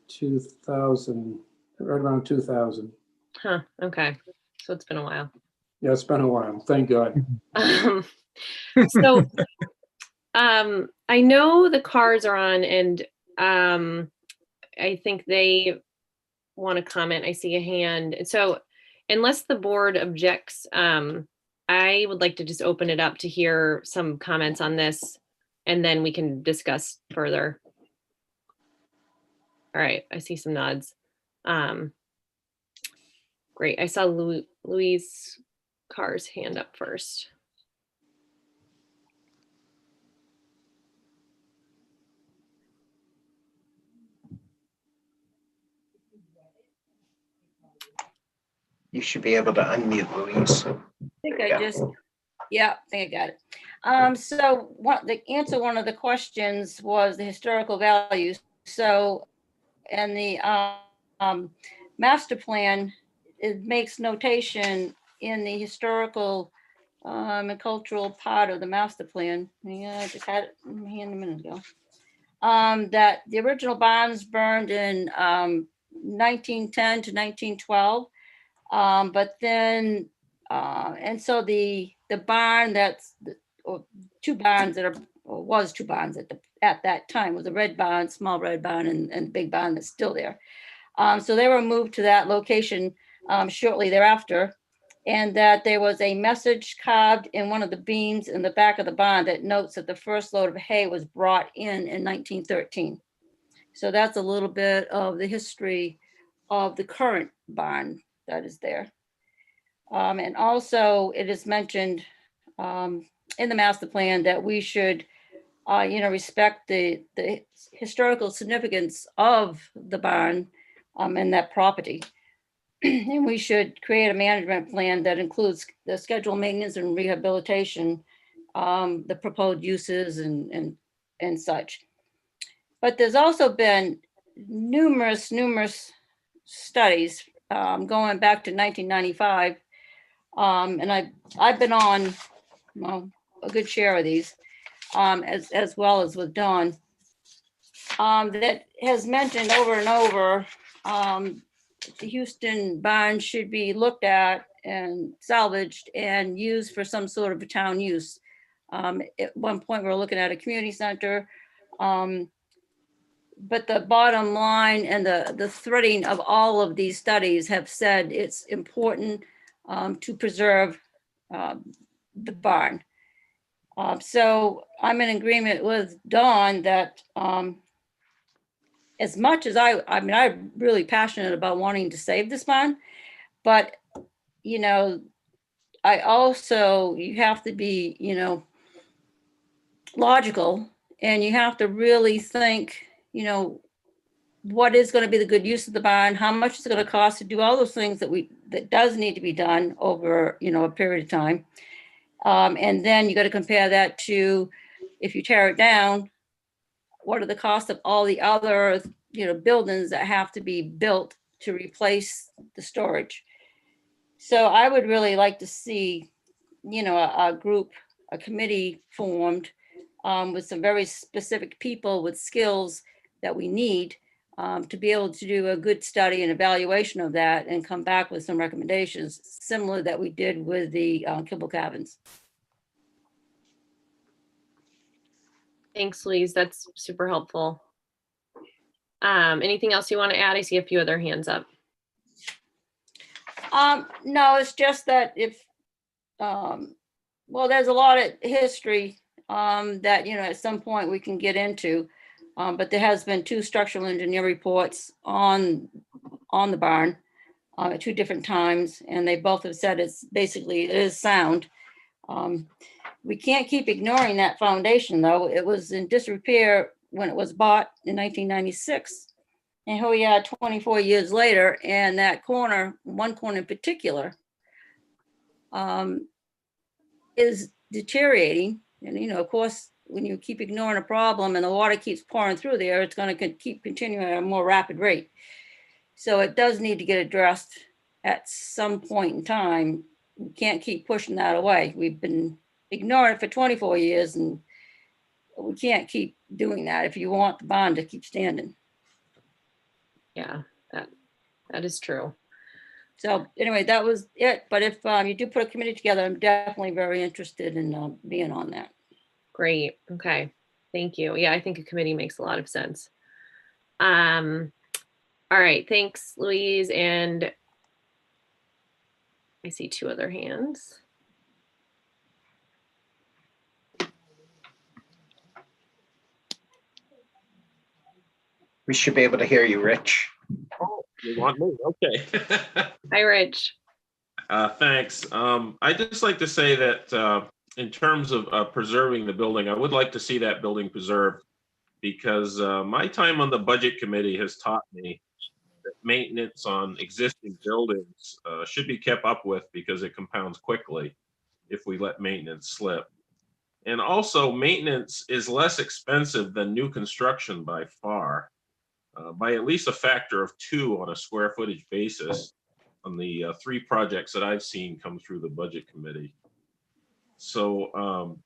2000, right around 2000. Huh, okay. So it's been a while. Yeah, it's been a while, thank God. So I know the cars are on, and I think they want to comment. I see a hand. So unless the board objects, I would like to just open it up to hear some comments on this, and then we can discuss further. All right, I see some nods. Great, I saw Louise Carr's hand up first. You should be able to unmute, Louise. I think I think I got it. So one of the questions was the historical values. So, and the master plan, it makes notation in the historical and cultural part of the master plan. Yeah, I just had it in my hand a minute ago. That the original barns burned in 1910 to 1912. But then, and so the barn or two barns that was two barns at that time was a red barn, small red barn, and the big barn that's still there. So they were moved to that location shortly thereafter, and that there was a message carved in one of the beams in the back of the barn that notes that the first load of hay was brought in 1913. So that's a little bit of the history of the current barn that is there. And also it is mentioned in the master plan that we should, respect the historical significance of the barn and that property. And we should create a management plan that includes the scheduled maintenance and rehabilitation, the proposed uses and such. But there's also been numerous studies going back to 1995. And I've been on a good share of these, as well as with Dawn, that has mentioned over and over the Houston barn should be looked at and salvaged and used for some sort of a town use. At one point, we were looking at a community center. But the bottom line and the threading of all of these studies have said it's important to preserve the barn. So I'm in agreement with Dawn that as much as I'm really passionate about wanting to save this barn, but I also, you have to be, logical, and you have to really think, what is going to be the good use of the barn, how much is it going to cost to do all those things that does need to be done over, a period of time. And then you got to compare that to, if you tear it down, what are the costs of all the other, buildings that have to be built to replace the storage. So I would really like to see, a committee formed with some very specific people with skills that we need to be able to do a good study and evaluation of that and come back with some recommendations similar that we did with the Kimball Cabins. Thanks, Louise. That's super helpful. Anything else you want to add? I see a few other hands up. No, it's just that if, there's a lot of history that, at some point we can get into, but there has been 2 structural engineer reports on on the barn at 2 different times, and they both have said it is sound. We can't keep ignoring that foundation, though. It was in disrepair when it was bought in 1996. And here we are 24 years later, and that corner, one corner in particular, is deteriorating. And, you know, of course, when you keep ignoring a problem and the water keeps pouring through there, it's going to keep continuing at a more rapid rate. So it does need to get addressed at some point in time. We can't keep pushing that away. We've been ignoring it for 24 years, and we can't keep doing that if you want the bond to keep standing. Yeah, that is true. So anyway, that was it. But if you do put a committee together, I'm definitely very interested in being on that. Great. Okay. Thank you. Yeah, I think a committee makes a lot of sense. All right. Thanks, Louise. And I see 2 other hands. We should be able to hear you, Rich. Oh, you want me? Okay. Hi, Rich. Thanks. I'd just like to say that in terms of preserving the building, I would like to see that building preserved, because my time on the budget committee has taught me that maintenance on existing buildings should be kept up with, because it compounds quickly if we let maintenance slip. And also, maintenance is less expensive than new construction by far, by at least a factor of 2 on a square footage basis on the 3 projects that I've seen come through the budget committee. So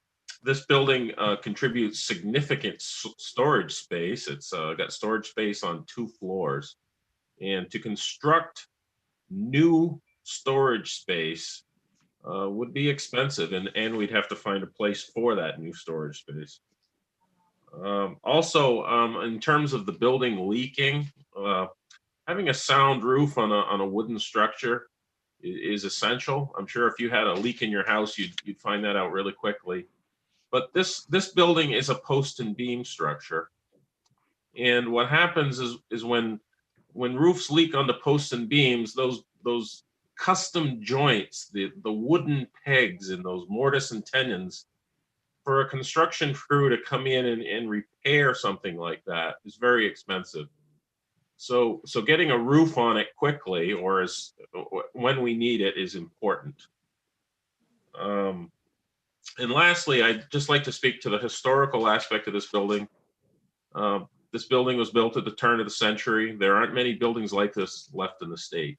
this building contributes significant storage space. It's got storage space on 2 floors. And to construct new storage space would be expensive, and we'd have to find a place for that new storage space. Also, in terms of the building leaking, having a sound roof on a wooden structure is essential. I'm sure if you had a leak in your house, you'd find that out really quickly. But this building is a post and beam structure, and what happens is when roofs leak onto posts and beams, those custom joints, the wooden pegs and those mortise and tenons, for a construction crew to come in and repair something like that is very expensive. So getting a roof on it quickly, or when we need it, is important. And lastly, I'd just like to speak to the historical aspect of this building. This building was built at the turn of the century. There aren't many buildings like this left in the state.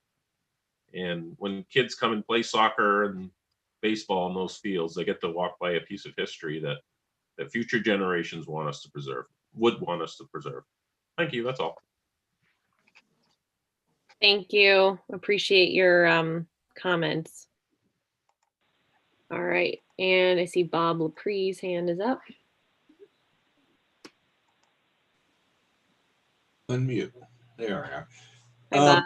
And when kids come and play soccer and baseball in those fields, they get to walk by a piece of history that future generations would want us to preserve. Thank you. That's all. Thank you. Appreciate your comments. All right. And I see Bob Lepre's hand is up. Unmute. There we are. Hi,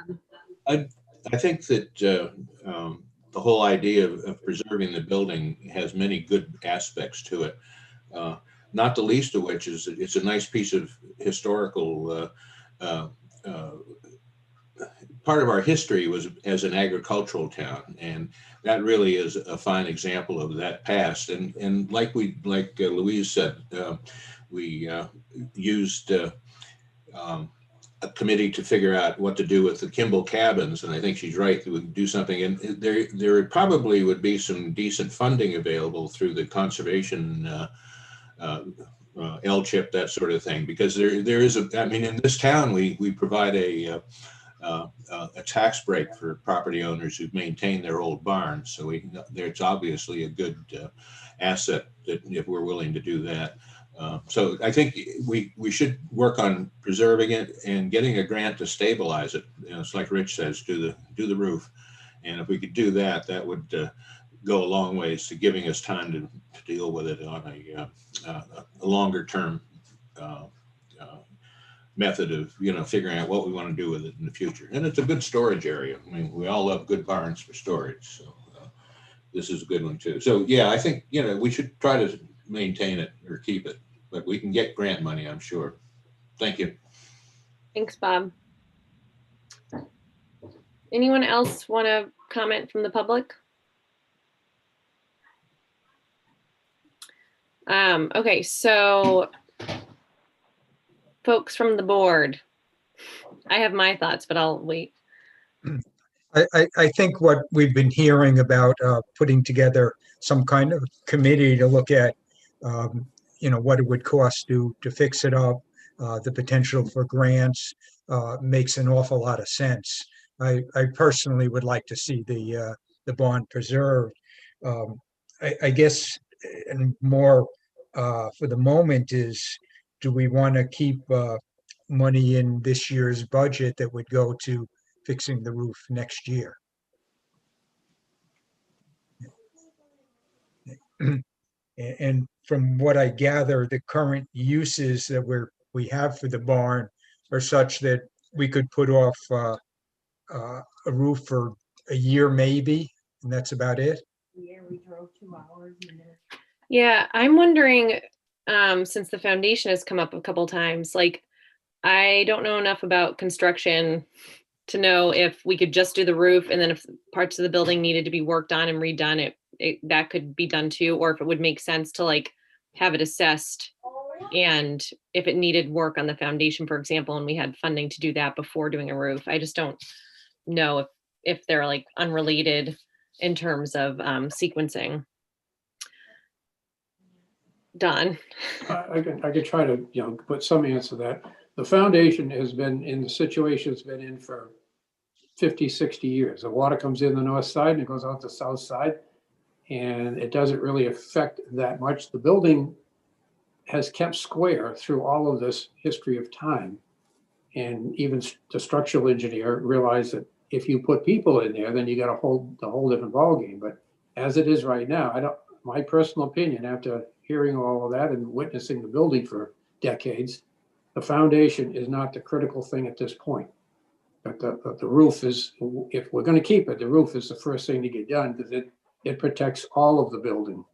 Bob. I think that the whole idea of preserving the building has many good aspects to it. Not the least of which is it's a nice piece of historical part of our history was as an agricultural town, and that really is a fine example of that past. And like Louise said, we used a committee to figure out what to do with the Kimball cabins, and I think she's right. We would do something, and there probably would be some decent funding available through the conservation LCHIP, that sort of thing, because there is I mean, in this town we provide a tax break for property owners who maintain their old barns, so it's obviously a good asset that if we're willing to do that. So I think we should work on preserving it and getting a grant to stabilize it. You know, it's like Rich says, do the roof, and if we could do that, that would go a long ways to giving us time to deal with it on a longer term method of figuring out what we want to do with it in the future. And it's a good storage area. I mean, we all love good barns for storage, so this is a good one too. So yeah, I think we should try to maintain it or keep it, but we can get grant money, I'm sure. Thank you. Thanks, Bob. Anyone else want to comment from the public? Okay, so folks from the board, I have my thoughts, but I'll wait. I think what we've been hearing about putting together some kind of committee to look at, what it would cost to fix it up, the potential for grants, makes an awful lot of sense. I personally would like to see the bond preserved. I guess, and more for the moment is, do we want to keep money in this year's budget that would go to fixing the roof next year? And from what I gather, the current uses that we have for the barn are such that we could put off a roof for a year maybe, and that's about it. Yeah, we drove 2 hours. Yeah, I'm wondering, since the foundation has come up a couple times, like, I don't know enough about construction to know if we could just do the roof, and then if parts of the building needed to be worked on and redone, that could be done too, or if it would make sense to like have it assessed, and if it needed work on the foundation, for example, and we had funding to do that before doing a roof. I just don't know if they're like unrelated in terms of sequencing. Don. I could try to, put some answer to that. The foundation has been in the situation it's been in for 50, 60 years. The water comes in the north side and it goes out the south side, and it doesn't really affect that much. The building has kept square through all of this history of time. And even the structural engineer realized that if you put people in there, then you got a whole different ballgame. But as it is right now, my personal opinion, after hearing all of that and witnessing the building for decades, the foundation is not the critical thing at this point. But the roof is, if we're going to keep it, the roof is the first thing to get done, because it protects all of the building.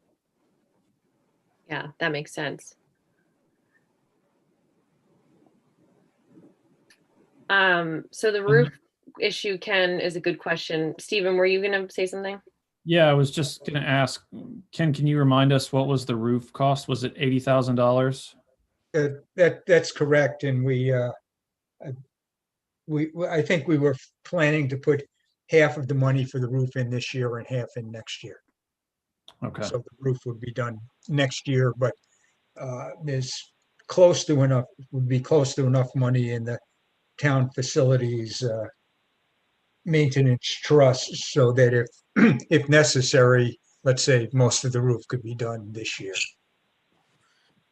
Yeah, that makes sense. So the roof issue, Ken, is a good question. Stephen, were you going to say something? Yeah, I was just going to ask, Ken, can you remind us what was the roof cost? Was it $80,000? That's correct. And I think we were planning to put half of the money for the roof in this year and half in next year. Okay. So the roof would be done next year, but there's would be close to enough money in the town facilities maintenance trust, so that if necessary, let's say most of the roof could be done this year.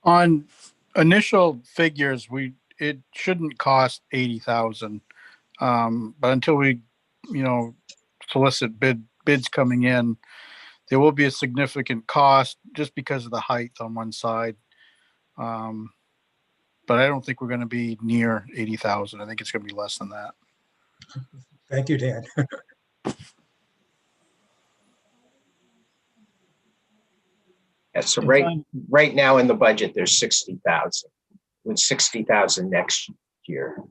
On initial figures, it shouldn't cost 80,000, but until we, solicit bids coming in, there will be a significant cost just because of the height on one side. But I don't think we're going to be near 80,000. I think it's going to be less than that. Thank you, Dan. Yeah, so right now in the budget, there's 60,000, with 60,000 next year.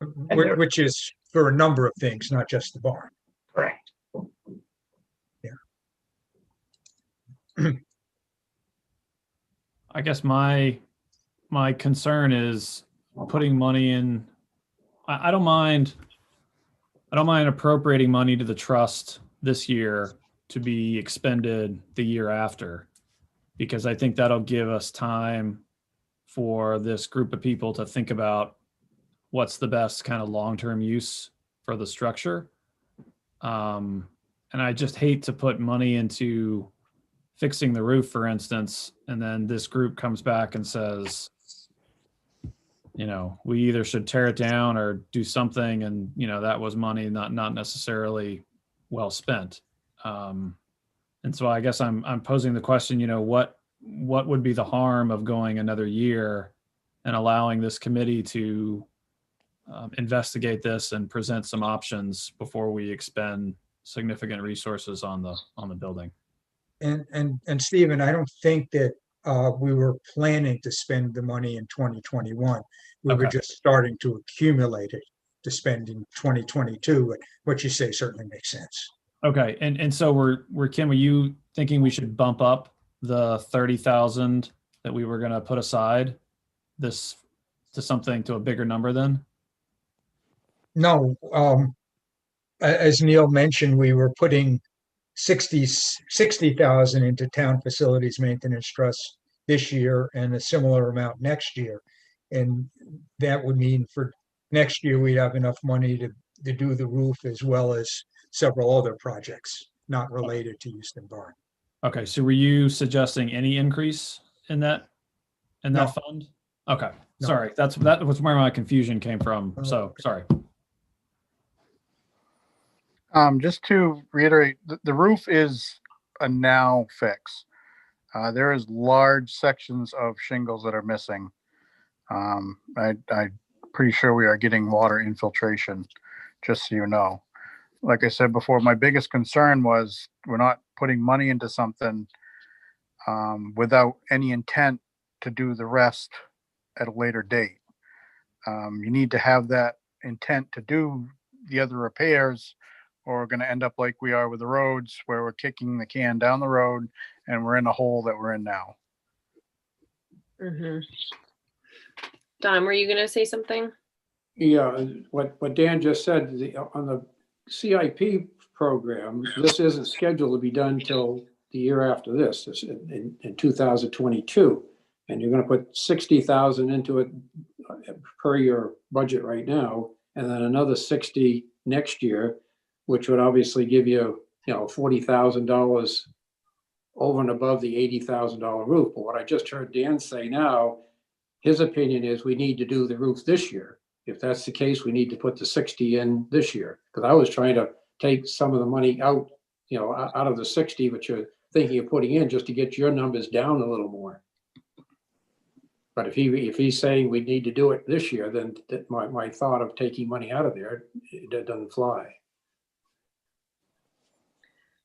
Which is for a number of things, not just the barn. Correct. Yeah. I guess my concern is putting money in. I don't mind appropriating money to the trust this year to be expended the year after, because I think that'll give us time for this group of people to think about what's the best kind of long-term use for the structure. And I just hate to put money into fixing the roof, for instance, and then this group comes back and says, we either should tear it down or do something, and that was money not necessarily well spent. And so I guess I'm posing the question, what would be the harm of going another year and allowing this committee to investigate this and present some options before we expend significant resources on the building? And Stephen, I don't think that we were planning to spend the money in 2021. We were just starting to accumulate it. to spend in 2022. But what you say certainly makes sense. Okay, and so Kim, were you thinking we should bump up the 30,000 that we were gonna put aside this to something, to a bigger number then? No, as Neil mentioned, we were putting 60,000 into town facilities maintenance trust this year and a similar amount next year. And that would mean for next year, we'd have enough money to do the roof as well as several other projects not related to Houston Barn. Okay, so were you suggesting any increase in that No. fund? Okay, No. sorry, that was where my confusion came from, so, sorry. Just to reiterate, the roof is a now fix. There is large sections of shingles that are missing. I'm pretty sure we are getting water infiltration, just so you know. Like I said before, my biggest concern was we're not putting money into something without any intent to do the rest at a later date. You need to have that intent to do the other repairs, or we're going to end up like we are with the roads, where we're kicking the can down the road and we're in a hole that we're in now. Mm-hmm. Don, were you going to say something? Yeah, what Dan just said, on the CIP program, this isn't scheduled to be done till the year after this, in 2022. And you're gonna put 60,000 into it per your budget right now, and then another 60 next year, which would obviously give you, $40,000 over and above the $80,000 roof. But what I just heard Dan say now, his opinion is we need to do the roof this year. If that's the case, we need to put the 60 in this year. Because I was trying to take some of the money out, out of the 60, but you're thinking of putting in just to get your numbers down a little more. But if he's saying we need to do it this year, then my thought of taking money out of there, it doesn't fly.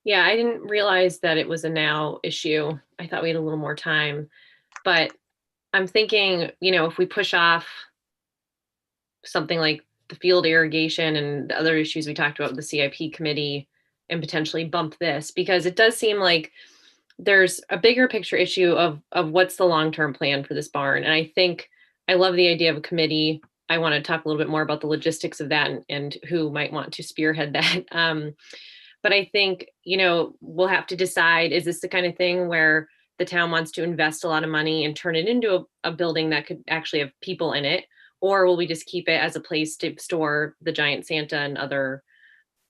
Yeah, I didn't realize that it was a now issue. I thought we had a little more time, but I'm thinking, if we push off something like the field irrigation and the other issues we talked about with the CIP committee and potentially bump this, because it does seem like there's a bigger picture issue of what's the long-term plan for this barn. And I think I love the idea of a committee. I want to talk a little bit more about the logistics of that and who might want to spearhead that. But I think, we'll have to decide, is this the kind of thing where the town wants to invest a lot of money and turn it into a building that could actually have people in it? Or will we just keep it as a place to store the giant Santa and other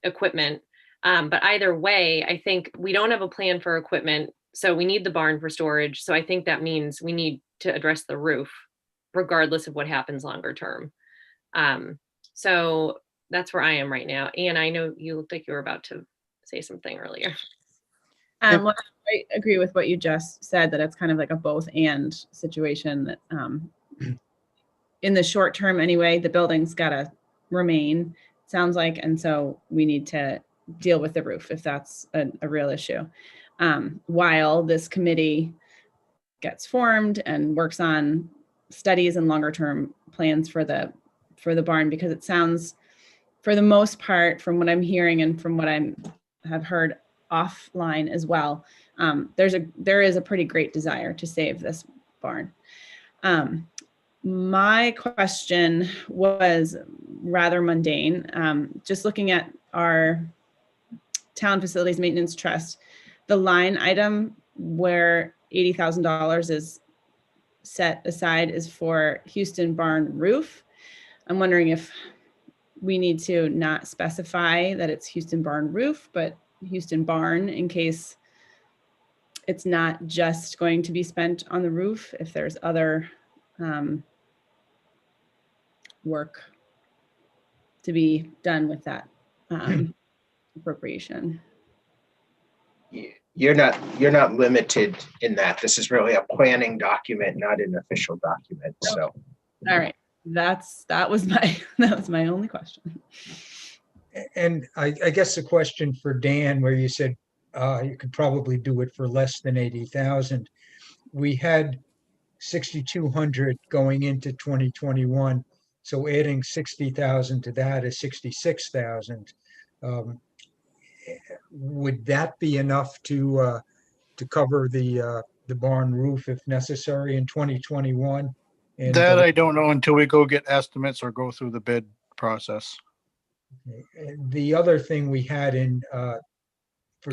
equipment? But either way, I think we don't have a plan for equipment, so we need the barn for storage. So I think that means we need to address the roof, regardless of what happens longer term. So that's where I am right now. And I know you looked like you were about to say something earlier. Well, I agree with what you just said, that it's kind of like a both and situation, that in the short term anyway, the building's got to remain, sounds like. And so we need to deal with the roof if that's a real issue. While this committee gets formed and works on studies and longer term plans for the barn, because it sounds, for the most part, from what I'm hearing and from what I have heard offline as well, there is a pretty great desire to save this barn. My question was rather mundane. Just looking at our town facilities maintenance trust, the line item where $80,000 is set aside is for Houston Barn roof. I'm wondering if we need to not specify that it's Houston Barn roof, but Houston Barn, in case it's not just going to be spent on the roof, if there's other work to be done with that appropriation. You're not limited in that. This is really a planning document, not an official document. So, all right, that was my only question. And I guess the question for Dan, where you said you could probably do it for less than 80,000. We had 6,200 going into 2021. So adding 60,000 to that is 66,000. Would that be enough to cover the barn roof if necessary in 2021? And That I don't know until we go get estimates or go through the bid process. the other thing we had in for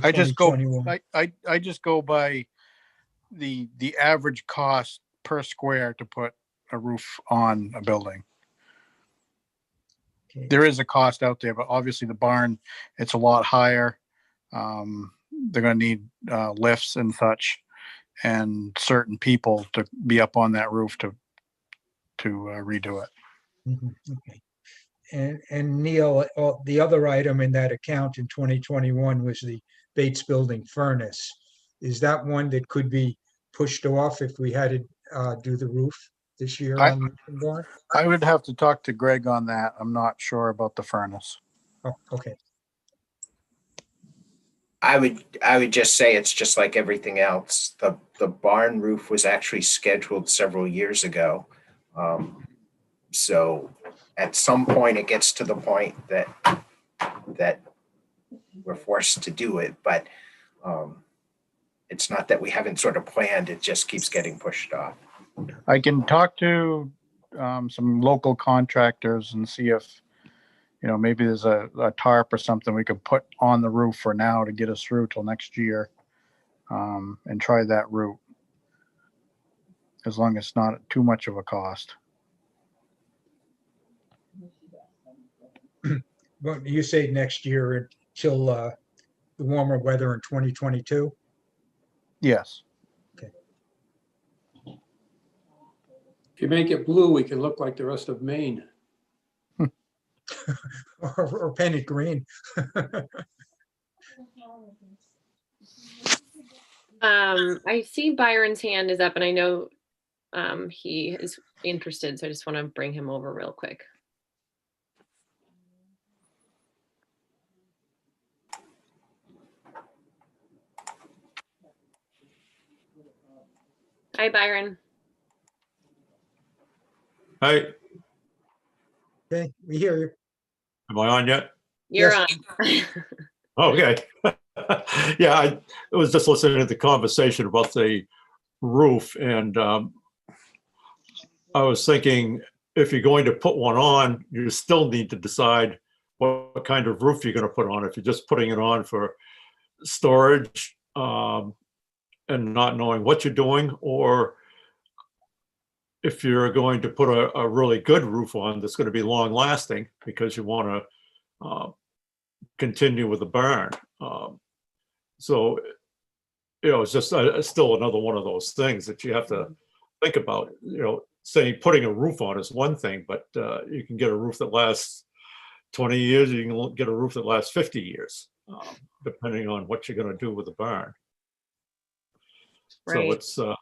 I just go, 2021. I just go by the average cost per square to put a roof on a building. Okay. There is a cost out there, but obviously the barn, it's a lot higher. They're gonna need lifts and such, and certain people to be up on that roof to redo it. Mhm, okay. And Neil, the other item in that account in 2021 was the Bates Building furnace. Is that one that could be pushed off if we had to do the roof this year I- on the barn? I would have to talk to Greg on that. I'm not sure about the furnace. Oh, okay. I would just say it's just like everything else. The barn roof was actually scheduled several years ago. So at some point it gets to the point that we're forced to do it, but it's not that we haven't sort of planned, it just keeps getting pushed off. I can talk to some local contractors and see if, maybe there's a tarp or something we could put on the roof for now to get us through till next year, and try that route. As long as it's not too much of a cost. But you say next year until the warmer weather in 2022? Yes. If you make it blue, we can look like the rest of Maine. Or painted green? I see Byron's hand is up and I know he is interested, so I just want to bring him over real quick. Hi, Byron. Hey, Okay, we hear you. am I on yet? You're Yes. on. Okay. Yeah, I was just listening to the conversation about the roof, and I was thinking, if you're going to put one on, you still need to decide what kind of roof you're going to put on. If you're just putting it on for storage and not knowing what you're doing, or if you're going to put a really good roof on that's going to be long lasting because you want to continue with the barn. So, it's just still another one of those things that you have to think about. Saying putting a roof on is one thing, but you can get a roof that lasts 20 years, you can get a roof that lasts 50 years, depending on what you're going to do with the barn. Right. So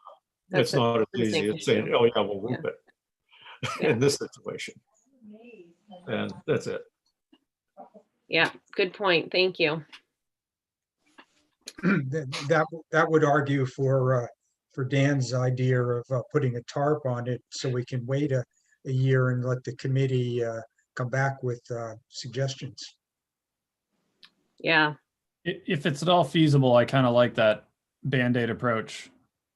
That's it's not as the easy same as saying, issue. oh yeah, we'll roof it Yeah. in this situation. And that's it. Yeah, good point. Thank you. That would argue for Dan's idea of putting a tarp on it so we can wait a year and let the committee come back with suggestions. Yeah. If it's at all feasible, I kind of like that Band-Aid approach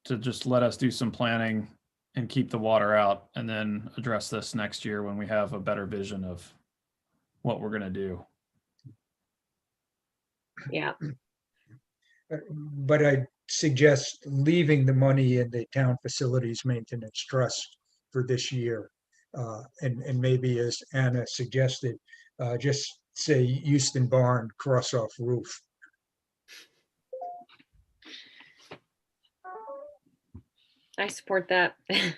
to just let us do some planning and keep the water out and then address this next year when we have a better vision of what we're going to do. Yeah. But I suggest leaving the money in the town facilities maintenance trust for this year. And maybe, as Anna suggested, just say Euston Barn cross off roof. I support that. And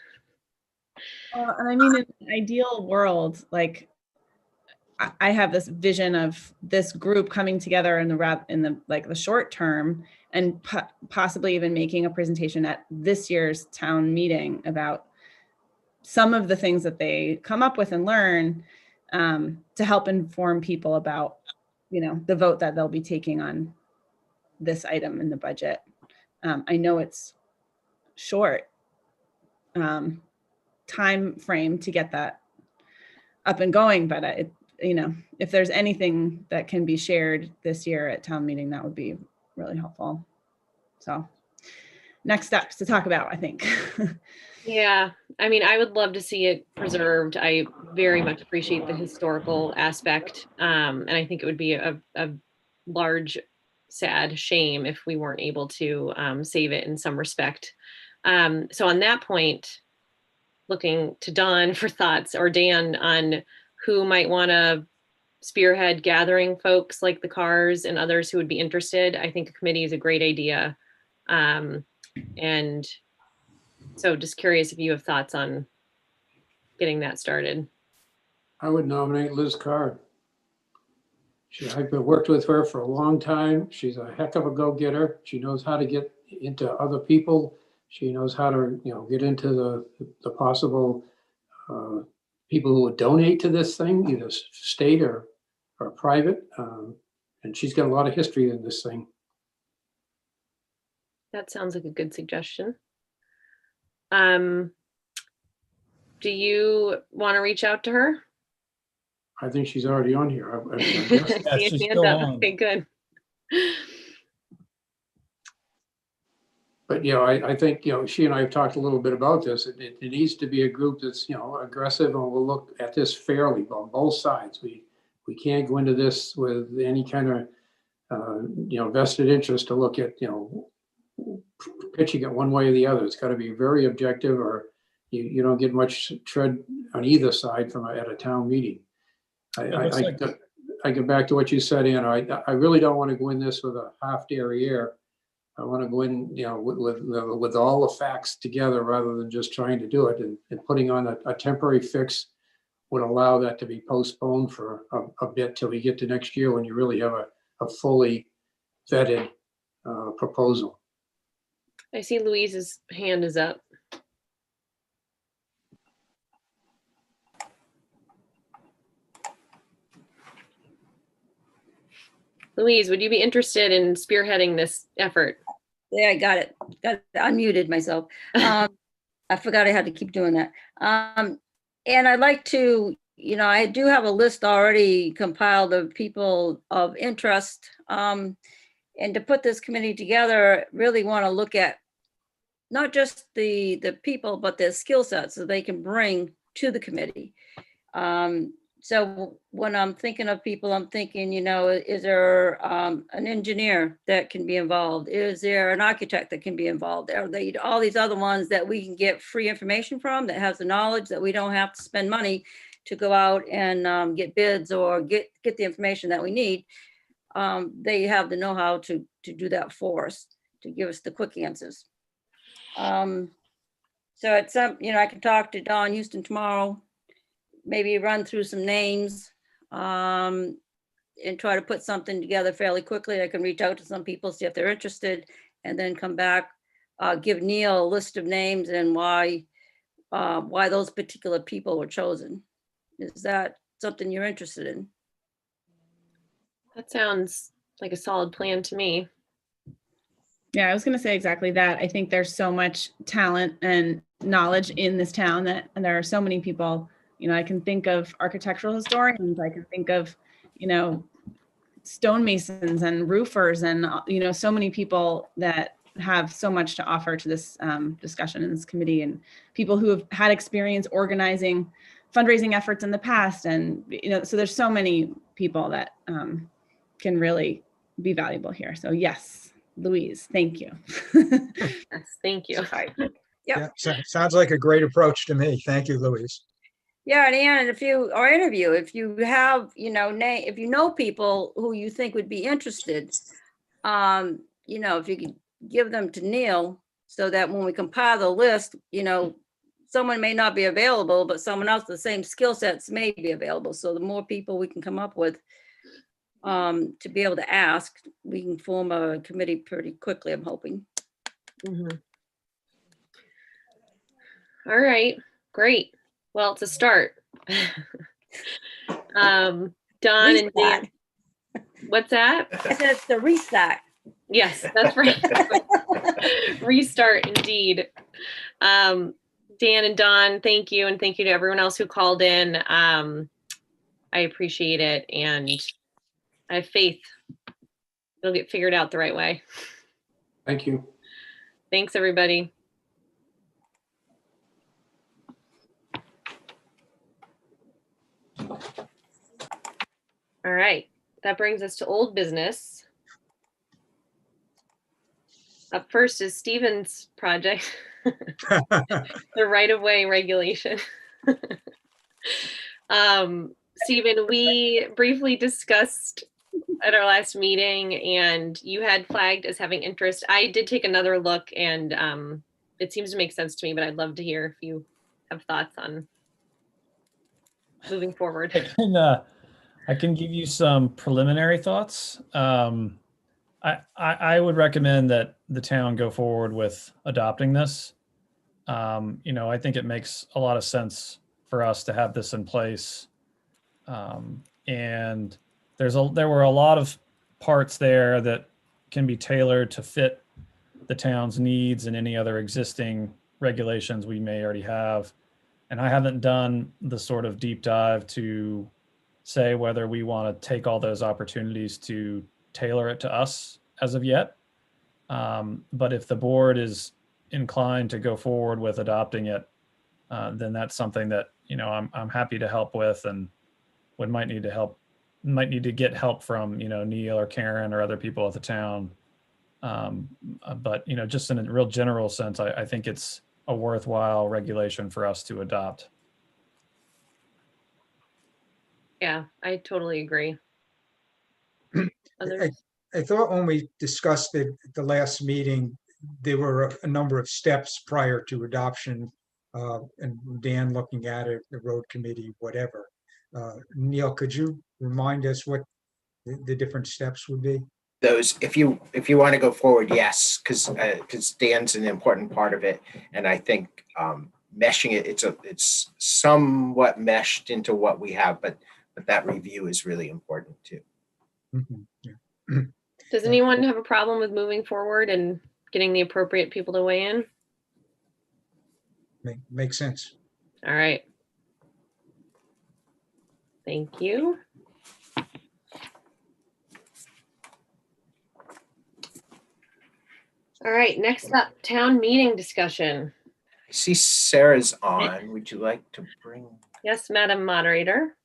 I mean, in an ideal world, like I have this vision of this group coming together in the short term and possibly even making a presentation at this year's town meeting about some of the things that they come up with and learn to help inform people about, the vote that they'll be taking on this item in the budget. I know it's short time frame to get that up and going, but if there's anything that can be shared this year at town meeting, that would be really helpful. So next steps to talk about, I think. Yeah, I mean, I would love to see it preserved. I very much appreciate the historical aspect. And I think it would be a large, sad shame if we weren't able to save it in some respect. So on that point, looking to Dawn for thoughts, or Dan, on who might want to spearhead gathering folks like the Cars and others who would be interested. I think a committee is a great idea. And so just curious if you have thoughts on getting that started. I would nominate Liz Carr. I've worked with her for a long time. She's a heck of a go-getter. She knows how to get into other people. She knows how to, get into the possible people who would donate to this thing, either state or private. And she's got a lot of history in this thing. That sounds like a good suggestion. Do you want to reach out to her? I think she's already on here. I See guess. a hand up. Okay, good. But, I think, she and I have talked a little bit about this. It needs to be a group that's, aggressive, and will look at this fairly on both sides. We can't go into this with any kind of, vested interest to look at, pitching it one way or the other. It's got to be very objective, or you don't get much tread on either side at a town meeting. I get back to what you said, Anna. I really don't want to go in this with a half derriere. I want to go in, with all the facts together, rather than just trying to do it. And putting on a temporary fix would allow that to be postponed for a bit till we get to next year, when you really have a fully vetted proposal. I see Louise's hand is up. Louise, would you be interested in spearheading this effort? Yeah, I got it. Unmuted myself. I forgot I had to keep doing that. And I'd like to, I do have a list already compiled of people of interest. And to put this committee together, really want to look at not just the people, but their skill sets that they can bring to the committee. So when I'm thinking of people, I'm thinking, is there an engineer that can be involved? Is there an architect that can be involved? Are they all these other ones that we can get free information from, that has the knowledge, that we don't have to spend money to go out and get bids or get the information that we need? They have the know-how to do that for us, to give us the quick answers. So at some, I can talk to Don Houston tomorrow, maybe run through some names, and try to put something together fairly quickly. I can reach out to some people, see if they're interested, and then come back, give Neil a list of names and why those particular people were chosen. Is that something you're interested in? That sounds like a solid plan to me. Yeah, I was going to say exactly that. I think there's so much talent and knowledge in this town and there are so many people. I can think of architectural historians. I can think of, stonemasons and roofers and, so many people that have so much to offer to this discussion in this committee, and people who have had experience organizing fundraising efforts in the past. And, so there's so many people that can really be valuable here. So yes, Louise, thank you. Yes, thank you. Yeah. Sounds like a great approach to me. Thank you, Louise. Yeah, and Ann, if you have, if you know people who you think would be interested, if you could give them to Neil, so that when we compile the list, someone may not be available, but someone else with the same skill sets may be available. So the more people we can come up with to be able to ask, we can form a committee pretty quickly, I'm hoping. Mm-hmm. All right, great. Well, it's a start. Don and Dan. What's that? I said it's the restart. Yes, that's right. Restart indeed. Dan and Don, thank you. And thank you to everyone else who called in. I appreciate it, and I have faith it'll get figured out the right way. Thank you. Thanks, everybody. All right, that brings us to old business. Up first is Stephen's project, the right-of-way regulation. Stephen, we briefly discussed at our last meeting, and you had flagged as having interest. I did take another look, and it seems to make sense to me, but I'd love to hear if you have thoughts on moving forward. I can give you some preliminary thoughts. I would recommend that the town go forward with adopting this. I think it makes a lot of sense for us to have this in place. And there were a lot of parts there that can be tailored to fit the town's needs and any other existing regulations we may already have. And I haven't done the sort of deep dive to say whether we want to take all those opportunities to tailor it to us as of yet. But if the board is inclined to go forward with adopting it, then that's something that, I'm happy to help with, and might need to get help from, Neil or Karen or other people at the town. But, just in a real general sense, I think it's a worthwhile regulation for us to adopt. Yeah, I totally agree. I thought when we discussed it at the last meeting, there were a number of steps prior to adoption, and Dan looking at it, the road committee, whatever. Neil, could you remind us what the different steps would be? Those, if you want to go forward, yes, because Dan's an important part of it, and I think meshing it, it's somewhat meshed into what we have, but that review is really important too. Mm-hmm. Yeah. Does anyone have a problem with moving forward and getting the appropriate people to weigh in? Makes sense. All right. Thank you. All right, next up, town meeting discussion. I see Sarah's on. Would you like to bring? Yes, Madam Moderator.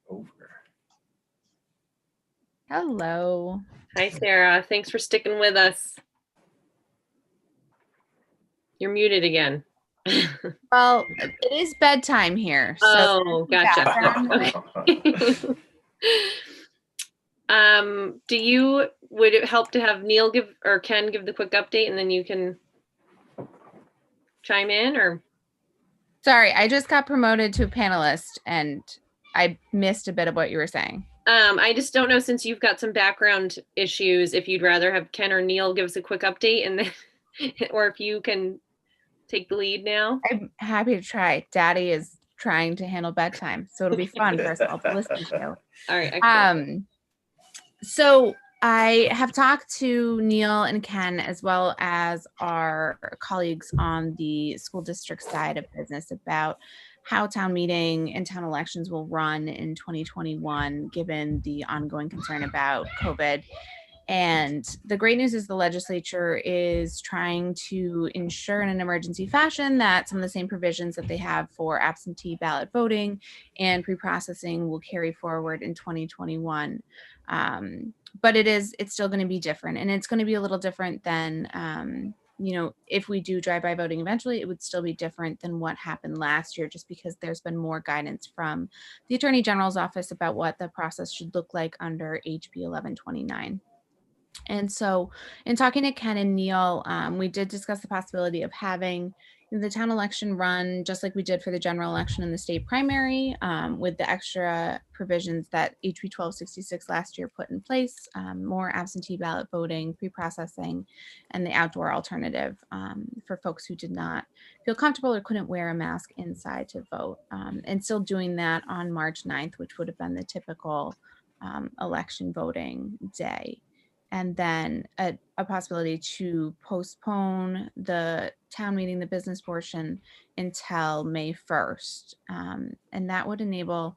Over. Hello. Hi, Sarah. Thanks for sticking with us. You're muted again. Well, it is bedtime here. So oh, gotcha. Would it help to have Neil give or Ken give the quick update, and then you can chime in? Or sorry, I just got promoted to a panelist and I missed a bit of what you were saying. I just don't know, since you've got some background issues, if you'd rather have Ken or Neil give us a quick update, and then or if you can take the lead now. I'm happy to try. Daddy is trying to handle bedtime, so it'll be fun for us all to listen to. All right. Excellent. So I have talked to Neil and Ken, as well as our colleagues on the school district side of business, about how town meeting and town elections will run in 2021, given the ongoing concern about COVID. And the great news is the legislature is trying to ensure in an emergency fashion that some of the same provisions that they have for absentee ballot voting and pre-processing will carry forward in 2021. But it's still going to be different, and it's going to be a little different than, if we do drive-by voting eventually, it would still be different than what happened last year, just because there's been more guidance from the Attorney General's office about what the process should look like under HB 1129. And so in talking to Ken and Neil, we did discuss the possibility of having the town election run just like we did for the general election and the state primary, with the extra provisions that HB 1266 last year put in place, more absentee ballot voting, pre-processing, and the outdoor alternative for folks who did not feel comfortable or couldn't wear a mask inside to vote, and still doing that on March 9th, which would have been the typical election voting day. And then a possibility to postpone the town meeting, the business portion, until May 1st. And that would enable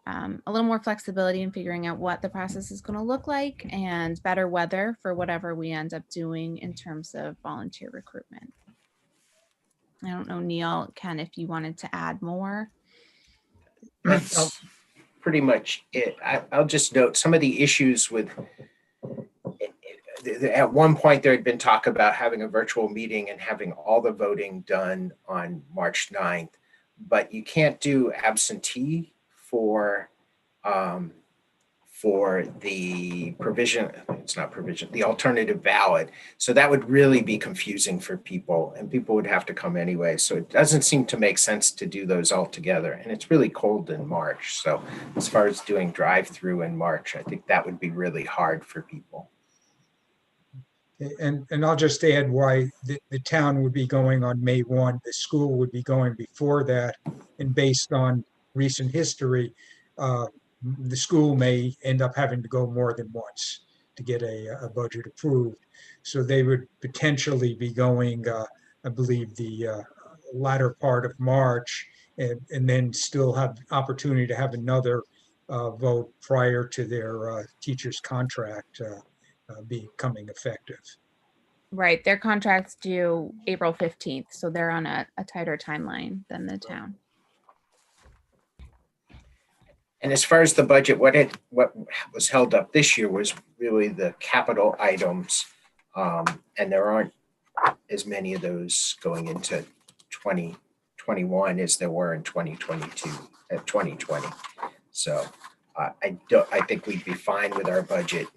a little more flexibility in figuring out what the process is going to look like and better weather for whatever we end up doing in terms of volunteer recruitment. I don't know, Neil, Ken, if you wanted to add more. That's pretty much it. I'll just note some of the issues with, at one point there had been talk about having a virtual meeting and having all the voting done on March 9th, but you can't do absentee for the provision, it's not provision, the alternative ballot. So that would really be confusing for people, and people would have to come anyway. So it doesn't seem to make sense to do those all together. And it's really cold in March. So as far as doing drive-through in March, I think that would be really hard for people. And I'll just add why the town would be going on May 1, the school would be going before that. And based on recent history, the school may end up having to go more than once to get a budget approved. So they would potentially be going, I believe, the latter part of March, and then still have opportunity to have another vote prior to their teacher's contract becoming effective. Right, their contract's due April 15th, so they're on a tighter timeline than the town. And as far as the budget, what was held up this year was really the capital items. And there aren't as many of those going into 2021 as there were in 2020. So I think we'd be fine with our budget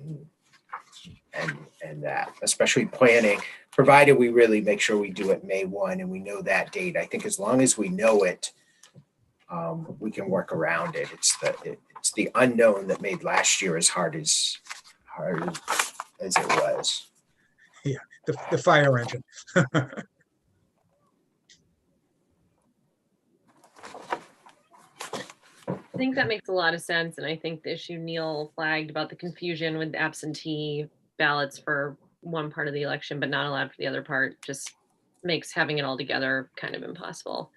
and that, especially planning, provided we really make sure we do it May 1 and we know that date. I think as long as we know it, we can work around it. It's the unknown that made last year as hard as it was. Yeah, the fire engine. I think that makes a lot of sense. And I think the issue Neil flagged about the confusion with absentee ballots for one part of the election, but not allowed for the other part, just makes having it all together kind of impossible.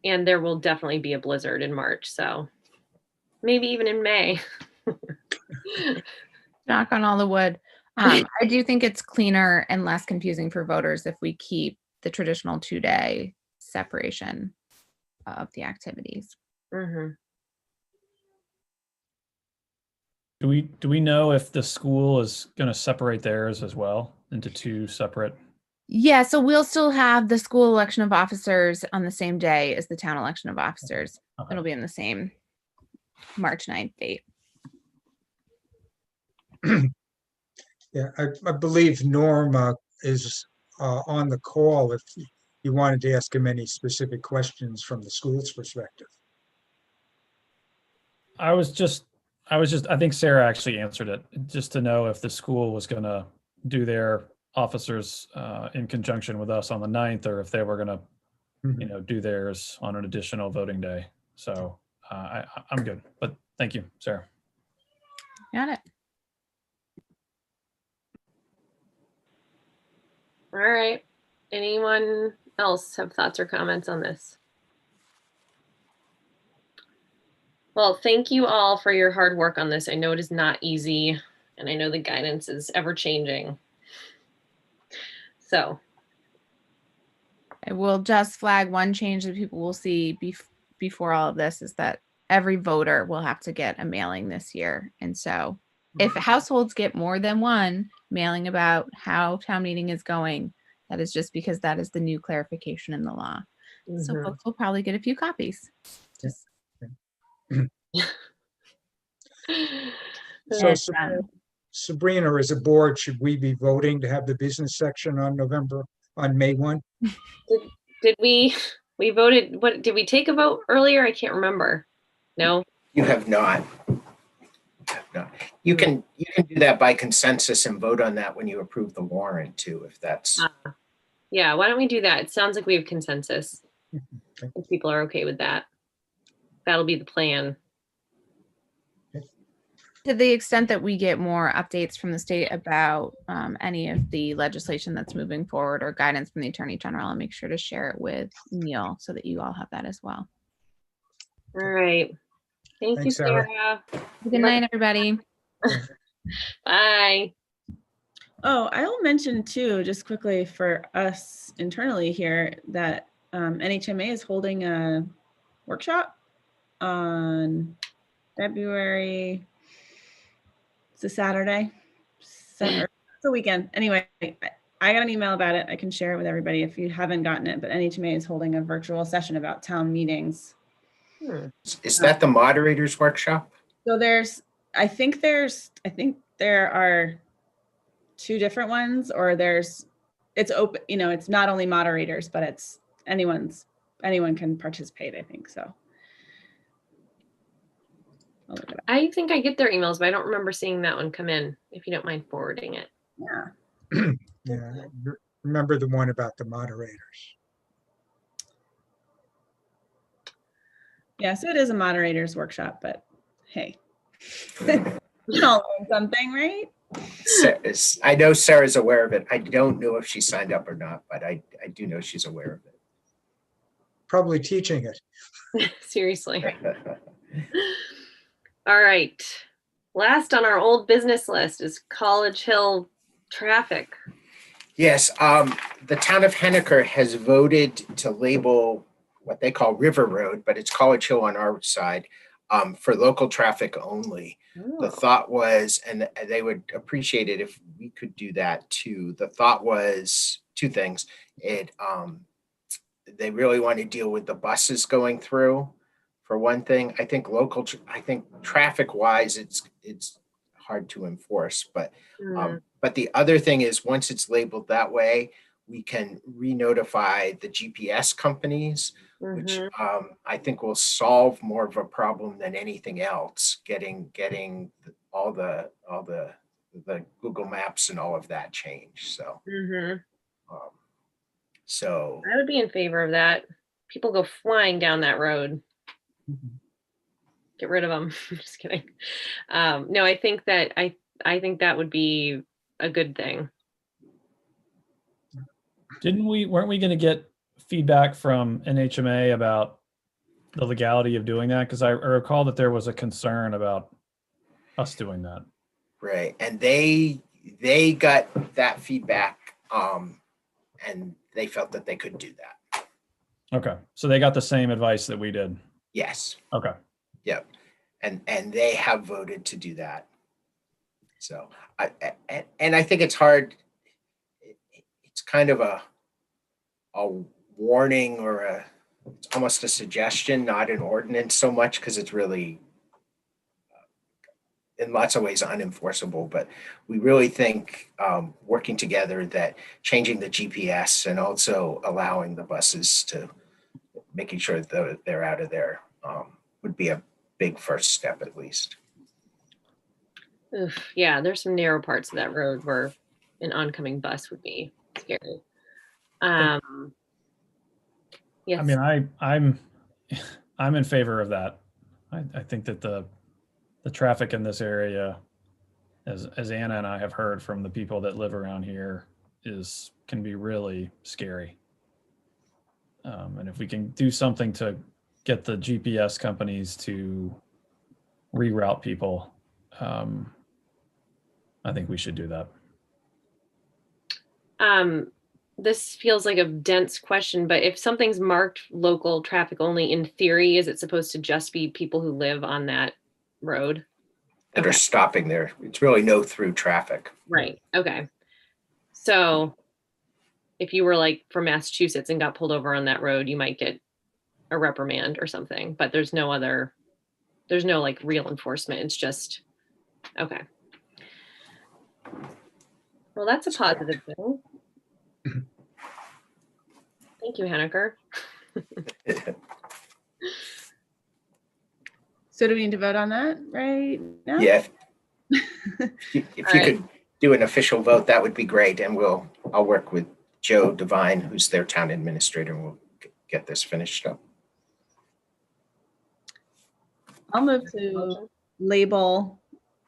And there will definitely be a blizzard in March, so maybe even in May. Knock on all the wood. I do think it's cleaner and less confusing for voters if we keep the traditional 2-day separation of the activities. Mm-hmm. Do we know if the school is going to separate theirs as well into 2 separate? Yeah, so we'll still have the school election of officers on the same day as the town election of officers. Okay. It'll be in the same March 9th date. Yeah, I believe Norm is on the call if you wanted to ask him any specific questions from the school's perspective. I think Sarah actually answered it, just to know if the school was going to do their officers in conjunction with us on the 9th, or if they were going to, do theirs on an additional voting day. So I'm good, but thank you, Sarah. Got it. All right. Anyone else have thoughts or comments on this? Well, thank you all for your hard work on this. I know it is not easy, and I know the guidance is ever changing. So I will just flag one change that people will see before all of this is that every voter will have to get a mailing this year. And so if households get more than one mailing about how town meeting is going, that is just because that is the new clarification in the law. Mm-hmm. So folks will probably get a few copies. Just So Sabrina, as a board, should we be voting to have the business section on May 1? Did we voted, what, did we take a vote earlier? I can't remember. No? You have not. No. You can do that by consensus and vote on that when you approve the warrant too, if that's. Yeah, why don't we do that? It sounds like we have consensus. If people are okay with that. That'll be the plan. To the extent that we get more updates from the state about any of the legislation that's moving forward or guidance from the Attorney General, I'll make sure to share it with Neil so that you all have that as well. All right. Thank you, Thanks, Sarah. Sarah. Good night, everybody. Bye. Oh, I'll mention too, just quickly for us internally here, that NHMA is holding a workshop on February, it's a Saturday, it's a weekend. Anyway, I got an email about it. I can share it with everybody if you haven't gotten it, but NHMA is holding a virtual session about town meetings. Is that the moderators workshop? So I think there are two different ones, or it's open, it's not only moderators, but it's anyone can participate, I think so. I'll look it up. I think I get their emails, but I don't remember seeing that one come in, if you don't mind forwarding it. Yeah. Yeah, remember the one about the moderators. Yeah, so it is a moderators workshop, but hey, you all learn something, right? I know Sarah's aware of it. I don't know if she signed up or not, but I do know she's aware of it. Probably teaching it. Seriously. All right. Last on our old business list is College Hill traffic. Yes, the town of Henniker has voted to label what they call River Road, but it's College Hill on our side, for local traffic only. The thought was, and they would appreciate it if we could do that too. The thought was two things. They really want to deal with the buses going through, for one thing. I think traffic wise, it's hard to enforce, but the other thing is, once it's labeled that way, we can re-notify the GPS companies, which I think will solve more of a problem than anything else, getting all the Google Maps and all of that changed. So, so I would be in favor of that. People go flying down that road. Get rid of them. Just kidding. No, I think that I think that would be a good thing. Weren't we going to get feedback from NHMA about the legality of doing that? Because I recall that there was a concern about us doing that. Right, and they got that feedback, and they felt that they could do that. Okay, so they got the same advice that we did. Yes. Okay. Yep, and they have voted to do that. So I think it's hard. It's kind of a warning, or it's almost a suggestion, not an ordinance so much, because it's really in lots of ways unenforceable. But we really think, working together, that changing the GPS and also allowing the buses to making sure that they're out of there would be a big first step, at least. Oof, yeah, there's some narrow parts of that road where an oncoming bus would be scary. Yes. I mean, I'm in favor of that. I think that the traffic in this area, as Anna and I have heard from the people that live around here, can be really scary. And if we can do something to get the GPS companies to reroute people, I think we should do that. This feels like a dense question, but if something's marked local traffic only, in theory, is it supposed to just be people who live on that road that are stopping there? It's really no through traffic. Right. Okay. So if you were like from Massachusetts and got pulled over on that road, you might get a reprimand or something, but there's no like real enforcement. It's just, okay. Well, that's a positive thing. Thank you, Henniker. So do we need to vote on that right now? Yeah. If you could do an official vote, that would be great. And I'll work with Joe Devine, who's their town administrator, and we'll get this finished up. I'll move to label,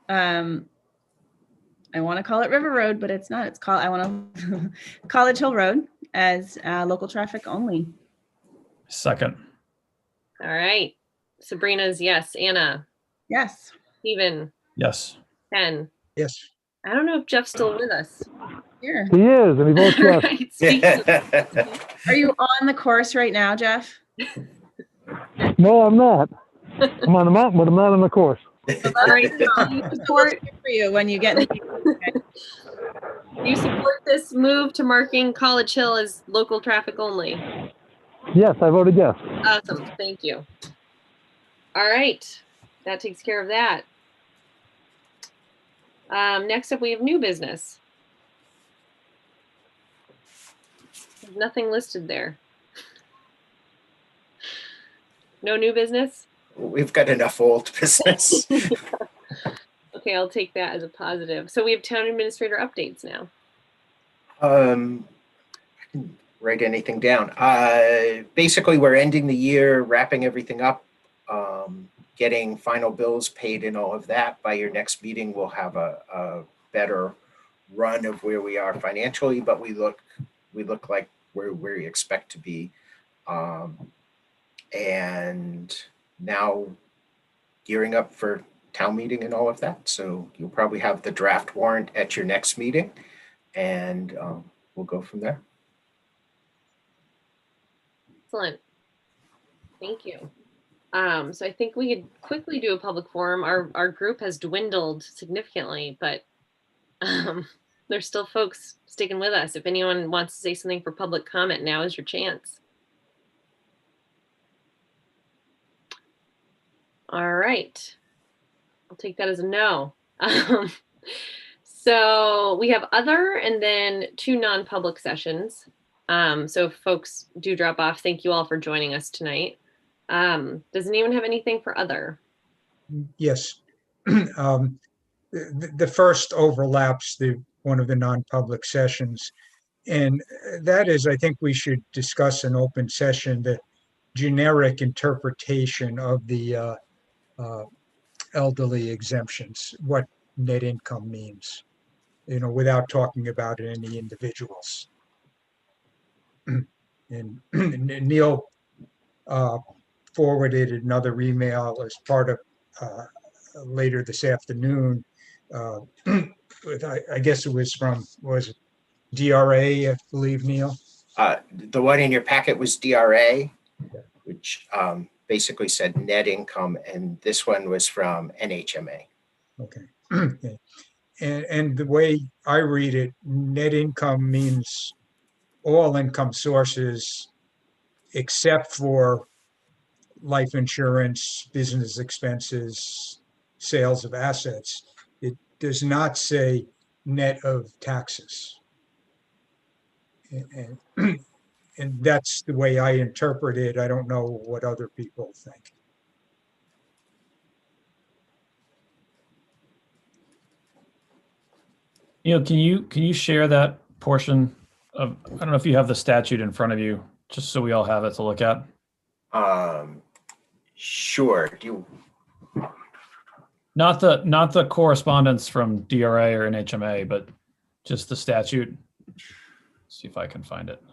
I want to call it River Road, but it's not. I want to College Hill Road as local traffic only. Second. All right. Sabrina's yes. Anna, Yes. Stephen, Yes. Ken. Yes. I don't know if Jeff's still with us. Here. He is, and he votes yes. Right, speak to- Are you on the course right now, Jeff? No, I'm not. I'm on the mountain, but I'm not on the course. All right, so do you support for you when you get in the do you support this move to marking College Hill as local traffic only? Yes, I voted yes. Awesome, thank you. All right, that takes care of that. Next up, we have new business. There's nothing listed there. No new business? We've got enough old business. Okay, I'll take that as a positive. So we have town administrator updates now. I can write anything down. Basically, we're ending the year, wrapping everything up, getting final bills paid and all of that. By your next meeting, we'll have a better run of where we are financially, but we look like where we expect to be. And now gearing up for town meeting and all of that. So you'll probably have the draft warrant at your next meeting, and we'll go from there. Excellent. Thank you. So I think we could quickly do a public forum. Our group has dwindled significantly, but there's still folks sticking with us. If anyone wants to say something for public comment, now is your chance. All right. I'll take that as a no. So we have other and then 2 non-public sessions. So if folks do drop off, thank you all for joining us tonight. Does anyone have anything for other? Yes. The first overlaps one of the non-public sessions. And that is, I think we should discuss in open session the generic interpretation of the elderly exemptions, what net income means, without talking about any individuals. And Neil forwarded another email as part of later this afternoon. I guess it was was it DRA, I believe, Neil? The one in your packet was DRA, which basically said net income, and this one was from NHMA. Okay. Okay. And the way I read it, net income means all income sources except for life insurance, business expenses, sales of assets. It does not say net of taxes. And that's the way I interpret it. I don't know what other people think. Can you share that portion of, I don't know if you have the statute in front of you, just so we all have it to look at. Sure. Not the correspondence from DRA or NHMA, but just the statute. Let's see if I can find it.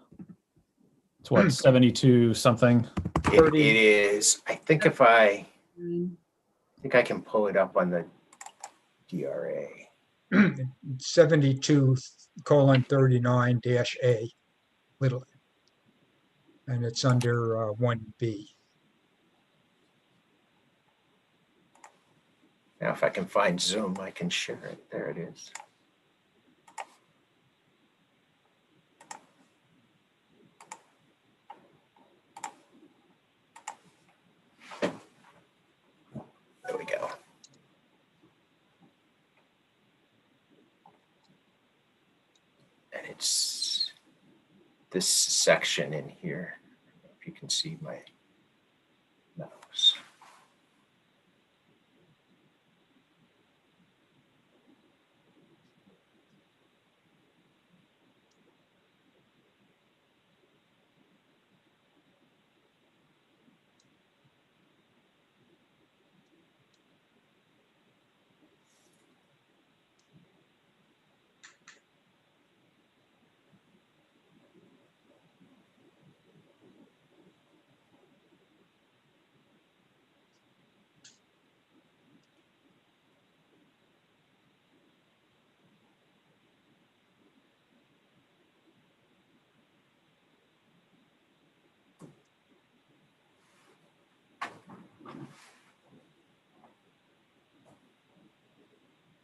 It's what, 72 something? It is. I think I can pull it up on the DRA. 72:39-A, little, and it's under 1B. Now, if I can find Zoom, I can share it. There it is. There we go. And it's this section in here. I don't know if you can see my mouse.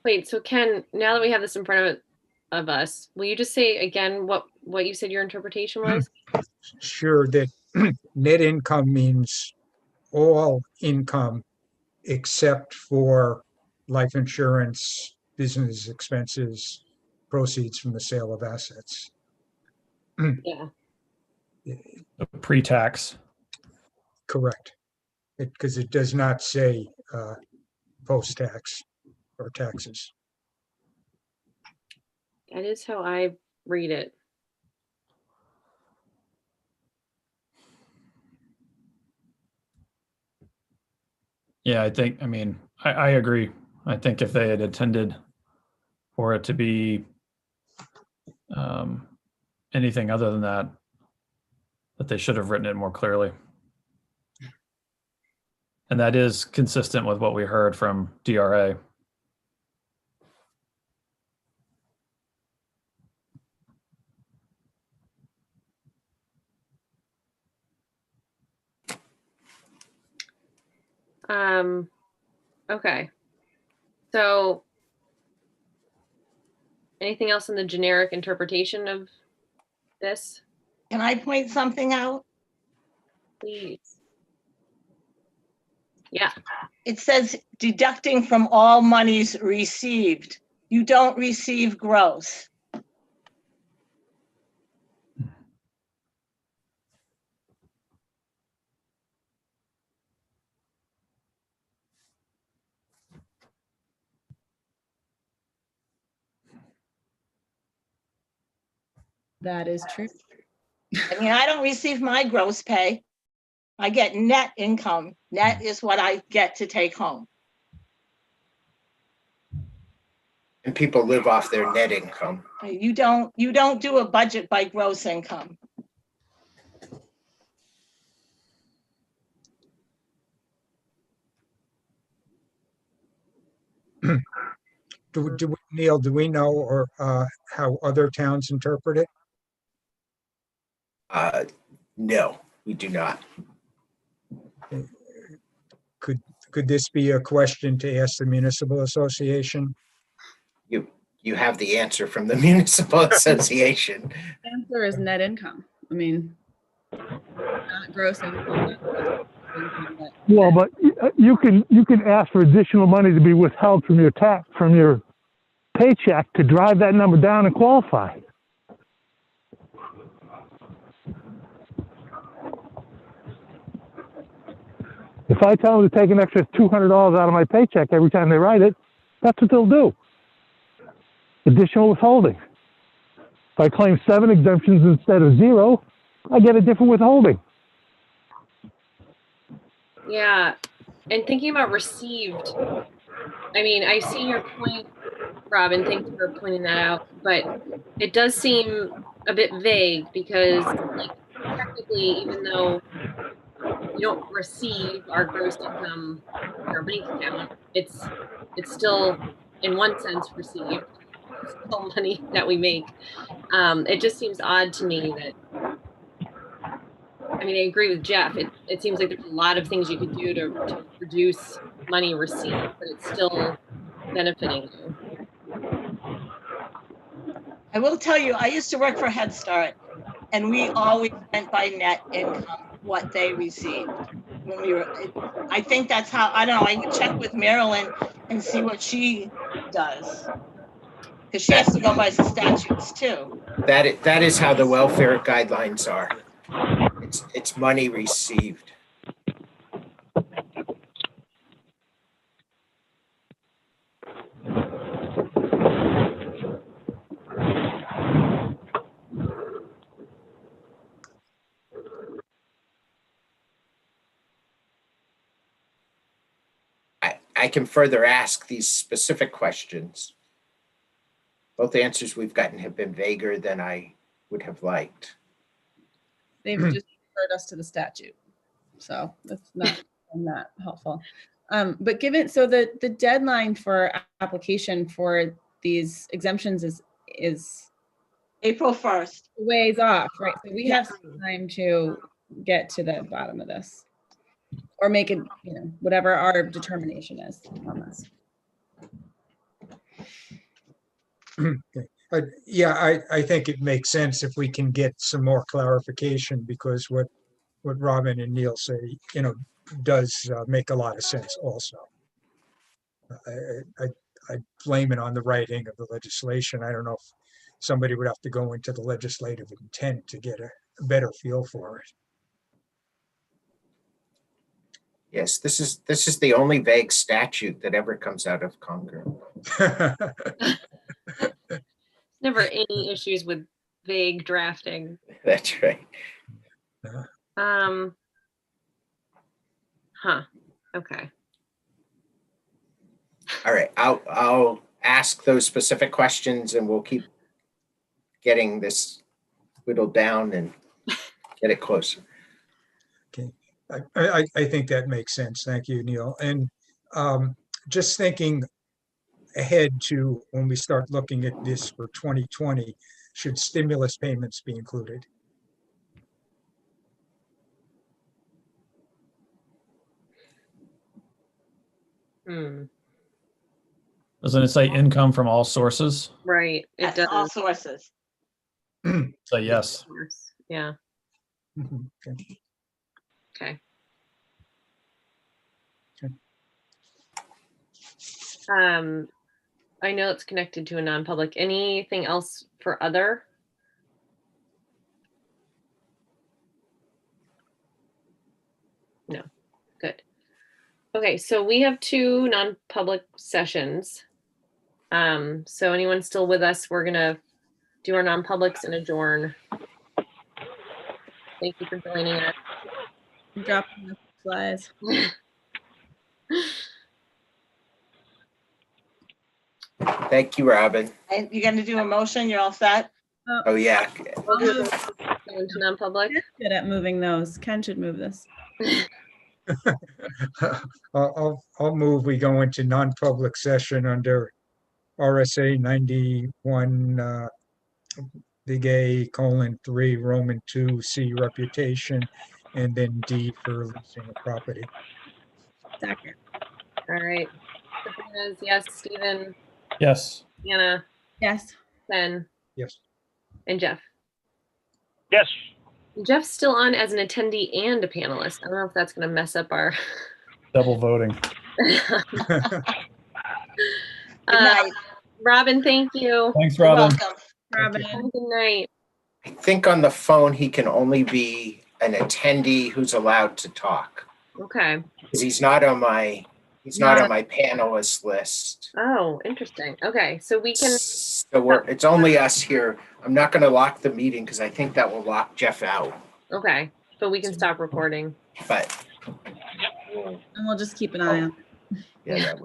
Wait, so Ken, now that we have this in front of us, will you just say again what you said your interpretation was? Sure, that net income means all income except for life insurance, business expenses, proceeds from the sale of assets. Yeah. Pre-tax. Correct. Because it does not say post-tax or taxes. That is how I read it. Yeah, I agree. I think if they had intended for it to be anything other than that they should have written it more clearly. And that is consistent with what we heard from DRA. Okay. So anything else in the generic interpretation of this? Can I point something out? Please. Yeah. It says deducting from all monies received. You don't receive gross. That is true. I mean, I don't receive my gross pay. I get net income. Net is what I get to take home. And people live off their net income. You don't do a budget by gross income. Neil, do we know or how other towns interpret it? No, we do not. Could this be a question to ask the municipal association? You have the answer from the municipal association. The answer is net income. I mean, not gross income. Well, but you can ask for additional money to be withheld from your paycheck to drive that number down and qualify. If I tell them to take an extra $200 out of my paycheck every time they write it, that's what they'll do. Additional withholding. If I claim 7 exemptions instead of 0, I get a different withholding. Yeah. And thinking about received, I mean, I see your point, Robin. Thank you for pointing that out. But it does seem a bit vague because, like, technically, even though we don't receive our gross income in our bank account, it's still, in one sense, received. It's still money that we make. It just seems odd to me that. I mean, I agree with Jeff. It seems like there's a lot of things you could do to reduce money received, but it's still benefiting you. I will tell you, I used to work for Head Start, and we always went by net income, what they received. When we were, I think that's how, I don't know, I can check with Marilyn and see what she does. Because she has to go by the statutes too. That is how the welfare guidelines are. It's money received. I can further ask these specific questions. Both answers we've gotten have been vaguer than I would have liked. They've just referred us to the statute. So that's not helpful. But given, so the deadline for application for these exemptions is April 1st. Ways off, right? So we have some time to get to the bottom of this. Or make it, whatever our determination is on this. Okay. Yeah, I think it makes sense if we can get some more clarification, because what Robin and Neil say, does make a lot of sense also. I blame it on the writing of the legislation. I don't know if somebody would have to go into the legislative intent to get a better feel for it. Yes, this is the only vague statute that ever comes out of Congress. Never any issues with vague drafting. That's right. Okay. All right, I'll ask those specific questions and we'll keep getting this whittled down and get it closer. Okay, I think that makes sense. Thank you, Neil. And just thinking ahead to when we start looking at this for 2020, should stimulus payments be included? Doesn't it say income from all sources? Right. It does. All sources. So yes. Yeah. Okay. Okay. Okay. I know it's connected to a non-public. Anything else for other? No. Good. Okay, so we have 2 non-public sessions. So anyone still with us, we're gonna do our non-publics and adjourn. Thank you for joining us. Dropping the slides. Thank you, Robin. And you're gonna do a motion, you're all set? Oh, yeah. We'll do go into non-public. Good at moving those. Ken should move this. I'll move, we go into non-public session under RSA 91, big A, :3, Roman 2, C, reputation, and then D for leasing a property. Second. All right. Sabrina's yes. Stephen, Yes. Anna, Yes. Ben, Yes. and Jeff. Yes. Jeff's still on as an attendee and a panelist. I don't know if that's going to mess up our. Double voting. Good night. Robin, thank you. Thanks, You're Robin. welcome. Robin. Have a good night. I think on the phone, he can only be an attendee who's allowed to talk. Okay. Because he's not on my panelist list. Oh, interesting. Okay, so we can. So it's only us here. I'm not going to lock the meeting because I think that will lock Jeff out. Okay, but we can stop recording. But And we'll just keep an eye on. yeah, that